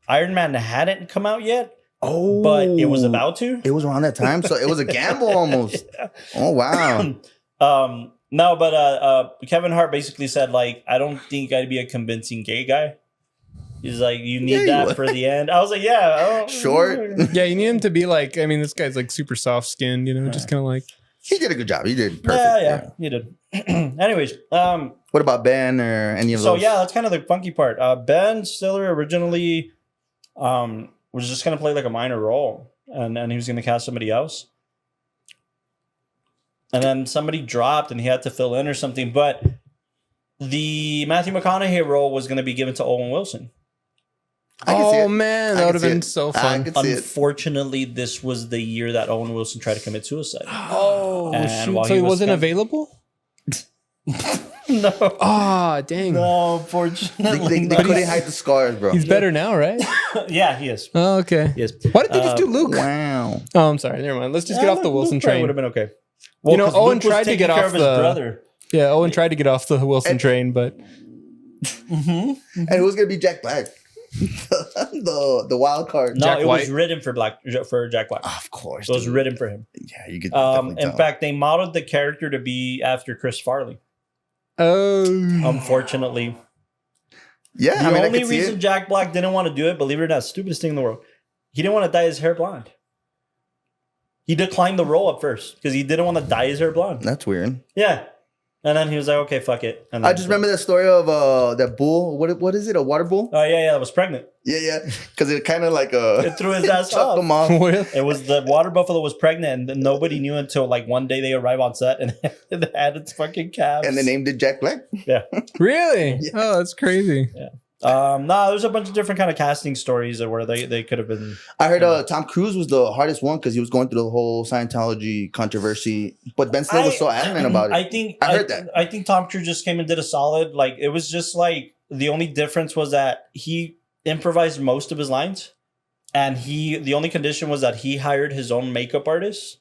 Iron Man hadn't come out yet, Oh. but it was about to. It was around that time. So it was a gamble almost. Oh, wow. No, but Kevin Hart basically said, like, I don't think I'd be a convincing gay guy. He's like, you need Yeah, you that would. for the end. I was like, yeah. Short. Yeah, you need him to be like, I mean, this guy's like super soft skinned, just kind of like. He did a good job. He did perfect. Yeah, he did. Anyways, What about Ben or any of so those? yeah, that's kind of the funky part. Ben Stiller originally was just gonna play like a minor role, and he was gonna cast somebody else, and then somebody dropped, and he had to fill in or something. But the Matthew McConaughey role was gonna be given to Owen Wilson. I can see Oh it. man, I that would can have see been it. so I fun. can see it. Unfortunately, this was the year that Owen Wilson tried to commit suicide. Oh And shoot! while So he he was wasn't com- available. No. Oh, dang. No, unfortunately. They couldn't hide the scars, bro. He's better now, right? Yeah, he is. Oh, okay. Yes. Why did they just do Luke? Wow. Oh, I'm sorry. Never mind. Let's just get off the Wilson train. Would have been okay. You know, 'cause Owen Luke was tried to taking get care off of his the- brother. Yeah, Owen tried to get off the Wilson train, but And who's gonna be Jack Black? the wild card. No, Jack it was White. written for Jack Black. Of course. It was dude. written for him. Yeah, you could. definitely In tell. fact, they modeled the character to be after Chris Farley. Unfortunately, yeah, the I mean, I only could see reason it. Jack Black didn't want to do it, believe it or not, stupidest thing in the world, he didn't want to dye his hair blonde. He declined the role at first because he didn't want to dye his hair blonde. That's weird. Yeah, and then he was like, "Okay, fuck it." And I then, just remember that story of that bull. What is it? A water bull? Oh yeah, that was pregnant. Yeah. Because it kind of like It threw his ass chucked off. him off. It was the water buffalo was pregnant, and then nobody knew until like one day they arrived on set and it had its fucking calves. And they named it Jack Black. really? Oh, that's crazy. No, there's a bunch of different kind of casting stories where they could have been. I heard Tom Cruise was the hardest one because he was going through the whole Scientology controversy. But Ben Stiller was so adamant about it. I heard that. I think Tom Cruise just came and did a solid. Like it was just like the only difference was that he improvised most of his lines, and the only condition was that he hired his own makeup artist,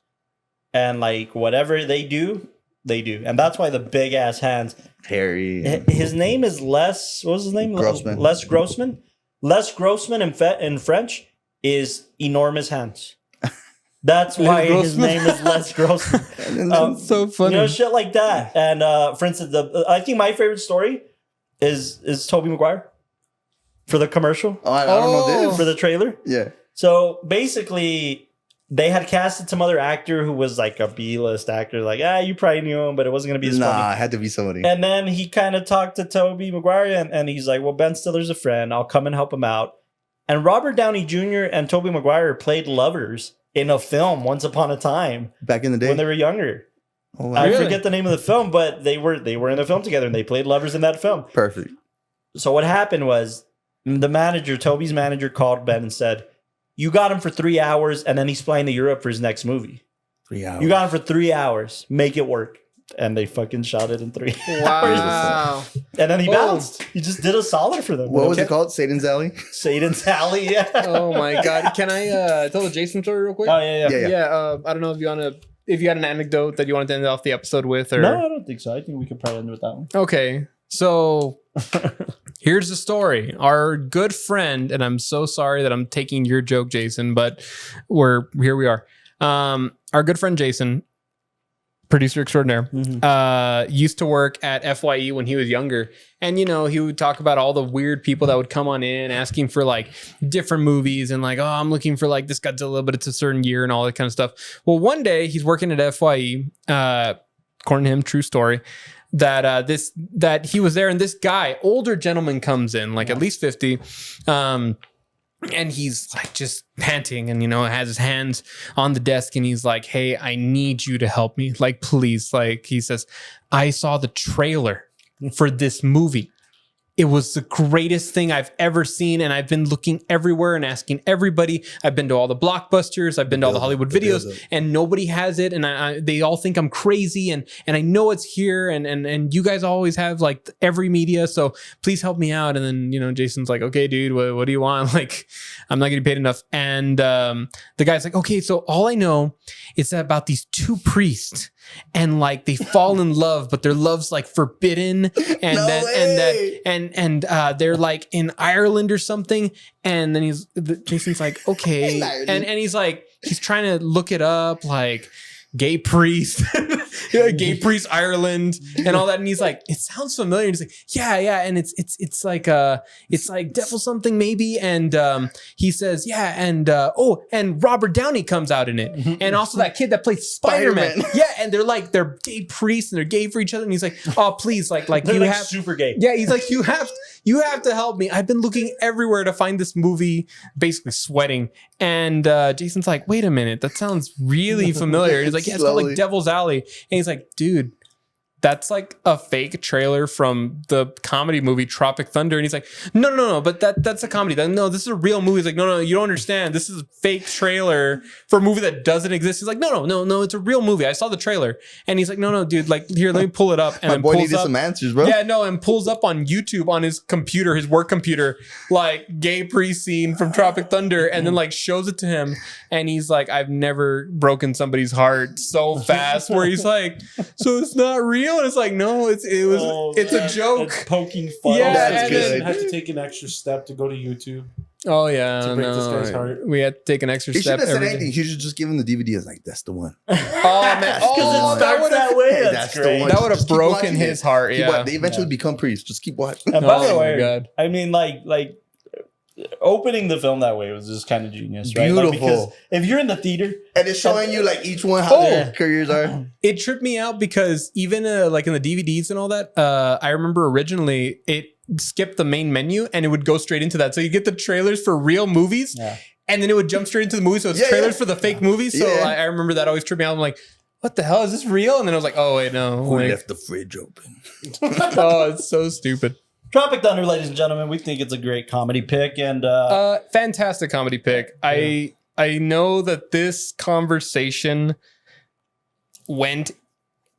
and like whatever they do, and that's why the big ass hands. Harry. His name is Les. What was his name? Grossman. Les Grossman. Les Grossman in French is enormous hands. That's why his Grossman? name is Les Grossman. So funny. You know, shit like that. And for instance, I think my favorite story is Tobey Maguire for the commercial, Oh, I don't know this. for the trailer. Yeah. So basically, they had casted some other actor who was like a B-list actor. Like, you probably knew him, but it wasn't going to be as funny. It had to be somebody. And then he kind of talked to Tobey Maguire, and he's like, well, Ben Stiller's a friend. I'll come and help him out. And Robert Downey Jr. and Tobey Maguire played lovers in a film once upon a time Back in the day. when they were younger. Oh, wow. I Really? forget the name of the film, but they were in a film together, and they played lovers in that film. Perfect. So what happened was Toby's manager called Ben and said, you got him for 3 hours, and then he's flying to Europe for his next movie. 3 hours. You got him for 3 hours. Make it work. And they fucking shot it in 3 hours. Wow. And then he Oh. bounced. He just did a solid for them. What was Okay. it called? Satan's Alley? Satan's Alley, yeah. Oh my God. Can I tell the Jason story real quick? Oh, yeah. Yeah. I don't know if you had an anecdote that you wanted to end off the episode with, or No, I don't think so. I think we could probably end with that one. Okay. So here's the story. Our good friend, and I'm so sorry that I'm taking your joke, Jason, but here we are. Our good friend Jason, producer extraordinaire, used to work at FYE when he was younger. And, you know, he would talk about all the weird people that would come on in asking for like different movies and like, oh, I'm looking for like this Godzilla, but it's a certain year and all that kind of stuff. Well, one day he's working at FYE, according to him, true story, that he was there, and this guy, older gentleman, comes in, like at least 50, and he's like just panting, and, you know, has his hands on the desk, and he's like, hey, I need you to help me. Like, please. Like, he says, I saw the trailer for this movie. It was the greatest thing I've ever seen, and I've been looking everywhere and asking everybody. I've been to all the Blockbusters, I've been to all the Hollywood videos, and nobody has it, and they all think I'm crazy, and I know it's here, and you guys always have like every media, so please help me out. And then, you know, Jason's like, okay, dude, what do you want? Like, I'm not getting paid enough. And the guy's like, okay, so all I know is that about these two priests, and like they fall in love, but their love's like forbidden, and they're like in Ireland or something. And then Jason's like, okay, and he's like, he's trying to look it up, like gay priest, gay priest Ireland, and all that. And he's like, it sounds familiar. And he's like, yeah, and it's like devil something maybe. And he says, yeah, and Robert Downey comes out in it, and also that kid that plays Spider-Man. Yeah, and they're gay priests, and they're gay for each other. And he's like, oh, please, like They're you like have super gay. Yeah, he's like, you have to help me. I've been looking everywhere to find this movie, basically sweating. And Jason's like, wait a minute, that sounds really familiar. He's like, yeah, it's called like Devil's Alley. And he's like, dude, that's like a fake trailer from the comedy movie Tropic Thunder. And he's like, no, but that's a comedy. No, this is a real movie. He's like, no, you don't understand. This is a fake trailer for a movie that doesn't exist. He's like, no, it's a real movie. I saw the trailer. And he's like, no, dude, like, here, let me pull it up. And My then boy pulls needed up some answers, bro. Yeah, no, and pulls up on YouTube on his computer, his work computer, like gay pre-scene from Tropic Thunder, and then like shows it to him, and he's like, I've never broken somebody's heart so fast. Where he's like, so it's not real, and it's like, no, it's a joke. It's poking fun. Yeah, That's and good. then- Had to take an extra step to go to YouTube. Oh yeah, To break this guy's heart. we had to take an extra He step. shouldn't have said every anything. day. He should just give him the DVD. It's like, that's the one. Oh man, Because oh, it that would have way. Hey, That's the great. one. that would have Just keep broken watching his it. heart. Keep Yeah. wa- They eventually become priests. Just keep watching. And by Oh the my way, God. I mean, like opening the film that way was just kind of genius, right? Like, Beautiful. because if you're in the theater, And it's showing you like each one how their careers are. It tripped me out because even like in the DVDs and all that, I remember originally it skipped the main menu and it would go straight into that. So you get the trailers for real movies, yeah. and then it would jump straight into the movie. So it's Yeah, trailers yeah. for the fake movies. So Yeah. I remember that always tripped me out. I'm like, what the hell is this real? And then I was like, oh wait, no. Who Like, left the fridge open? oh, it's so stupid. Tropic Thunder, ladies and gentlemen, we think it's a great comedy pick, and Fantastic comedy pick. I know that this conversation went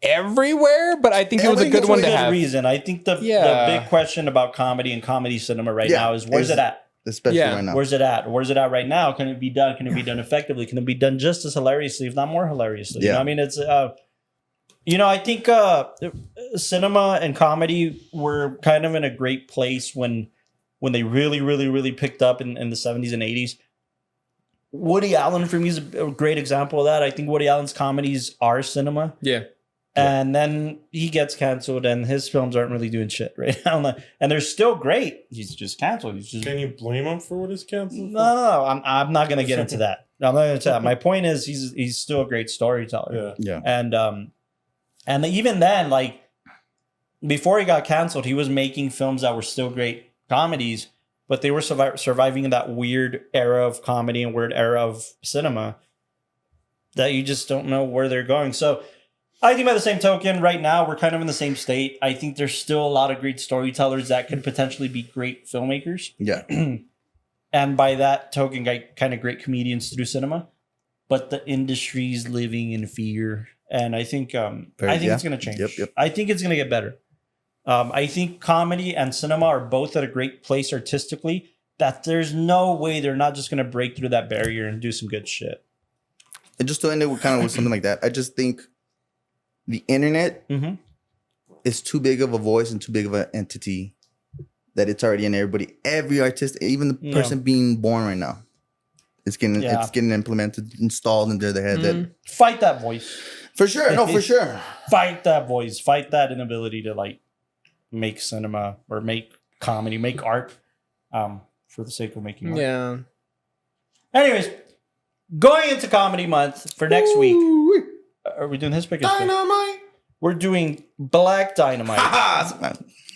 everywhere, but I think it was a good one to good have. reason. I think the Yeah. big question about comedy and comedy cinema right Yeah. now is where's it at? Especially Yeah. right now. Where's it at? Where's it at right now? Can it be done? Can it be done effectively? Can it be done just as hilariously, if not more hilariously? You Yeah. know, I mean, it's I think cinema and comedy were kind of in a great place when they really, really, really picked up in the 70s and 80s. Woody Allen for me is a great example of that. I think Woody Allen's comedies are cinema. Yeah. And then he gets canceled, and his films aren't really doing shit right now. And they're still great. He's just canceled. He's just Can you blame him for what is canceled? no. I'm not gonna get into that. I'm not gonna into that. My point is, he's still a great storyteller. Yeah. Yeah. And even then, like before he got canceled, he was making films that were still great comedies, but they were surviving in that weird era of comedy and weird era of cinema that you just don't know where they're going. So I think by the same token, right now we're kind of in the same state. I think there's still a lot of great storytellers that could potentially be great filmmakers. Yeah. And by that token, kind of great comedians to do cinema. But the industry's living in fear. And I think it's going to change. Yep. I think it's going to get better. I think comedy and cinema are both at a great place artistically that there's no way they're not just going to break through that barrier and do some good shit. And just to end it with kind of with something like that, I just think the internet Mm-hmm. is too big of a voice and too big of an entity that it's already in everybody. Every artist, even the person being born right now, it's getting implemented, installed into their head. That Fight that voice. for sure, no, for sure. Fight that voice. Fight that inability to like make cinema or make comedy, make art for the sake of making art. Yeah. Anyways, going into comedy month for next week. Are we doing his pick? Dynamite. We're doing Black Dynamite.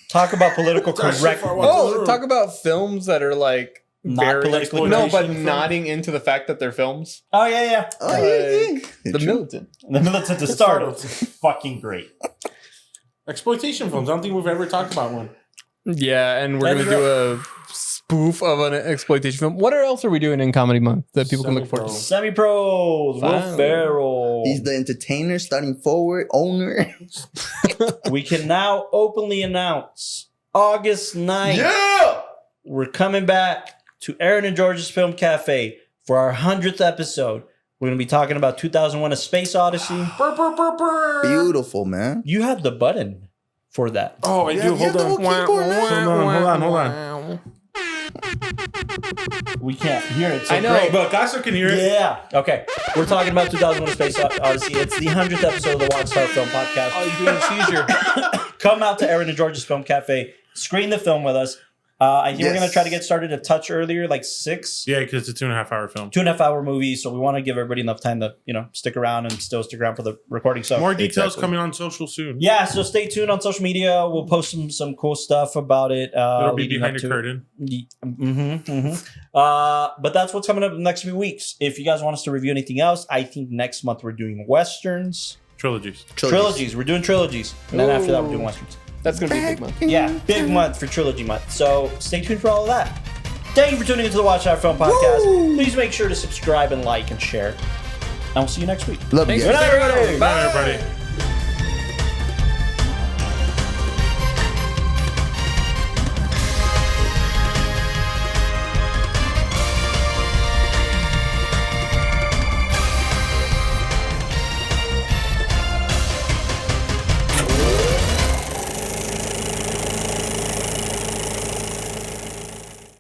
Talk about political correct. Oh, talk about films that are like Not very politically no, but films. nodding into the fact that they're films. Oh yeah. Oh, yeah. The Militant. The Militant to start. Fucking great. Exploitation films. I don't think we've ever talked about one. Yeah, and we're gonna do a spoof of an exploitation film. What else are we doing in comedy month that people can look forward to? Semi-pros. Will Finally. Ferrell. He's the entertainer, starting forward, owner. We can now openly announce August 9th. Yeah. We're coming back to Aaron and George's Film Cafe for our 100th episode. We're going to be talking about 2001: A Space Odyssey. Beautiful, man. You have the button for that. Oh, I do. Hold on. Hold on. We can't hear it. So I know, great. But Gasso can hear it. Yeah. Okay. We're talking about 2001: A Space Odyssey. It's the 100th episode of the WatchTower Film Podcast. Oh, you're doing a seizure. Come out to Aaron and George's Film Cafe. Screen the film with us. I think we're Yes. going to try to get started a touch earlier, like 6. Yeah, because it's a 2.5 hour film. 2.5 hour movie, so we want to give everybody enough time to, stick around and still stick around for the recording. So More details Exactly. coming on social soon. yeah, so stay tuned on social media. We'll post some cool stuff about it. It'll be leading behind up the to it. curtain. But that's what's coming up in the next few weeks. If you guys want us to review anything else, I think next month we're doing westerns. Trilogies. We're doing trilogies. And then after that, we're doing westerns. That's going to be a big month. Yeah, big month for trilogy month. So stay tuned for all of that. Thank you for tuning into the WatchTower Film Podcast. Please make sure to subscribe and like and share. And we'll see you next week. Love you. Thanks for guys. sticking around. Good night, everybody. Bye, everybody.